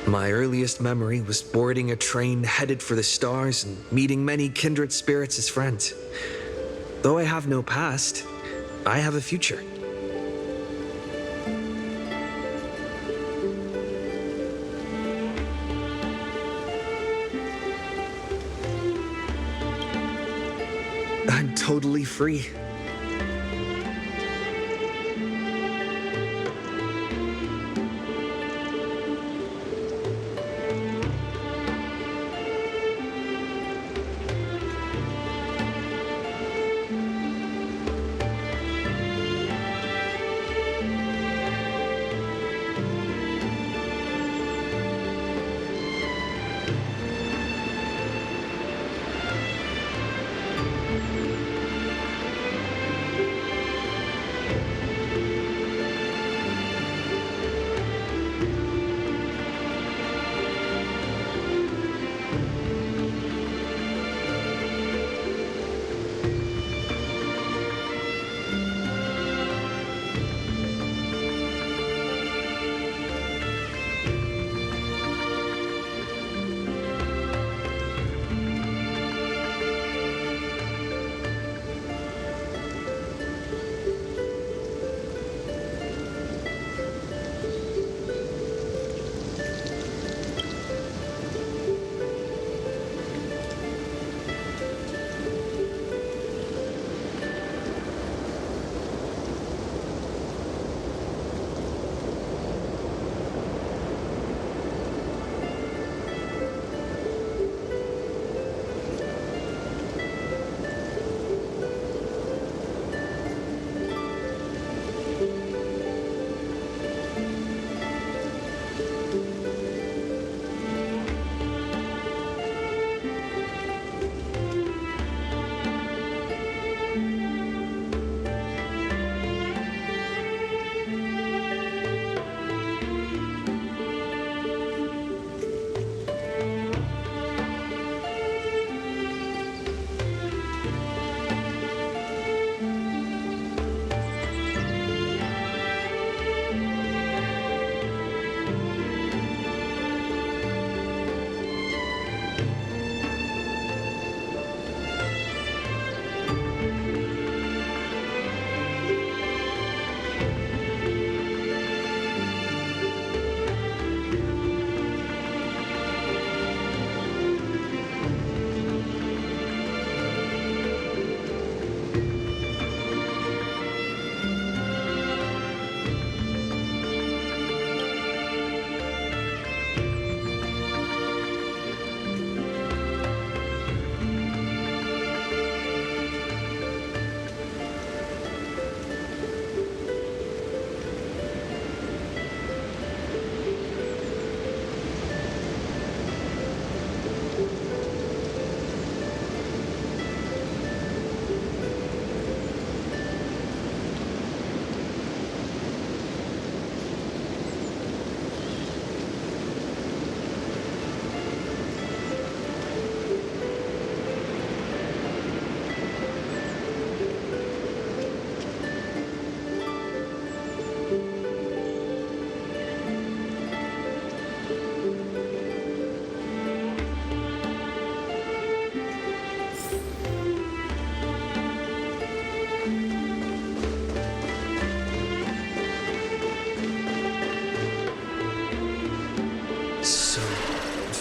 My earliest memory was boarding a train headed for the stars and meeting many kindred spirits as friends. Though I have no past, I have a future. I'm totally free.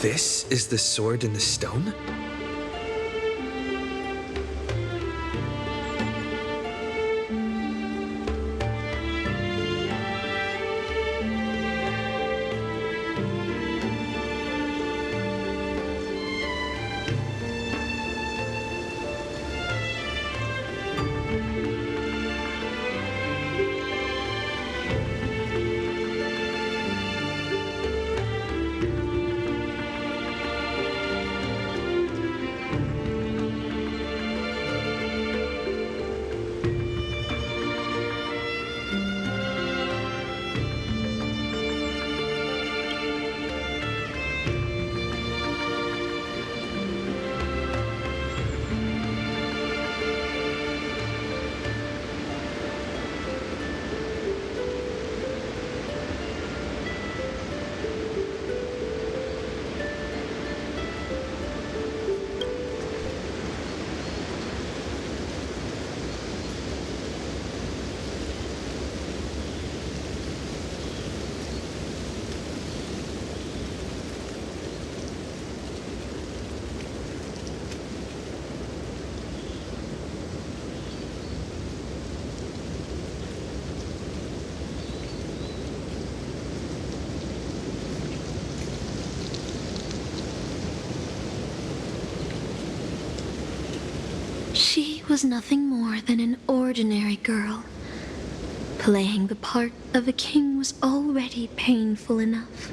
This is the sword in the stone? She was nothing more than an ordinary girl. Playing the part of a king was already painful enough.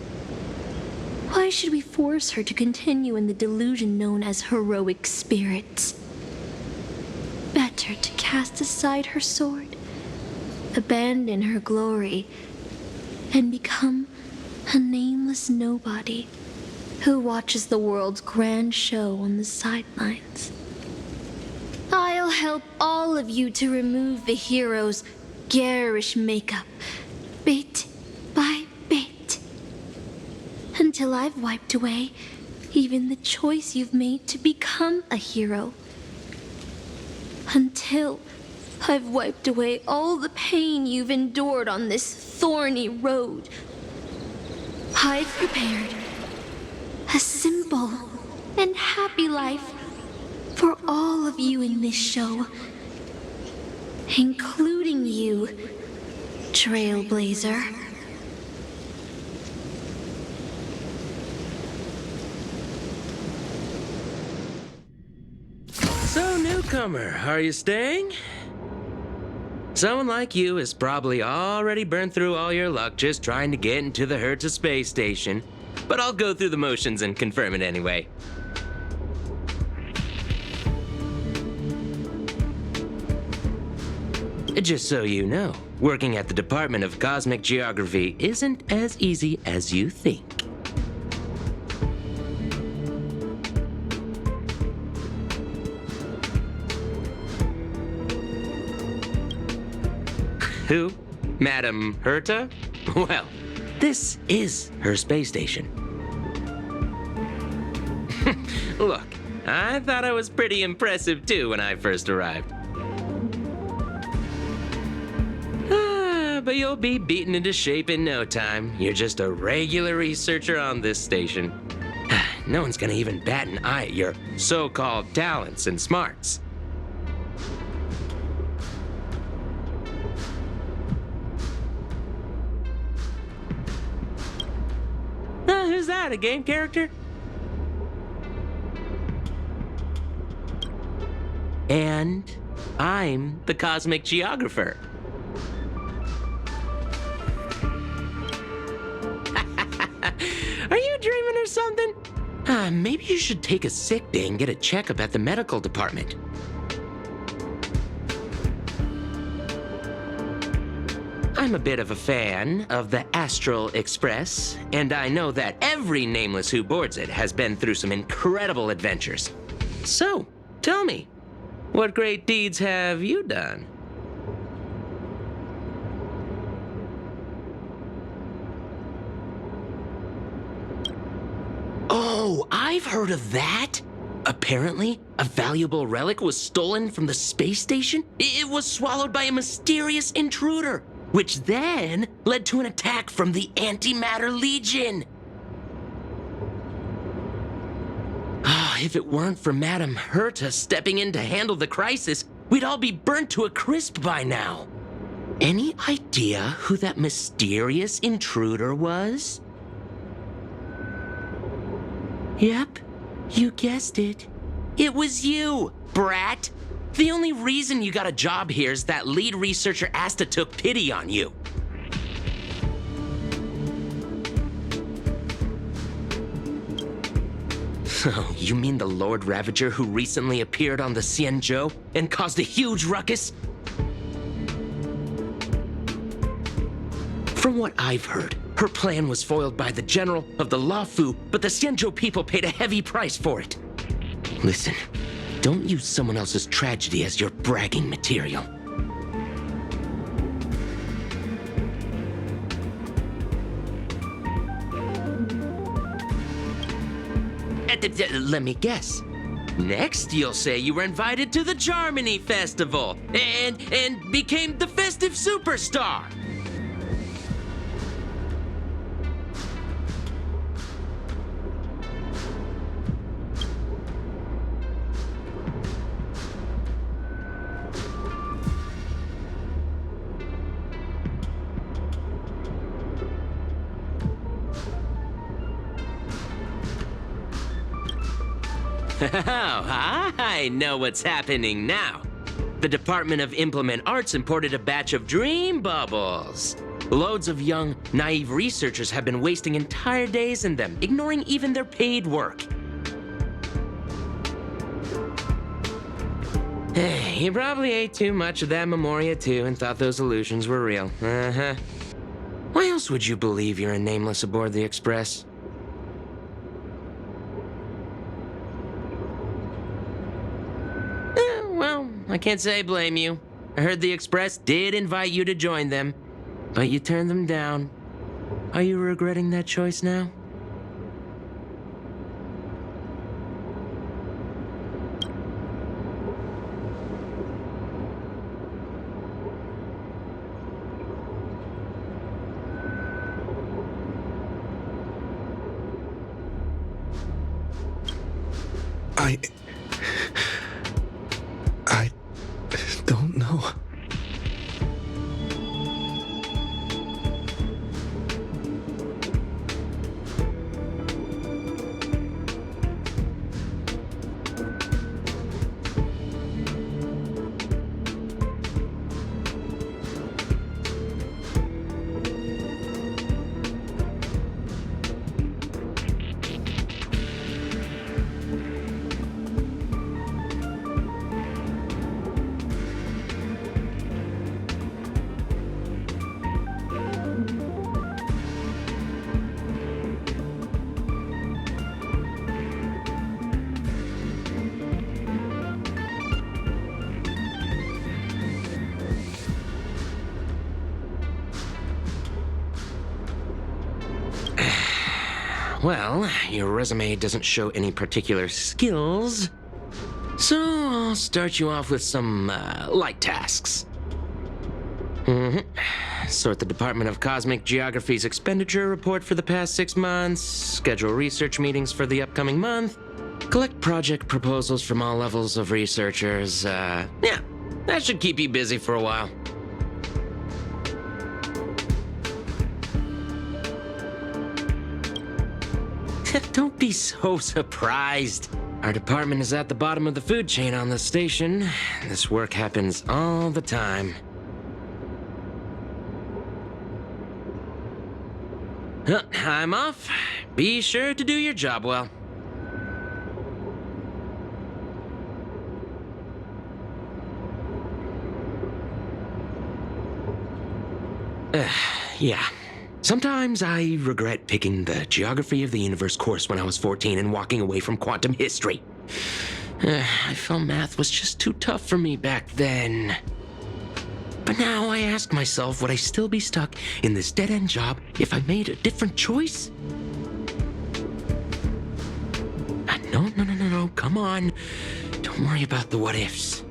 Why should we force her to continue in the delusion known as heroic spirits? Better to cast aside her sword, abandon her glory, and become a nameless nobody who watches the world's grand show on the sidelines. I'll help all of you to remove the hero's garish makeup, bit by bit, until I've wiped away even the choice you've made to become a hero. Until I've wiped away all the pain you've endured on this thorny road. I've prepared a simple and happy life for all of you in this show, including you, Trailblazer. So, newcomer, are you staying? Someone like you has probably already burned through all your luck just trying to get into the Herta space station, but I'll go through the motions and confirm it anyway. Just so you know, working at the Department of Cosmic Geography isn't as easy as you think. Who? Madam Herta? Well, this is her space station. Look, I thought I was pretty impressive too when I first arrived. But you'll be beaten into shape in no time. You're just a regular researcher on this station. No one's gonna even bat an eye at your so-called talents and smarts. Who's that, a game character? And I'm the Cosmic Geographer. Are you dreaming or something? Maybe you should take a sick day and get a checkup at the medical department. I'm a bit of a fan of the Astral Express, and I know that every nameless who boards it has been through some incredible adventures. So, tell me, what great deeds have you done? Oh, I've heard of that. Apparently, a valuable relic was stolen from the space station. It was swallowed by a mysterious intruder, which then led to an attack from the Antimatter Legion. If it weren't for Madam Herta stepping in to handle the crisis, we'd all be burnt to a crisp by now. Any idea who that mysterious intruder was? Yep, you guessed it. It was you, brat. The only reason you got a job here is that lead researcher Asta took pity on you. Oh, you mean the Lord Ravager who recently appeared on the Xianzhou and caused a huge ruckus? From what I've heard, her plan was foiled by the general of the Luofu, but the Xianzhou people paid a heavy price for it. Listen, don't use someone else's tragedy as your bragging material. Let me guess. Next, you'll say you were invited to the Germany Festival and became the festive superstar. I know what's happening now. The Department of Implement Arts imported a batch of dream bubbles. Loads of young, naive researchers have been wasting entire days in them, ignoring even their paid work. You probably ate too much of that Memoria too and thought those illusions were real. Uh-huh. Why else would you believe you're a nameless aboard the Express? Well, I can't say I blame you. I heard the Express did invite you to join them, but you turned them down. Are you regretting that choice now? I don't know. Well, your resume doesn't show any particular skills, so I'll start you off with some light tasks. Sort the Department of Cosmic Geography's expenditure report for the past 6 months, schedule research meetings for the upcoming month, collect project proposals from all levels of researchers. Yeah, that should keep you busy for a while. Don't be so surprised. Our department is at the bottom of the food chain on the station. This work happens all the time. I'm off. Be sure to do your job well. Yeah. Sometimes I regret picking the Geography of the Universe course when I was 14 and walking away from quantum history. I felt math was just too tough for me back then. But now I ask myself, would I still be stuck in this dead-end job if I made a different choice? No, come on. Don't worry about the what-ifs.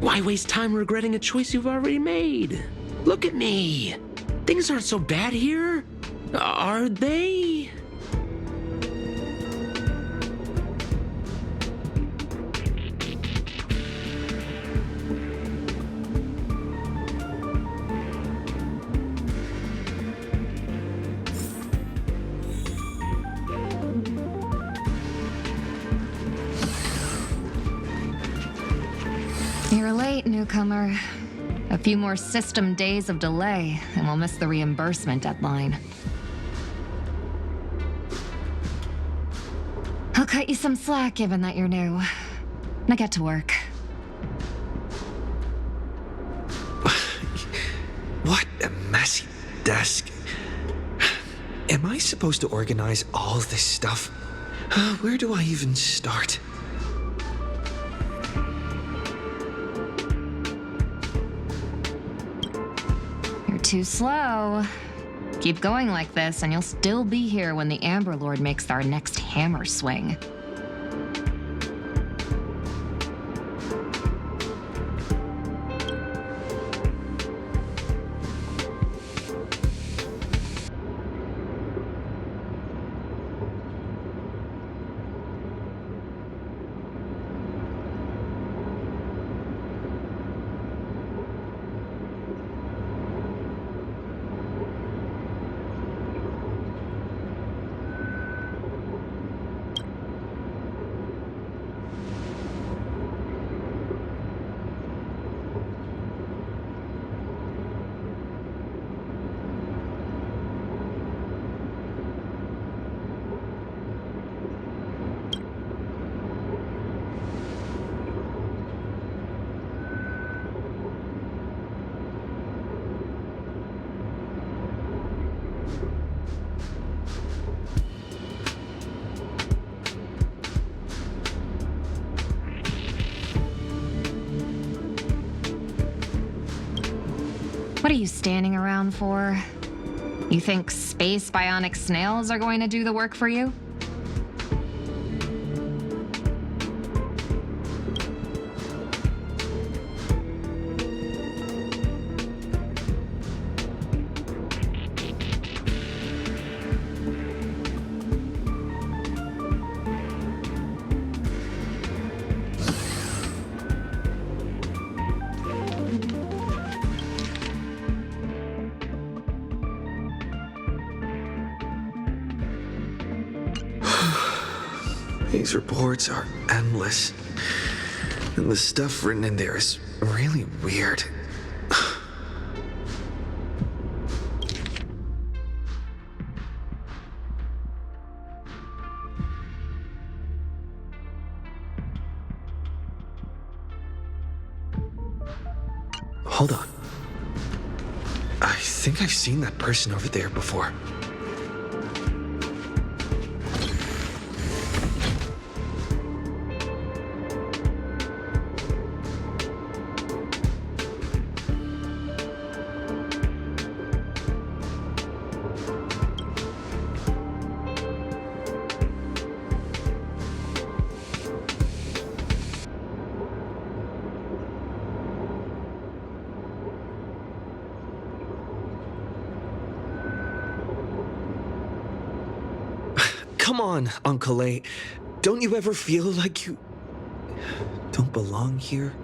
Why waste time regretting a choice you've already made? Look at me. Things aren't so bad here, are they? You're late, newcomer. A few more system days of delay, and we'll miss the reimbursement deadline. I'll cut you some slack, given that you're new. Now get to work. What a messy desk. Am I supposed to organize all this stuff? Where do I even start? Too slow. Keep going like this, and you'll still be here when the Amber Lord makes our next hammer swing. are you standing around for? You think space bionic snails are going to do the work for you? These reports are endless. And the stuff written in there is really weird. Hold on. I think I've seen that person over there before. Come on, Uncle A. Don't you ever feel like you don't belong here?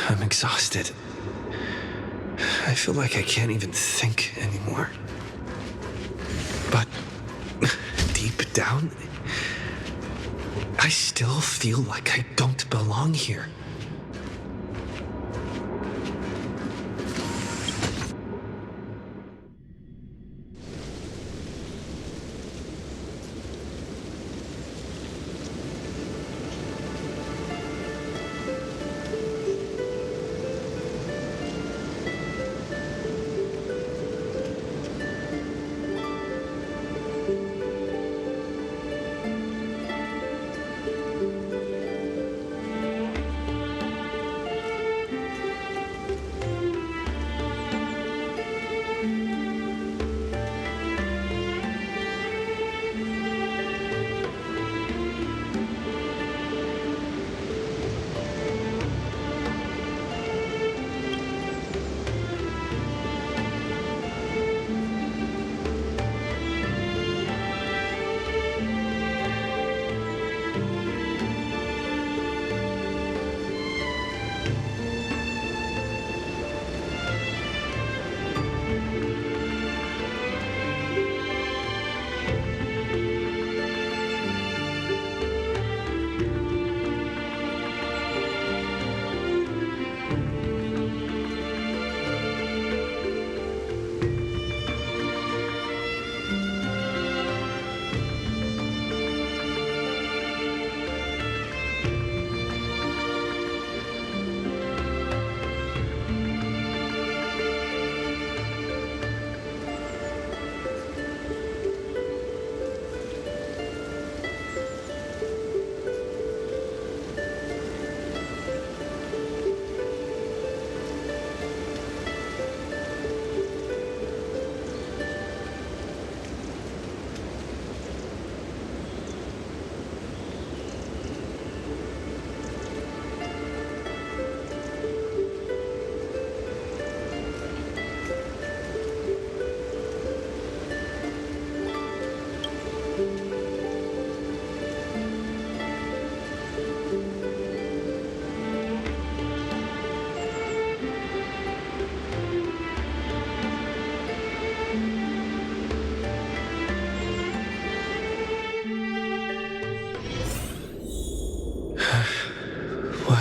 I'm exhausted. I feel like I can't even think anymore. But deep down, I still feel like I don't belong here.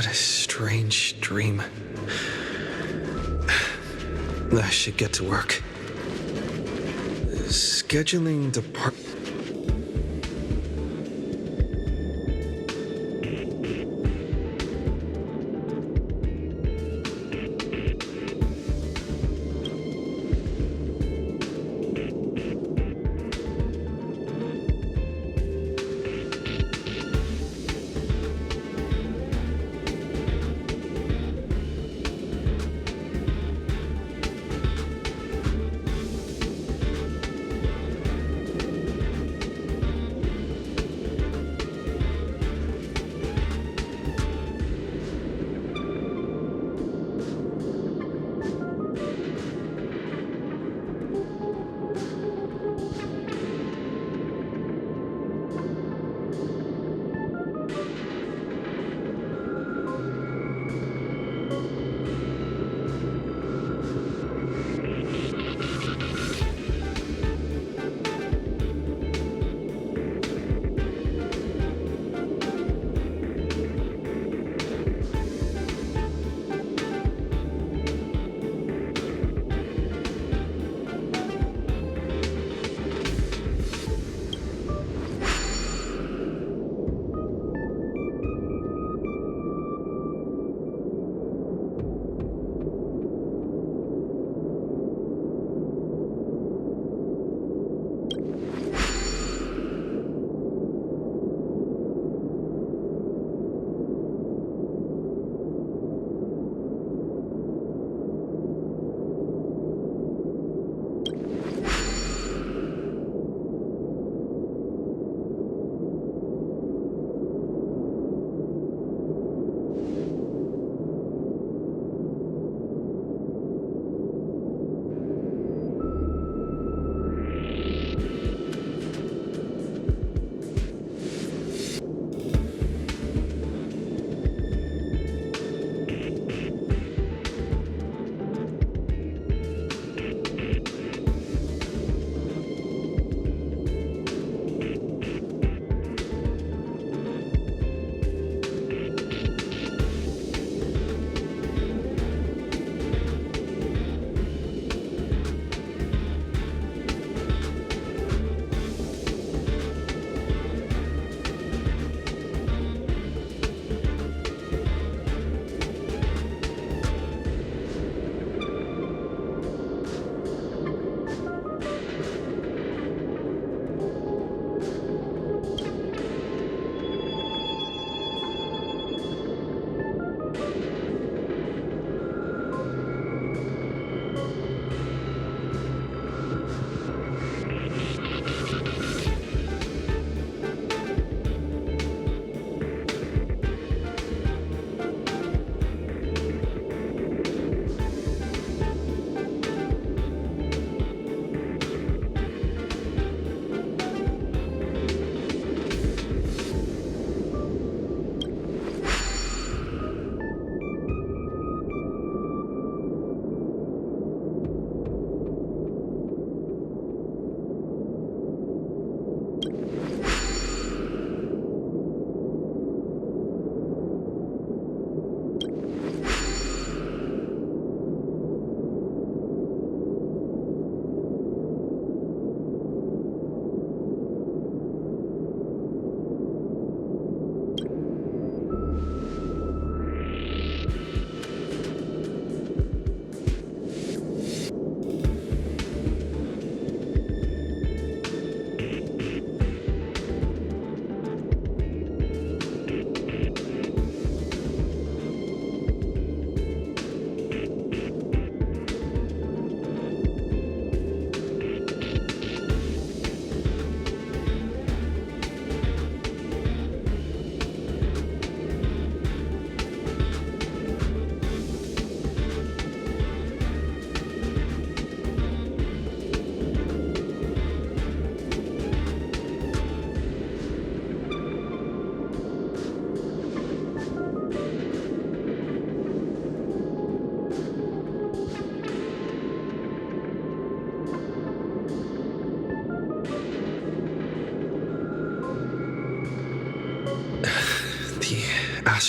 What a strange dream. I should get to work. Scheduling department.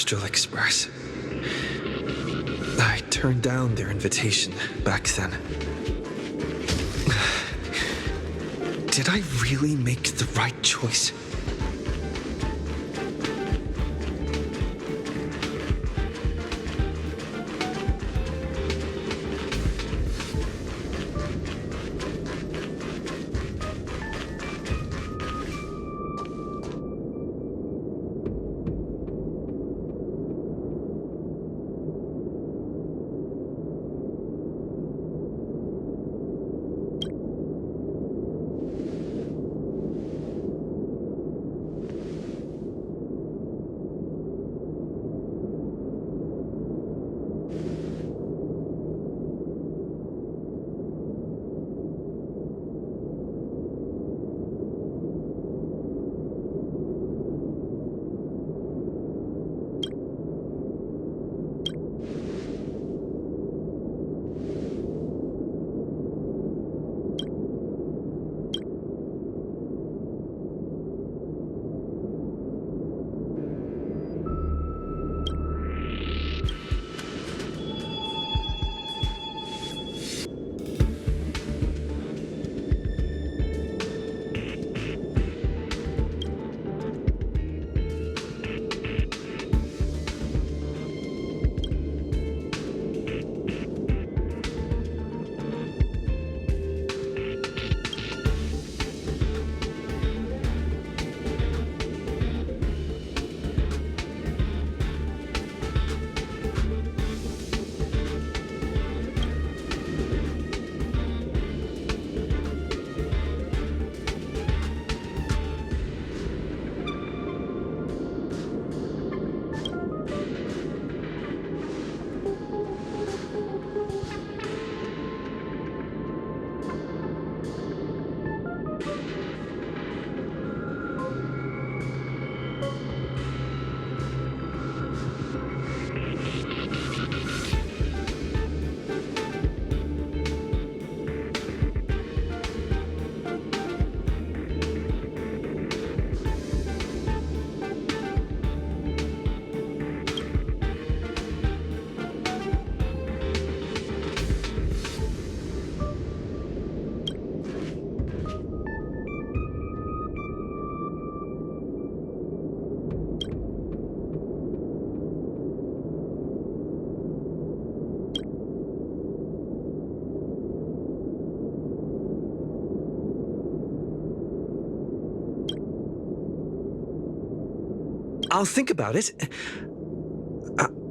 Astral Express. turned down their invitation back then. Did I really make the right choice? I'll think about it.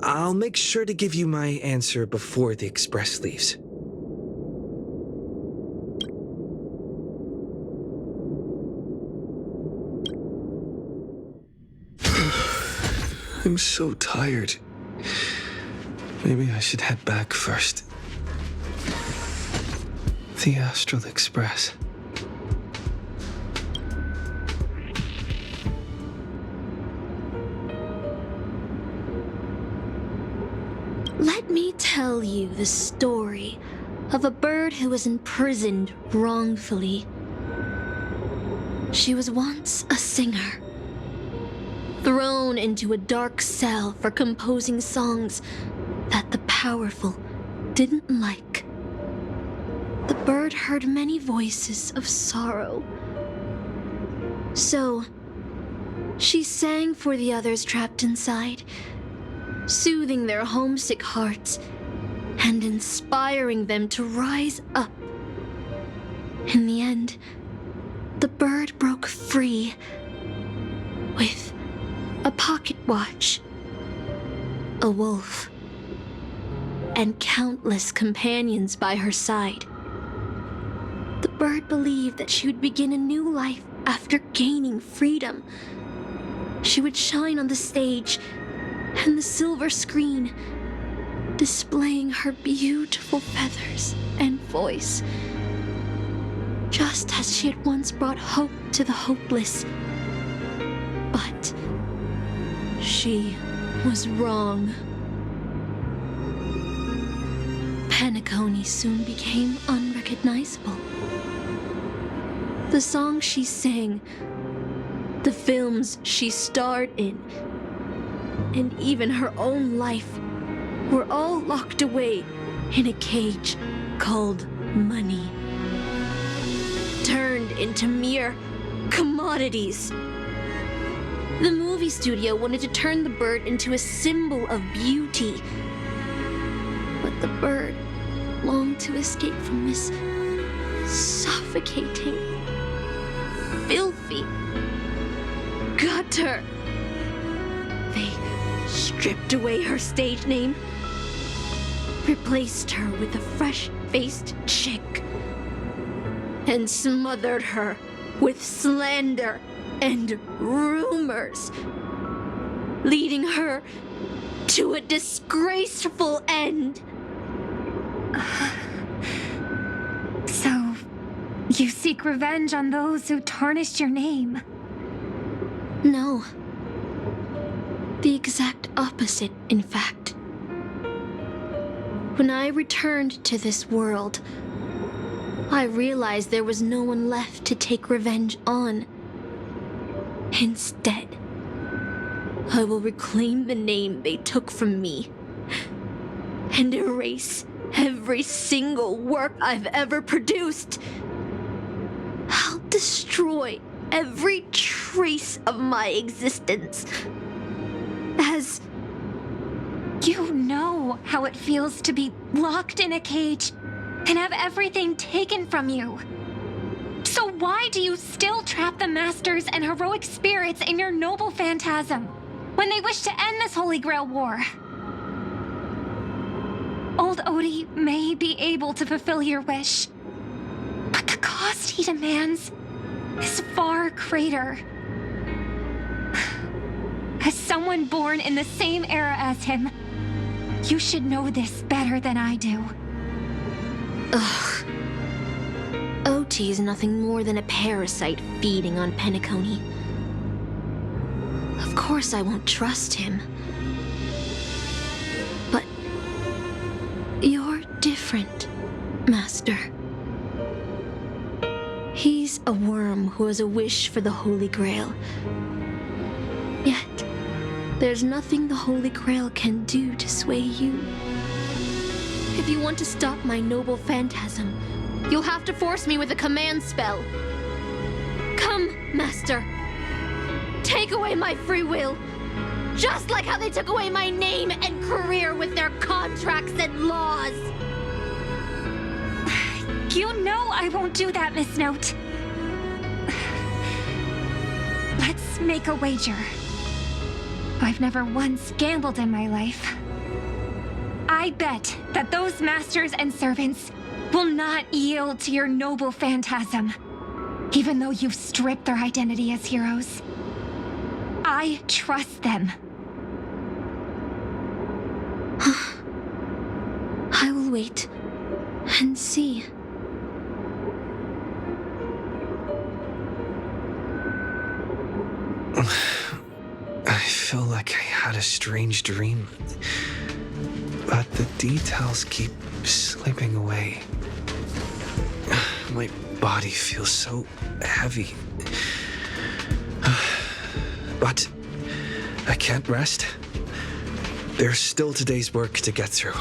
I'll make sure to give you my answer before the express leaves. I'm so tired. Maybe I should head back first. The Astral Express. Let me tell you the story of a bird who was imprisoned wrongfully. She was once a singer, thrown into a dark cell for composing songs that the powerful didn't like. The bird heard many voices of sorrow. So, she sang for the others trapped inside, soothing their homesick hearts and inspiring them to rise up. In the end, the bird broke free with a pocket watch, a wolf, and countless companions by her side. The bird believed that she would begin a new life after gaining freedom. She would shine on the stage and the silver screen, displaying her beautiful feathers and voice, just as she had once brought hope to the hopeless. But she was wrong. Penacony soon became unrecognizable. The songs she sang, the films she starred in, and even her own life We're all locked away in a cage called money. Turned into mere commodities. The movie studio wanted to turn the bird into a symbol of beauty. But the bird longed to escape from this suffocating, filthy gutter. They stripped away her stage name, replaced her with a fresh-faced chick, and smothered her with slander and rumors, leading her to a disgraceful end. So, you seek revenge on those who tarnished your name? No. The exact opposite, in fact. When I returned to this world, I realized there was no one left to take revenge on. Instead, I will reclaim the name they took from me and erase every single work I've ever produced. I'll destroy every trace of my existence. As you know how it feels to be locked in a cage and have everything taken from you. So why do you still trap the Masters and heroic spirits in your noble phantasm when they wish to end this Holy Grail war? Old Odie may be able to fulfill your wish, but the cost he demands is far greater. As someone born in the same era as him, you should know this better than I do. Ugh. OT is nothing more than a parasite feeding on Penacony. Of course I won't trust him. But you're different, Master. He's a worm who has a wish for the Holy Grail. Yet, there's nothing the Holy Grail can do to sway you. If you want to stop my noble phantasm, you'll have to force me with a command spell. Come, Master. Take away my free will. Just like how they took away my name and career with their contracts and laws. You know I won't do that, Miss Note. Let's make a wager. I've never once gambled in my life. I bet that those masters and servants will not yield to your noble phantasm, even though you've stripped their identity as heroes. I trust them. I will wait and see. I feel like I had a strange dream, but the details keep slipping away. My body feels so heavy. But I can't rest. There's still today's work to get through.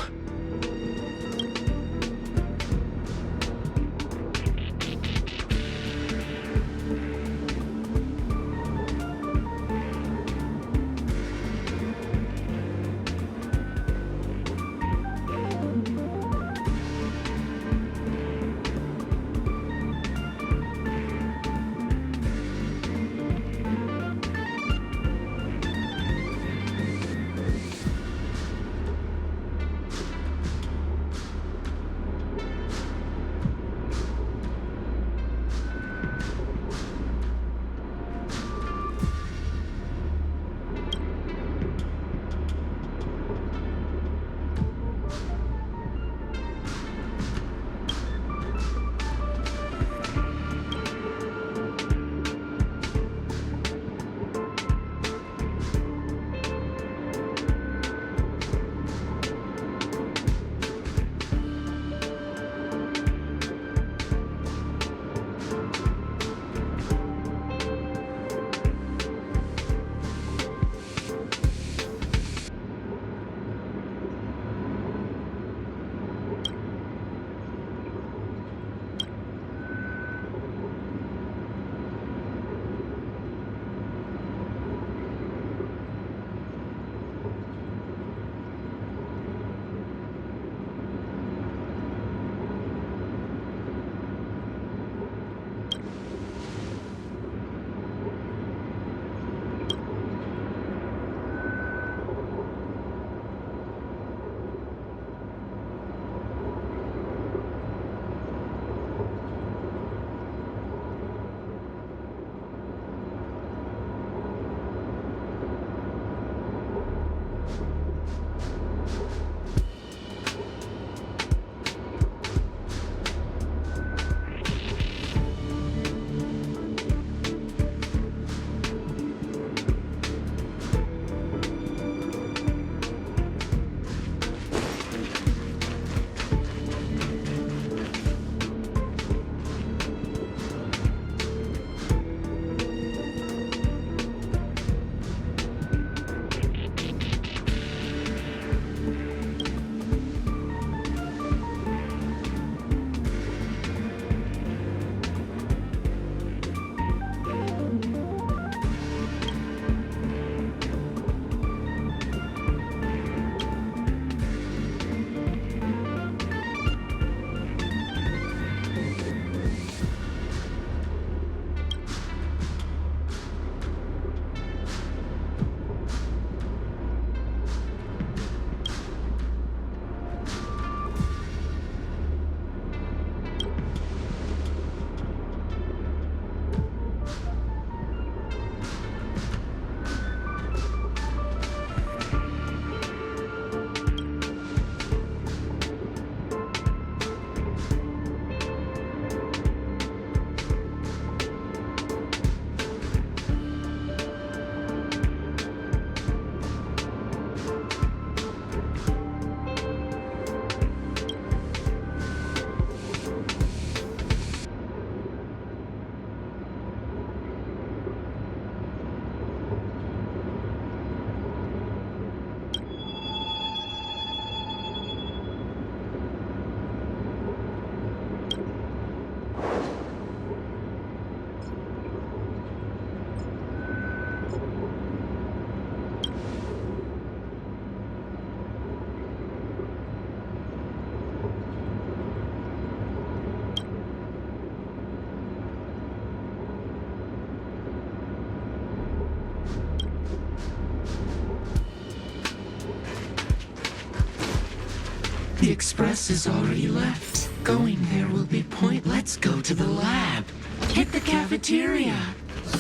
The express is already left. Going there will be point. Let's go to the lab. Hit the cafeteria.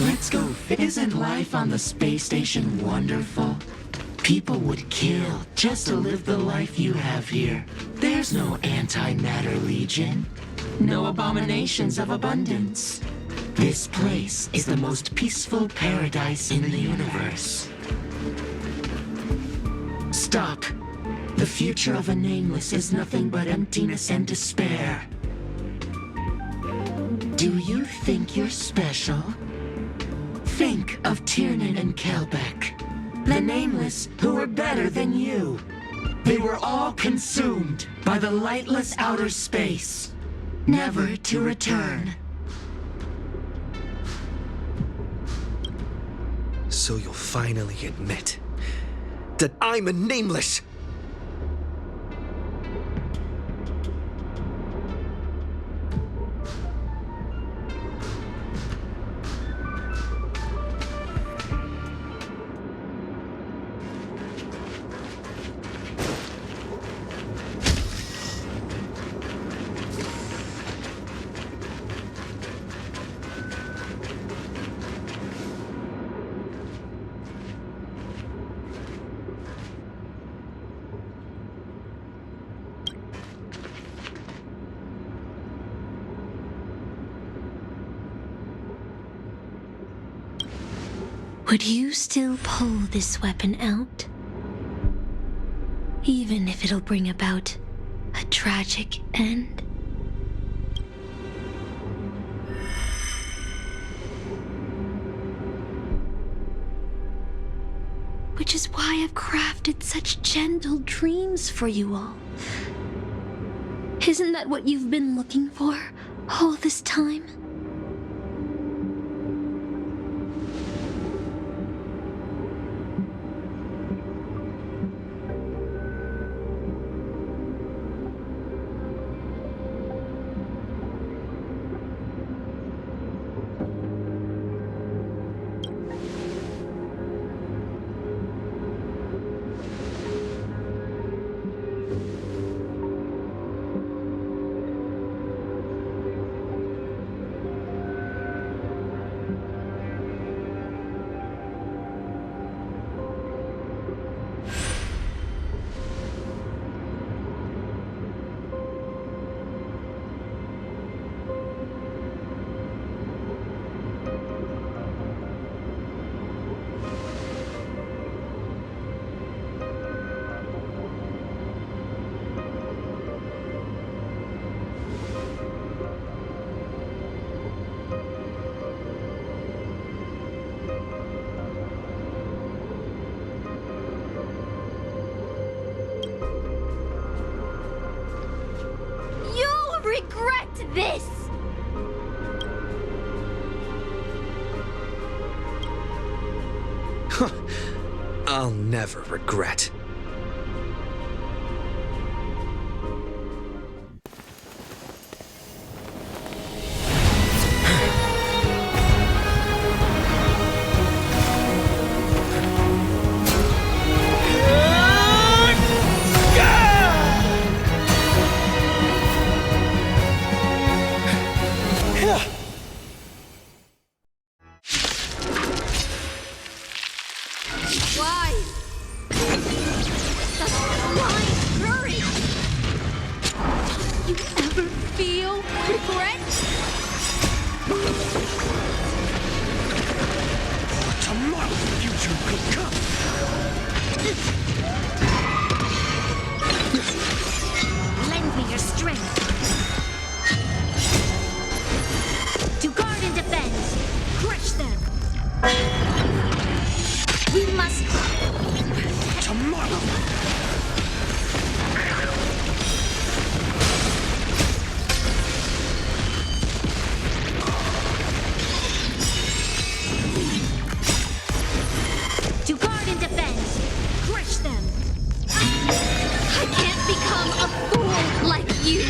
Let's go. Isn't life on the space station wonderful? People would kill just to live the life you have here. There's no antimatter legion. No abominations of abundance. This place is the most peaceful paradise in the universe. Stop. The future of a nameless is nothing but emptiness and despair. Do you think you're special? Think of Tiernan and Kelbeck, the nameless who were better than you. They were all consumed by the lightless outer space, never to return. So you'll finally admit that I'm a nameless! Would you still pull this weapon out? Even if it'll bring about a tragic end? Which is why I've crafted such gentle dreams for you all. Isn't that what you've been looking for all this time? Regret this! I'll never regret. Why? Such blind courage! You ever feel regret? Tomorrow the future could come. Lend me your strength. To guard and defend. Crush them. We must... Tomorrow! To guard and defend. Crush them. I can't become a fool like you.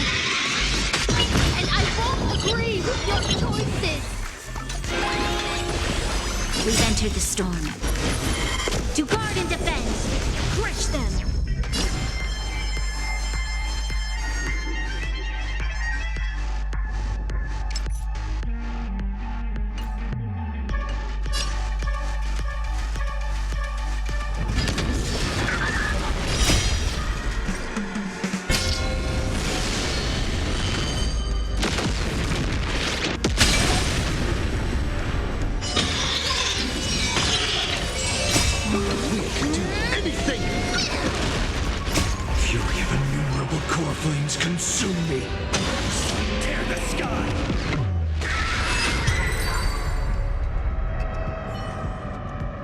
And I won't agree with your choices. We've entered the storm. To guard and defend. Crush them.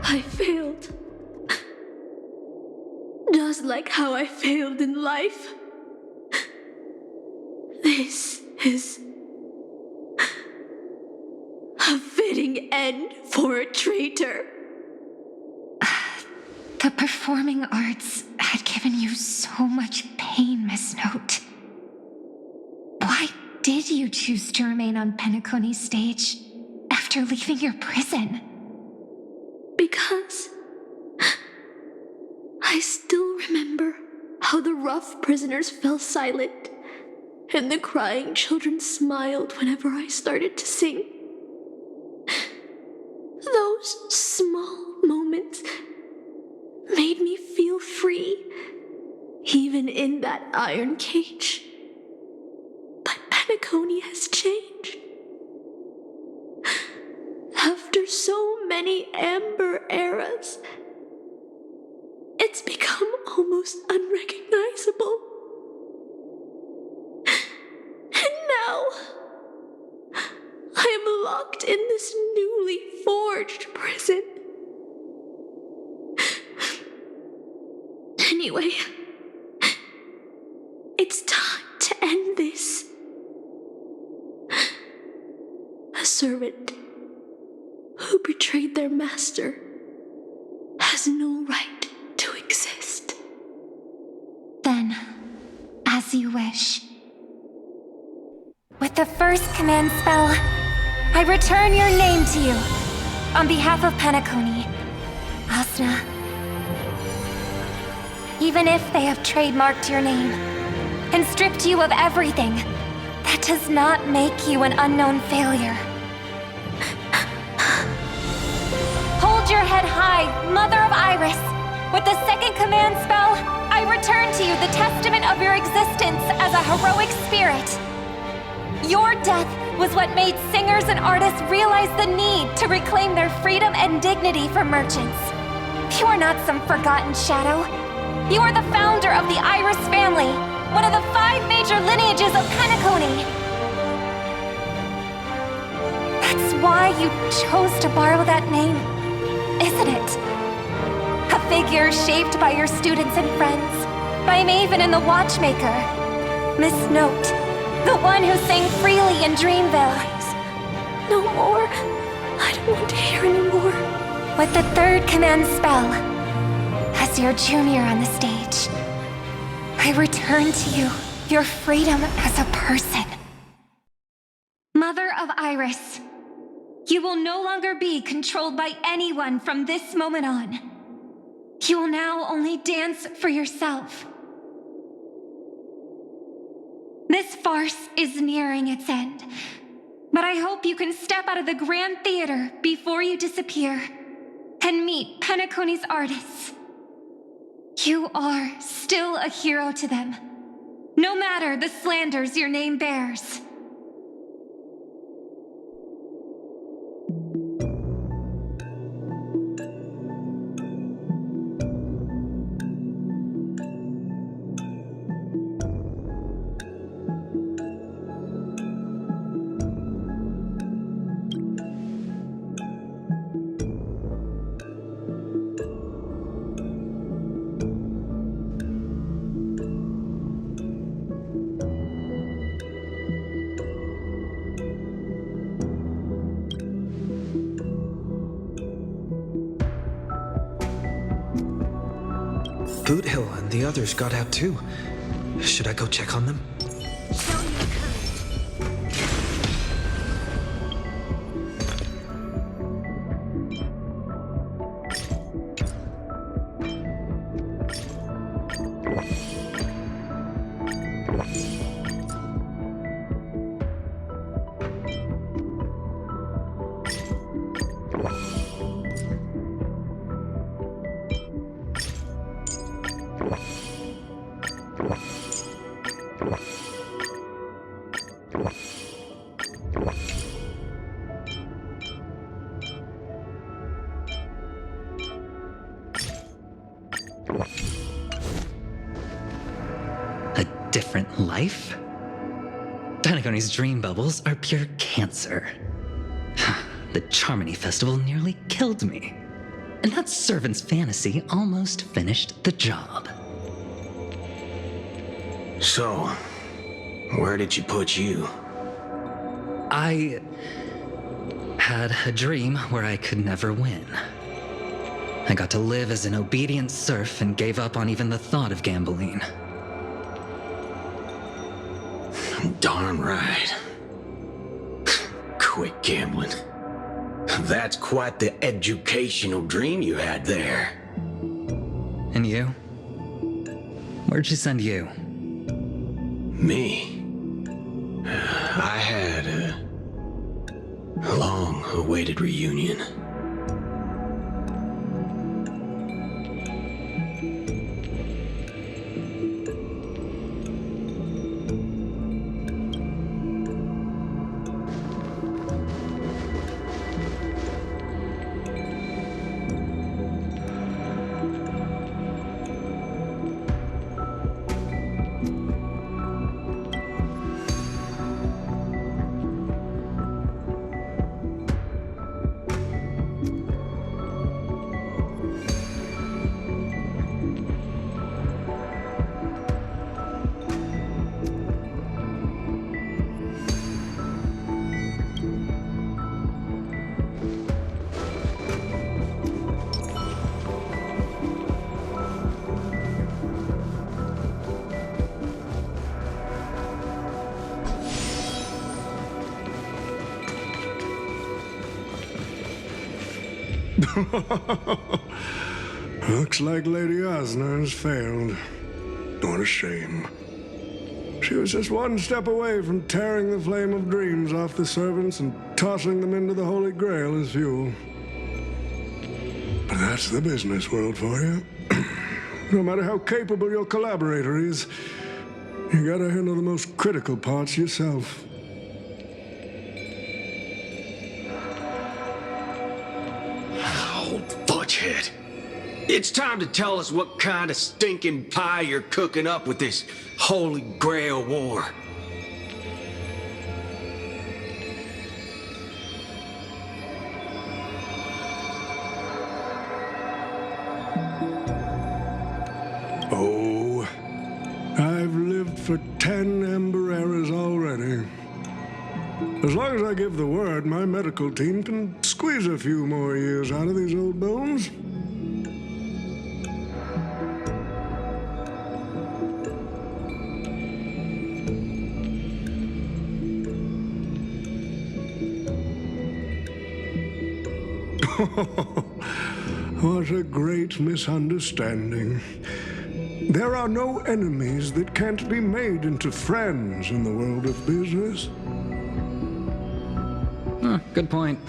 I failed. Just like how I failed in life. This is a fitting end for a traitor. The performing arts had given you so much pain, Miss Note. Why did you choose to remain on Penacony's stage after leaving your prison? Because I still remember how the rough prisoners fell silent and the crying children smiled whenever I started to sing. Those small moments made me feel free, even in that iron cage. But Penacony has changed. After so many amber eras, it's become almost unrecognizable. And now, I am locked in this newly forged prison. Anyway, it's time to end this. A servant who betrayed their master has no right to exist. Then, as you wish. With the first command spell, I return your name to you. On behalf of Penacony, Asuna. Even if they have trademarked your name and stripped you of everything, that does not make you an unknown failure. Hold your head high, Mother of Iris. With the second command spell, I return to you the testament of your existence as a heroic spirit. Your death was what made singers and artists realize the need to reclaim their freedom and dignity for merchants. You are not some forgotten shadow. You are the founder of the Iris family, one of the 5 major lineages of Penacony. That's why you chose to borrow that name, isn't it? A figure shaped by your students and friends, by Maven and the Watchmaker. Miss Note, the one who sang freely in Dreamville. No more. I don't want to hear anymore. With the third command spell, as your junior on the stage, I return to you your freedom as a person. Mother of Iris, you will no longer be controlled by anyone from this moment on. You will now only dance for yourself. This farce is nearing its end, but I hope you can step out of the Grand Theater before you disappear and meet Penacony's artists. You are still a hero to them, no matter the slanders your name bears. Boot Hill and the others got out too. Should I go check on them? A different life? Penacony's dream bubbles are pure cancer. The Charmony Festival nearly killed me. And that servant's fantasy almost finished the job. So, where did she put you? I had a dream where I could never win. I got to live as an obedient serf and gave up on even the thought of gambling. Darn right. Quit gambling. That's quite the educational dream you had there. And you? Where'd she send you? Me? I had a long-awaited reunion. Looks like Lady Osner has failed. What a shame. She was just one step away from tearing the flame of dreams off the servants and tossing them into the Holy Grail as fuel. But that's the business world for you. No matter how capable your collaborator is, you gotta handle the most critical parts yourself. Butchhead. It's time to tell us what kind of stinking pie you're cooking up with this Holy Grail war. Oh, I've lived for 10 Ember eras already. As long as I give the word, my medical team can squeeze a few more years out of these old bones. What a great misunderstanding. There are no enemies that can't be made into friends in the world of business. Good point.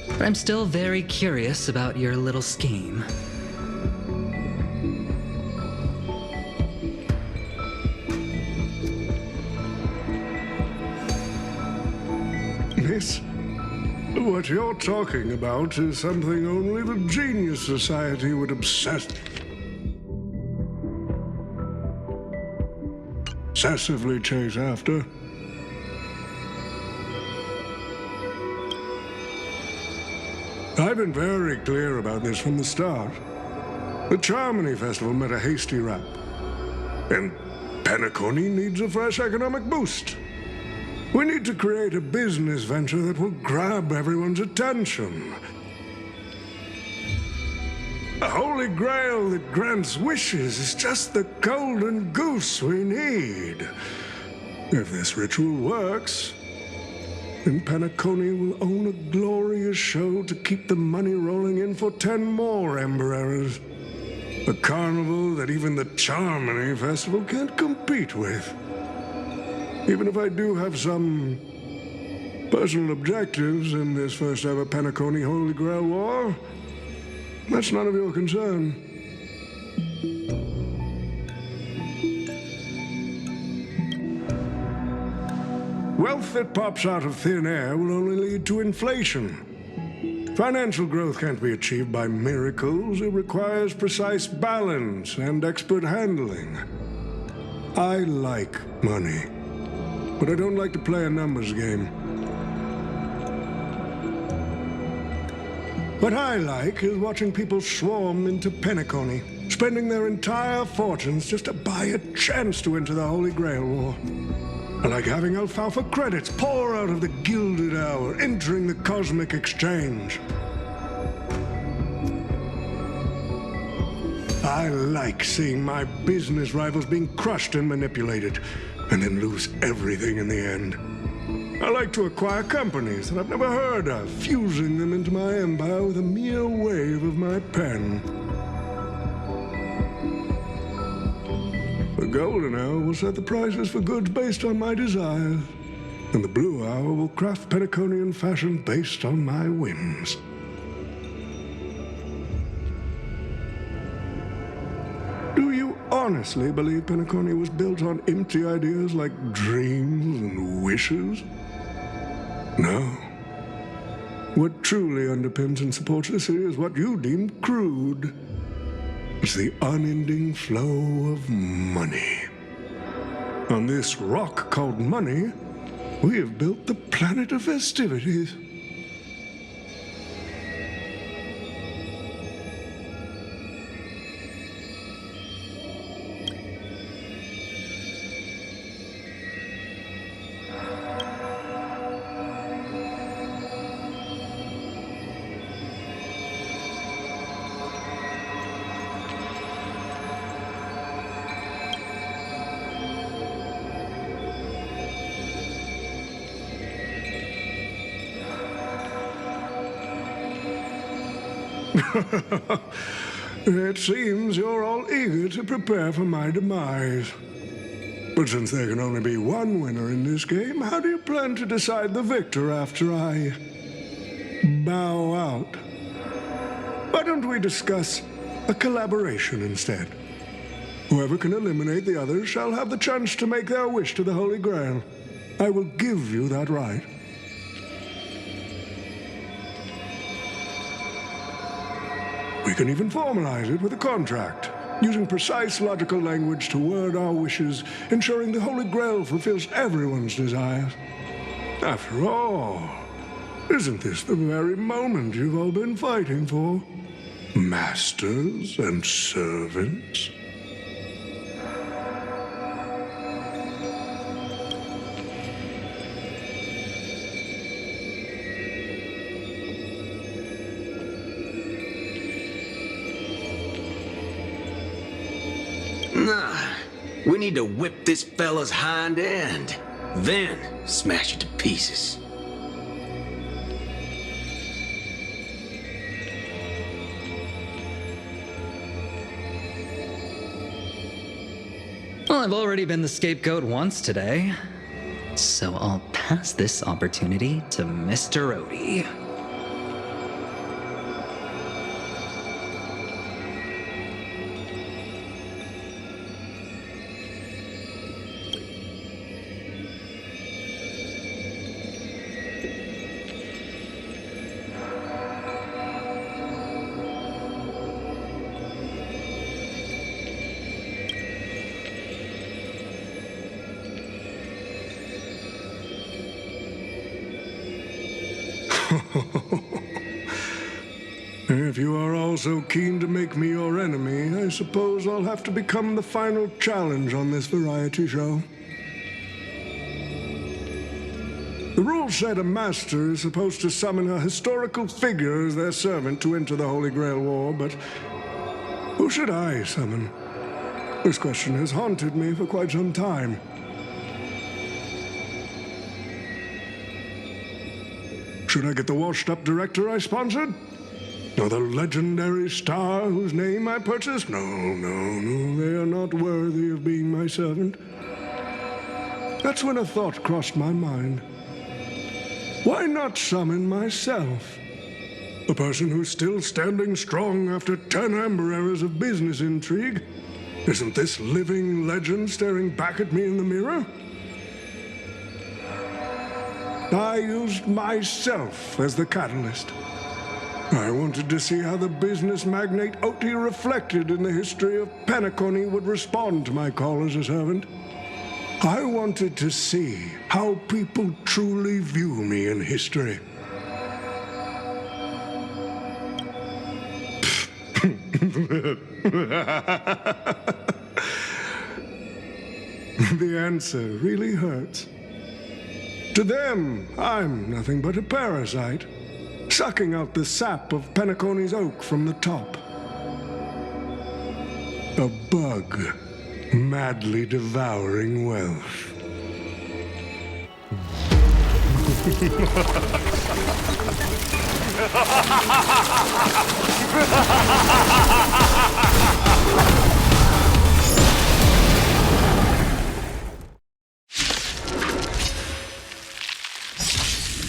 But I'm still very curious about your little scheme. Miss, what you're talking about is something only the Genius Society would obsessively chase after. I've been very clear about this from the start. The Charmony Festival met a hasty wrap. And Penacony needs a fresh economic boost. We need to create a business venture that will grab everyone's attention. A Holy Grail that grants wishes is just the golden goose we need. If this ritual works, then Penacony will own a glorious show to keep the money rolling in for 10 more Ember eras. A carnival that even the Charmony Festival can't compete with. Even if I do have some personal objectives in this first ever Penacony Holy Grail War, that's none of your concern. Wealth that pops out of thin air will only lead to inflation. Financial growth can't be achieved by miracles. It requires precise balance and expert handling. I like money, but I don't like to play a numbers game. What I like is watching people swarm into Penacony, spending their entire fortunes just to buy a chance to enter the Holy Grail War. I like having alfalfa credits pour out of the Gilded Hour, entering the Cosmic Exchange. I like seeing my business rivals being crushed and manipulated, and then lose everything in the end. I like to acquire companies that I've never heard of, fusing them into my empire with a mere wave of my pen. The Golden Hour will set the prices for goods based on my desires, and the Blue Hour will craft Penaconian fashion based on my whims. Do you honestly believe Penacony was built on empty ideas like dreams and wishes? No. What truly underpins and supports the city is what you deem crude. It's the unending flow of money. On this rock called money, we have built the planet of festivities. It seems you're all eager to prepare for my demise. But since there can only be one winner in this game, how do you plan to decide the victor after I bow out? Why don't we discuss a collaboration instead? Whoever can eliminate the others shall have the chance to make their wish to the Holy Grail. I will give you that right. We can even formalize it with a contract, using precise logical language to word our wishes, ensuring the Holy Grail fulfills everyone's desires. After all, isn't this the very moment you've all been fighting for? Masters and servants? Nah, we need to whip this fella's hind end, then smash it to pieces. Well, I've already been the scapegoat once today, so I'll pass this opportunity to Mr. Odie. If you are all so keen to make me your enemy, I suppose I'll have to become the final challenge on this variety show. The rules said a master is supposed to summon a historical figure as their servant to enter the Holy Grail War, but who should I summon? This question has haunted me for quite some time. Should I get the washed-up director I sponsored? Or the legendary star whose name I purchased? No, they are not worthy of being my servant. That's when a thought crossed my mind. Why not summon myself? A person who's still standing strong after 10 amber eras of business intrigue? Isn't this living legend staring back at me in the mirror? I used myself as the catalyst. I wanted to see how the business magnate Oti reflected in the history of Penacony would respond to my call as a servant. I wanted to see how people truly view me in history. The answer really hurts. To them, I'm nothing but a parasite, sucking out the sap of Penacony's oak from the top. A bug, madly devouring wealth.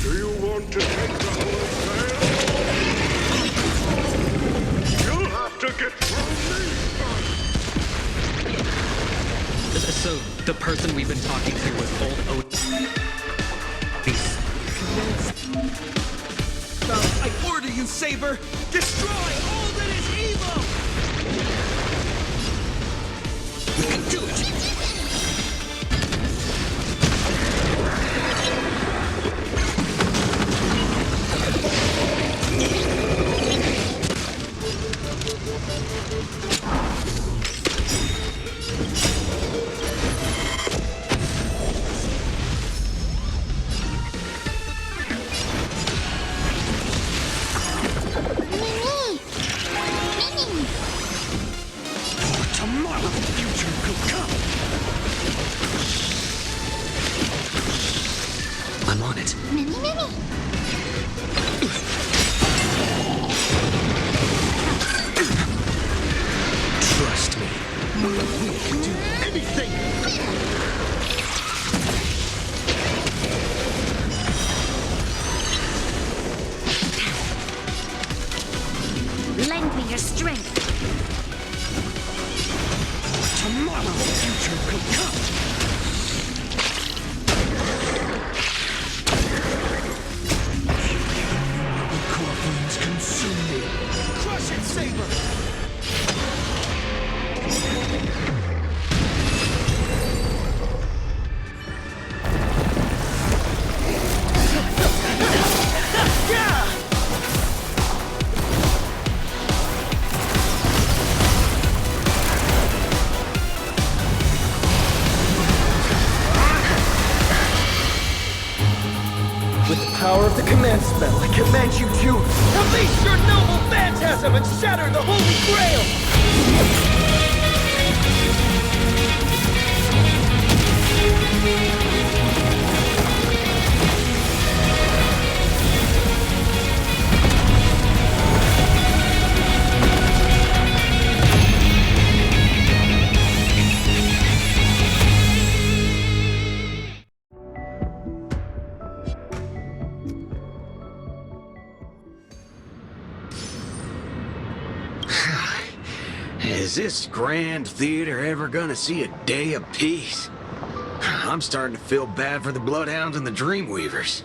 Do you want to take the Holy Grail? You'll have to get through me first. So, the person we've been talking to was old I order you, Saber! Destroy all that is evil! We can do it! I'm on it. Trust me. We can do anything. Lend me your strength. Tomorrow, the future could come. The core flames consume me. Crush it, Saber! With the power of the command spell, I command you to unleash your noble phantasm and shatter the Holy Grail! Is this grand theater ever gonna see a day of peace? I'm starting to feel bad for the Bloodhounds and the Dreamweavers.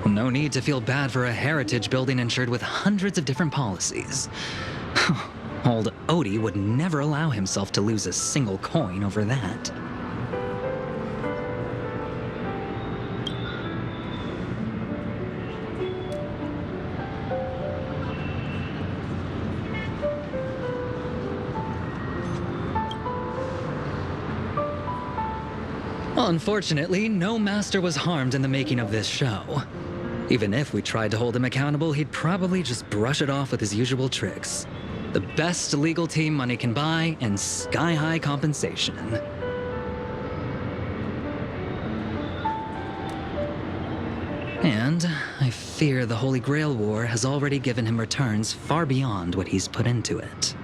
No need to feel bad for a heritage building insured with hundreds of different policies. Old Odie would never allow himself to lose a single coin over that. Unfortunately, no master was harmed in the making of this show. Even if we tried to hold him accountable, he'd probably just brush it off with his usual tricks. The best legal team money can buy, and sky-high compensation. And I fear the Holy Grail War has already given him returns far beyond what he's put into it.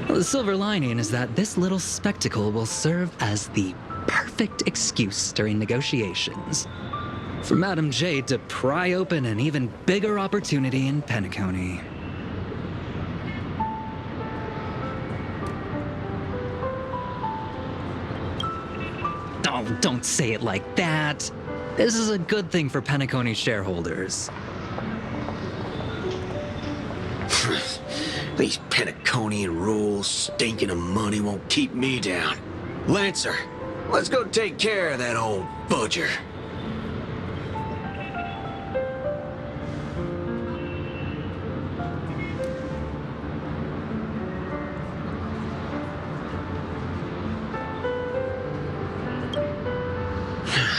The silver lining is that this little spectacle will serve as the perfect excuse during negotiations for Madame Jade to pry open an even bigger opportunity in Penacony. Oh, don't say it like that. This is a good thing for Penacony shareholders. These Penaconian rules, stinking of money, won't keep me down. Lancer, let's go take care of that old budger.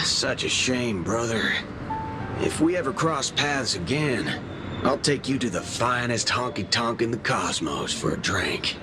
Such a shame, brother. If we ever cross paths again, I'll take you to the finest honky-tonk in the cosmos for a drink.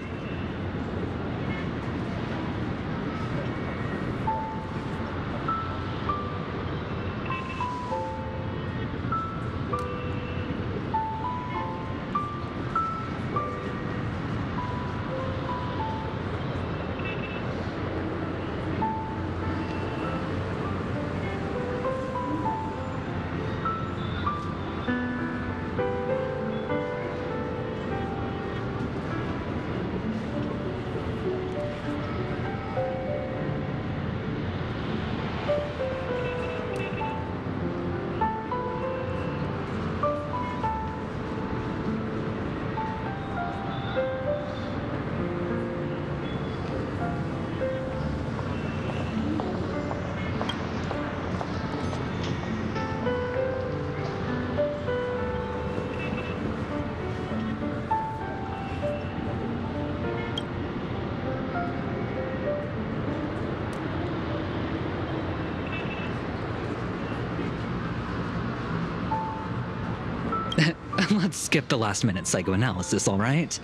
Let's skip the last-minute psychoanalysis, all right?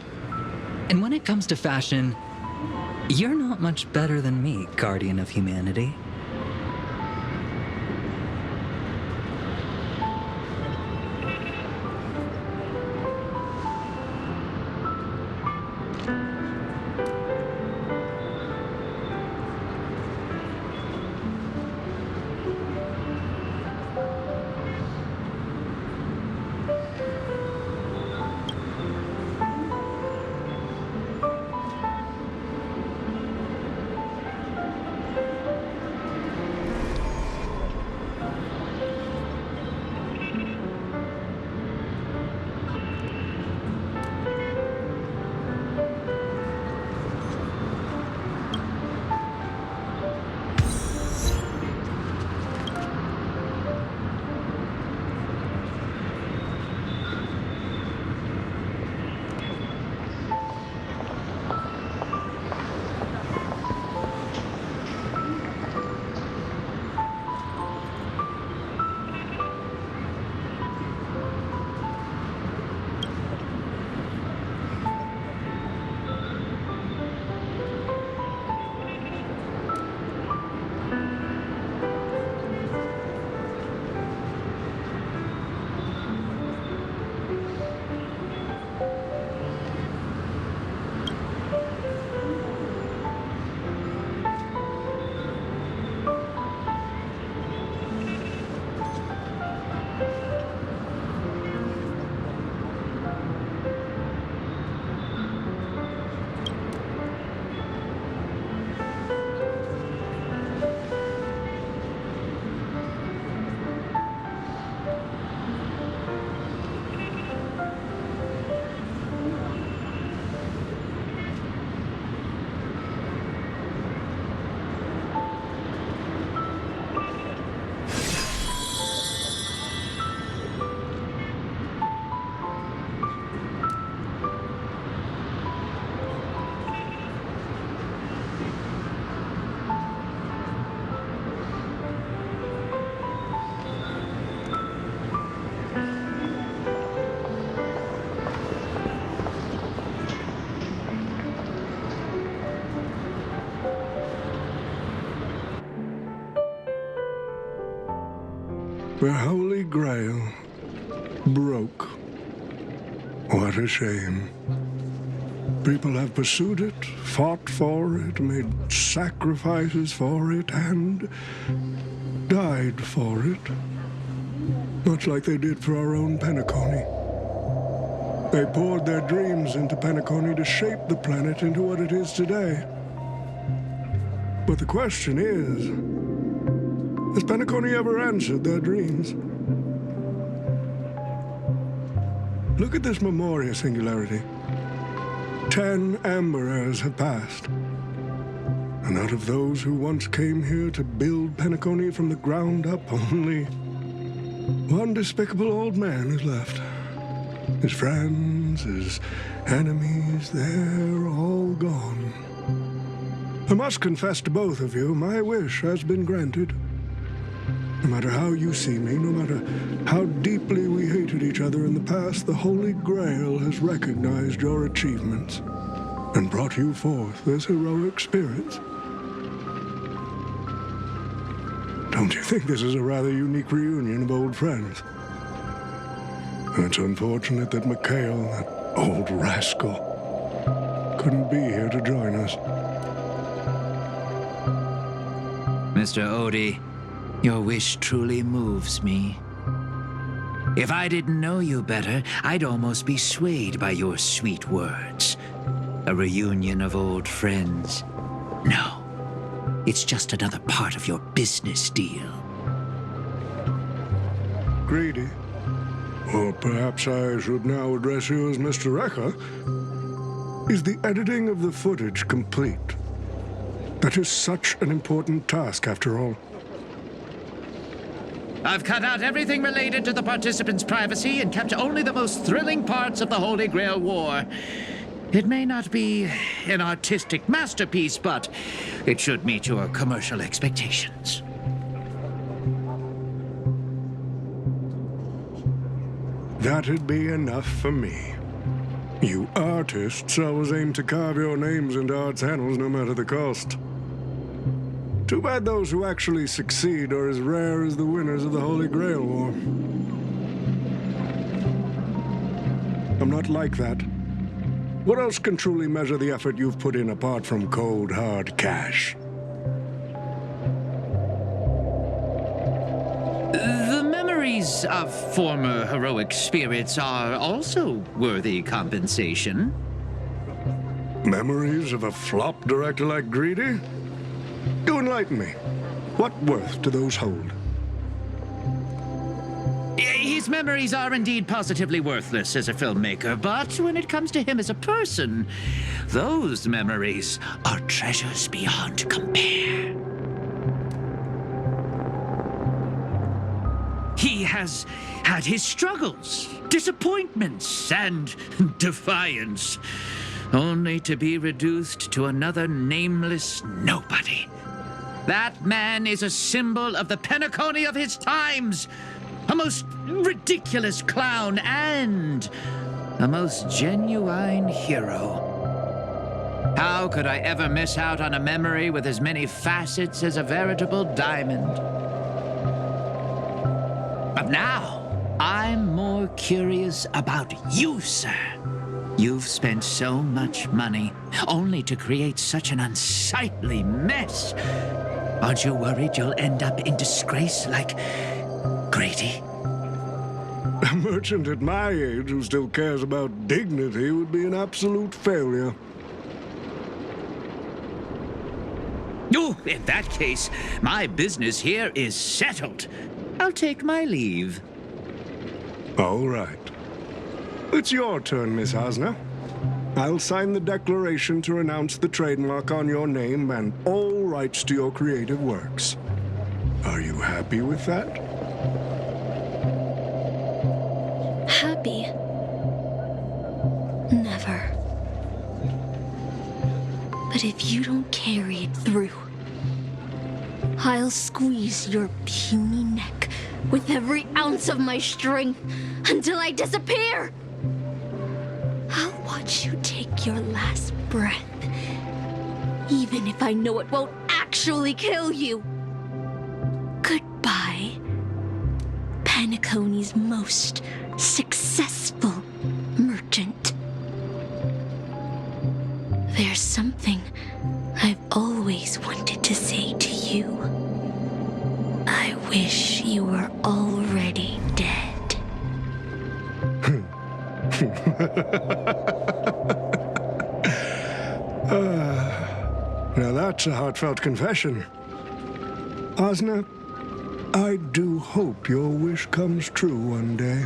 And when it comes to fashion, you're not much better than me, Guardian of Humanity. The Holy Grail broke. What a shame. People have pursued it, fought for it, made sacrifices for it, and died for it. Much like they did for our own Penacony. They poured their dreams into Penacony to shape the planet into what it is today. But the question is, has Penacony ever answered their dreams? Look at this Memoria singularity. 10 Amber Heirs have passed. And out of those who once came here to build Penacony from the ground up, only one despicable old man is left. His friends, his enemies, they're all gone. I must confess to both of you, my wish has been granted. No matter how you see me, no matter how deeply we hated each other in the past, the Holy Grail has recognized your achievements and brought you forth as heroic spirits. Don't you think this is a rather unique reunion of old friends? It's unfortunate that Mikhail, that old rascal, couldn't be here to join us. Mr. Odie, your wish truly moves me. If I didn't know you better, I'd almost be swayed by your sweet words. A reunion of old friends. No, it's just another part of your business deal. Greedy. Or perhaps I should now address you as Mr. Rekka. Is the editing of the footage complete? That is such an important task, after all. I've cut out everything related to the participants' privacy and kept only the most thrilling parts of the Holy Grail War. It may not be an artistic masterpiece, but it should meet your commercial expectations. That'd be enough for me. You artists always aim to carve your names into art's annals no matter the cost. Too bad those who actually succeed are as rare as the winners of the Holy Grail War. I'm not like that. What else can truly measure the effort you've put in apart from cold, hard cash? The memories of former heroic spirits are also worthy compensation. Memories of a flop director like Greedy? Do enlighten me. What worth do those hold? His memories are indeed positively worthless as a filmmaker, but when it comes to him as a person, those memories are treasures beyond compare. He has had his struggles, disappointments, and defiance, only to be reduced to another nameless nobody. That man is a symbol of the Penacony of his times, a most ridiculous clown and a most genuine hero. How could I ever miss out on a memory with as many facets as a veritable diamond? But now, I'm more curious about you, sir. You've spent so much money, only to create such an unsightly mess. Aren't you worried you'll end up in disgrace like Grady? A merchant at my age who still cares about dignity would be an absolute failure. Oh, in that case, my business here is settled. I'll take my leave. All right. It's your turn, Miss Osner. I'll sign the declaration to renounce the trademark on your name and all rights to your creative works. Are you happy with that? Happy? Never. But if you don't carry it through, I'll squeeze your puny neck with every ounce of my strength until I disappear. I'll watch you take your last breath, even if I know it won't actually kill you. Goodbye, Penacony's most successful merchant. There's something I've always wanted to say to you. I wish you were already dead. Now that's a heartfelt confession. Osner, I do hope your wish comes true one day.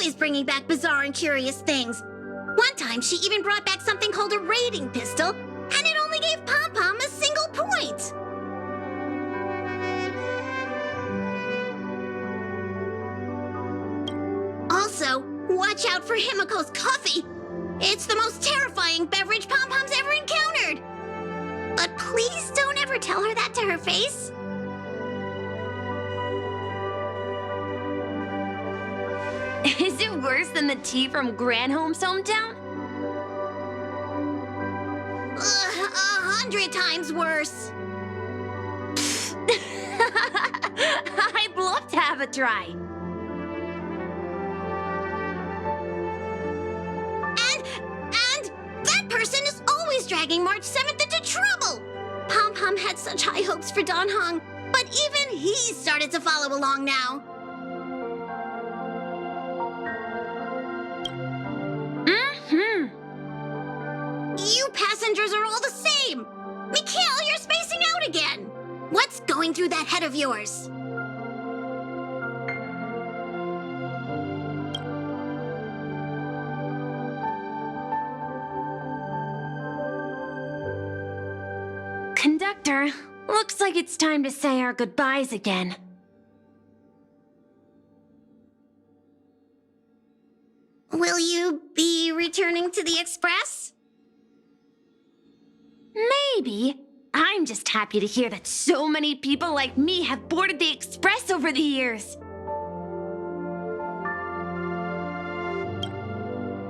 always bringing back bizarre and curious things. One time, she even brought back something called a raiding pistol, and it only gave Pom-Pom a single point. Also, watch out for Himiko's coffee. It's the most terrifying beverage Pom-Pom's ever encountered. But please don't ever tell her that to her face. Is it worse than the tea from Granholm's hometown? 100 times worse. I'd love to have a try. And that person is always dragging March 7th into trouble. Pom-Pom had such high hopes for Don Hong, but even he started to follow along now. You passengers are all the same. Mikhail, you're spacing out again. What's going through that head of yours? Conductor, looks like it's time to say our goodbyes again. Will you be returning to the Express? Maybe. I'm just happy to hear that so many people like me have boarded the Express over the years.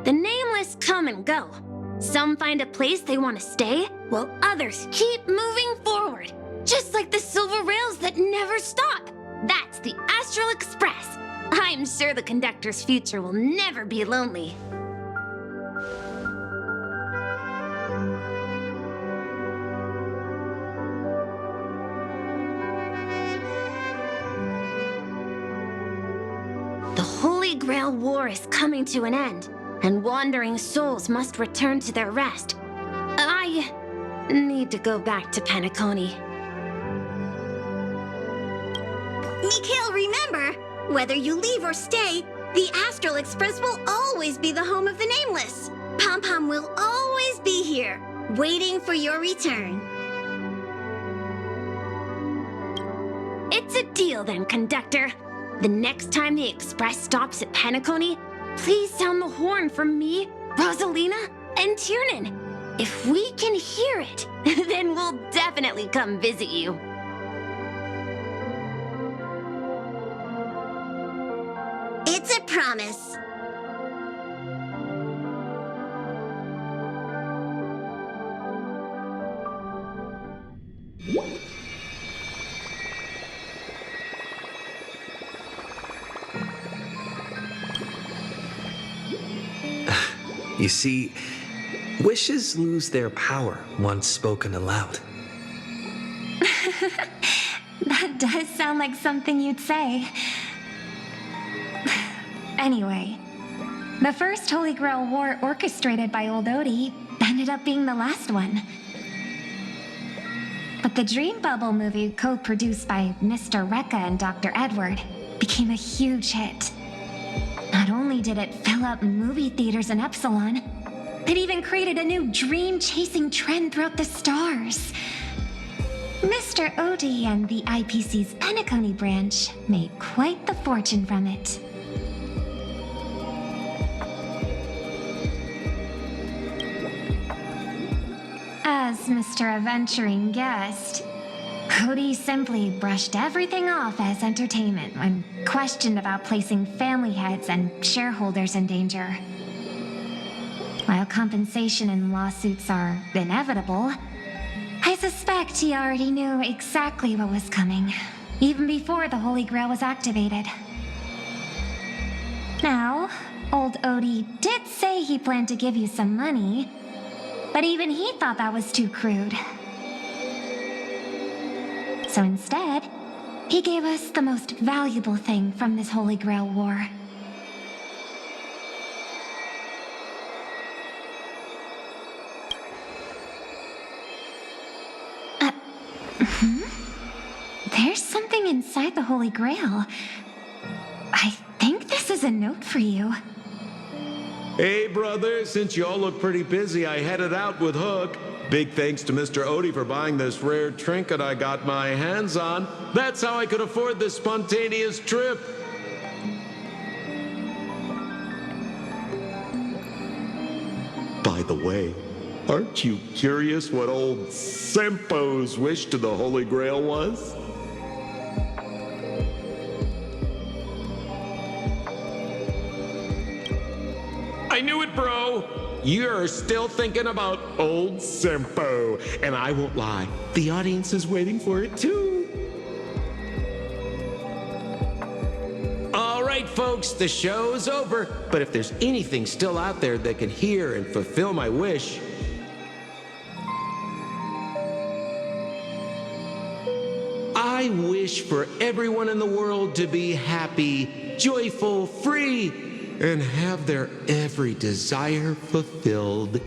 The nameless come and go. Some find a place they want to stay, while others keep moving forward. Just like the silver rails that never stop. That's the Astral Express. I'm sure the conductor's future will never be lonely. The Holy Grail War is coming to an end, and wandering souls must return to their rest. I need to go back to Penacony. Mikhail, remember, whether you leave or stay, the Astral Express will always be the home of the Nameless. Pom-Pom will always be here, waiting for your return. It's a deal then, conductor. The next time the Express stops at Penacony, please sound the horn for me, Rosalina, and Tiernan. If we can hear it, then we'll definitely come visit you. It's a promise. You see, wishes lose their power once spoken aloud. That does sound like something you'd say. Anyway, the first Holy Grail War orchestrated by Old Odie ended up being the last one. But the Dream Bubble movie, co-produced by Mr. Rekka and Dr. Edward, became a huge hit. Not only did it fill up movie theaters in Epsilon, it even created a new dream-chasing trend throughout the stars. Mr. Odie and the IPC's Penacony branch made quite the fortune from it. As Mr. Adventuring Guest, Cody simply brushed everything off as entertainment when questioned about placing family heads and shareholders in danger. While compensation and lawsuits are inevitable, I suspect he already knew exactly what was coming, even before the Holy Grail was activated. Now, old Odie did say he planned to give you some money, but even he thought that was too crude. So instead, he gave us the most valuable thing from this Holy Grail War. There's something inside the Holy Grail. I think this is is a note for you. Hey, brother, since y'all look pretty busy, I headed out with Hook. Big thanks to Mr. Odie for buying this rare trinket I got my hands on. That's how I could afford this spontaneous trip. By the way, aren't you curious what old Sempo's wish to the Holy Grail was? I knew it, bro! You're still thinking about old Sempo, and I won't lie, the audience is waiting for it too. All right, folks, the show's over, but if there's anything still out there that can hear and fulfill my wish, I wish for everyone in the world to be happy, joyful, free, and have their every desire fulfilled.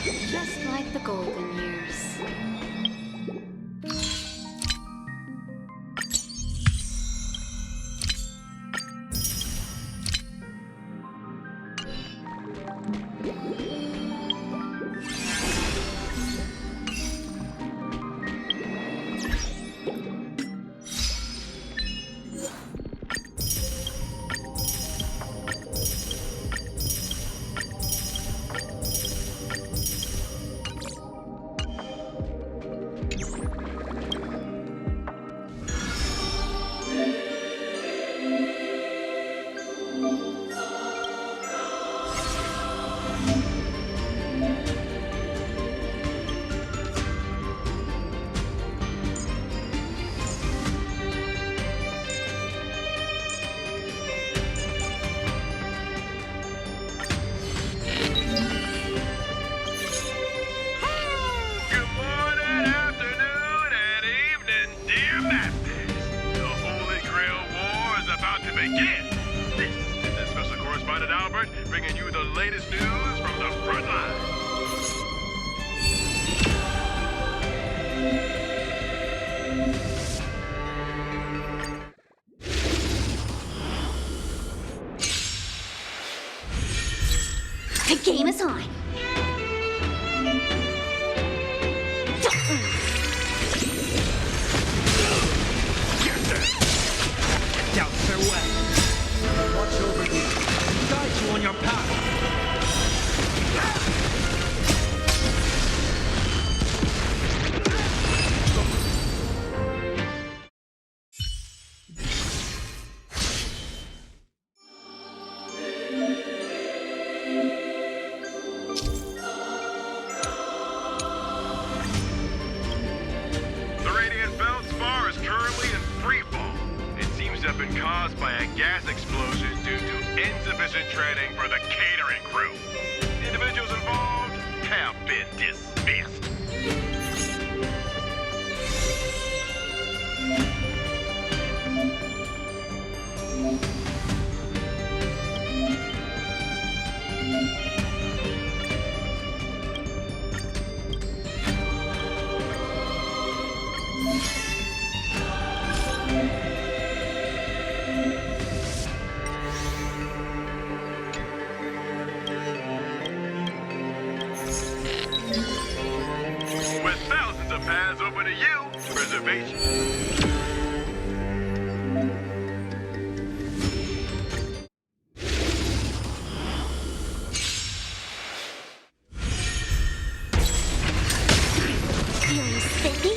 Just like the golden years. Bringing you the latest news from the front line. The game is on. Down, farewell. Watch over you. Guide you on your path. The radiant feldspar is currently in freefall. It seems to have been caused by a gas explosion due to insufficient training for the catering crew. The individuals involved have been dismissed. With thousands of paths open to you, reservation. Feeling spiffy?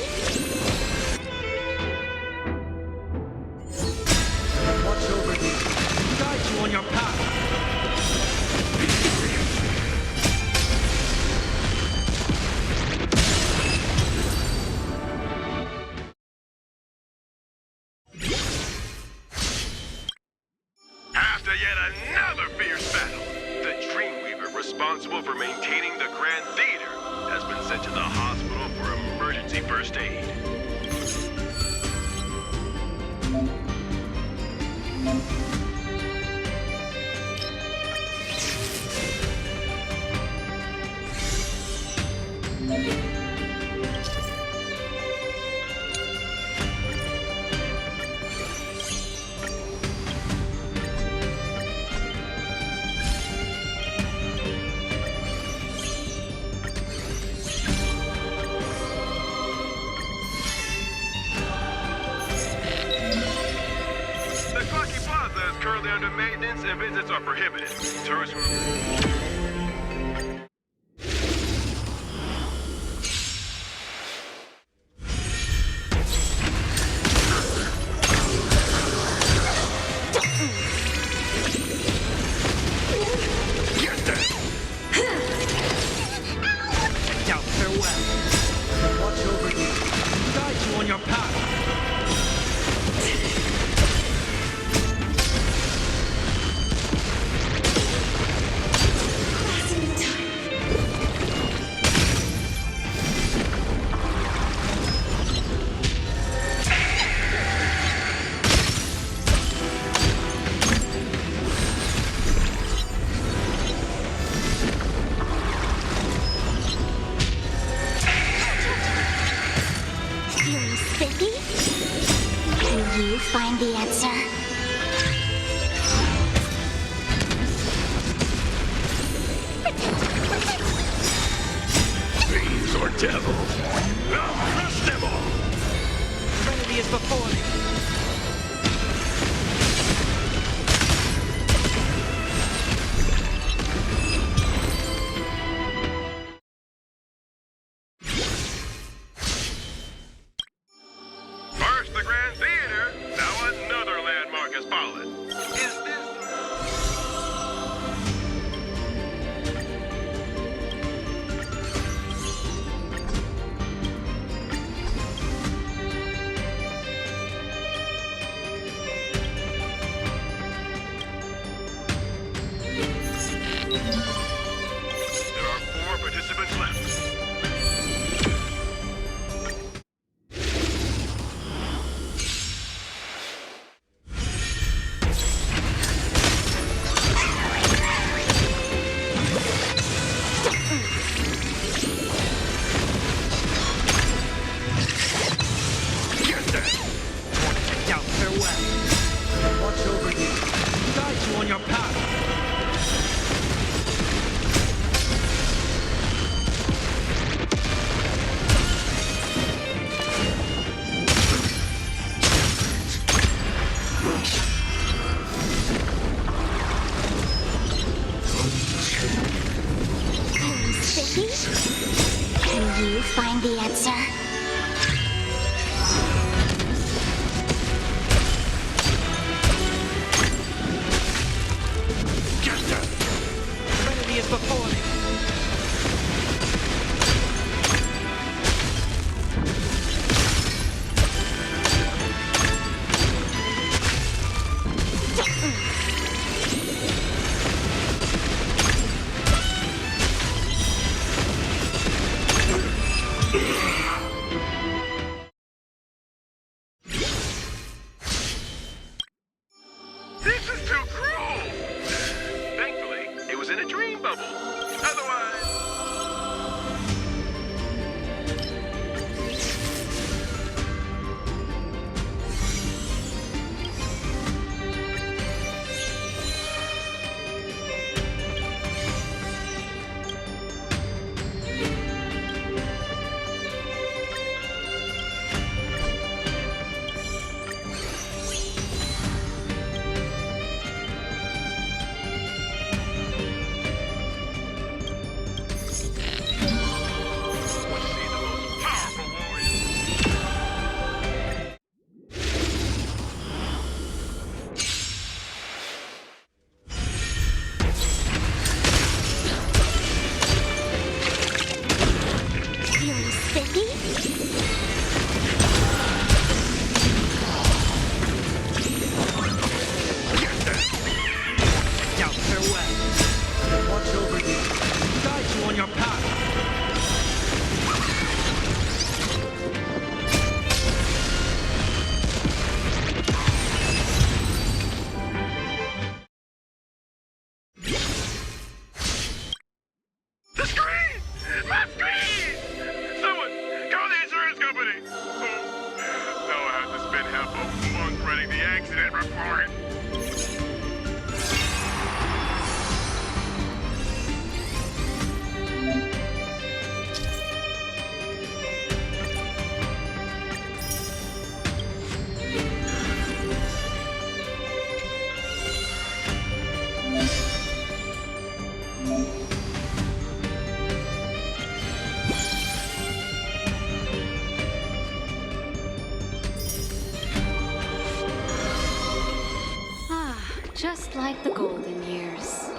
Watch over you. Guide you on your path. After yet another fierce battle, the Dreamweaver responsible for maintaining the Grand Theater has been sent to the hospital for emergency first aid. The Clocky Plaza is currently under maintenance and visits are prohibited. Tourists will... Down, farewell. Watch over you. Guide you on your path. Feeling spiffy? Can you find the answer? Fiends or devils, I'll crush them all! Trinity is before me. First the Grand Theater, now another landmark has fallen. Is this... There are 4 participants left. Down, farewell. Watch over you. Guide you on your path. find the answer. Enemy is before me. This is too cruel! Thankfully, it was in a dream bubble. Otherwise... Feeling spiffy? Now farewell. Watch over you. Guide you on your path. The screen! My screen! Someone, call the insurance company! Oh, now I have to spend half a month writing the accident report. Ah, just like the golden years.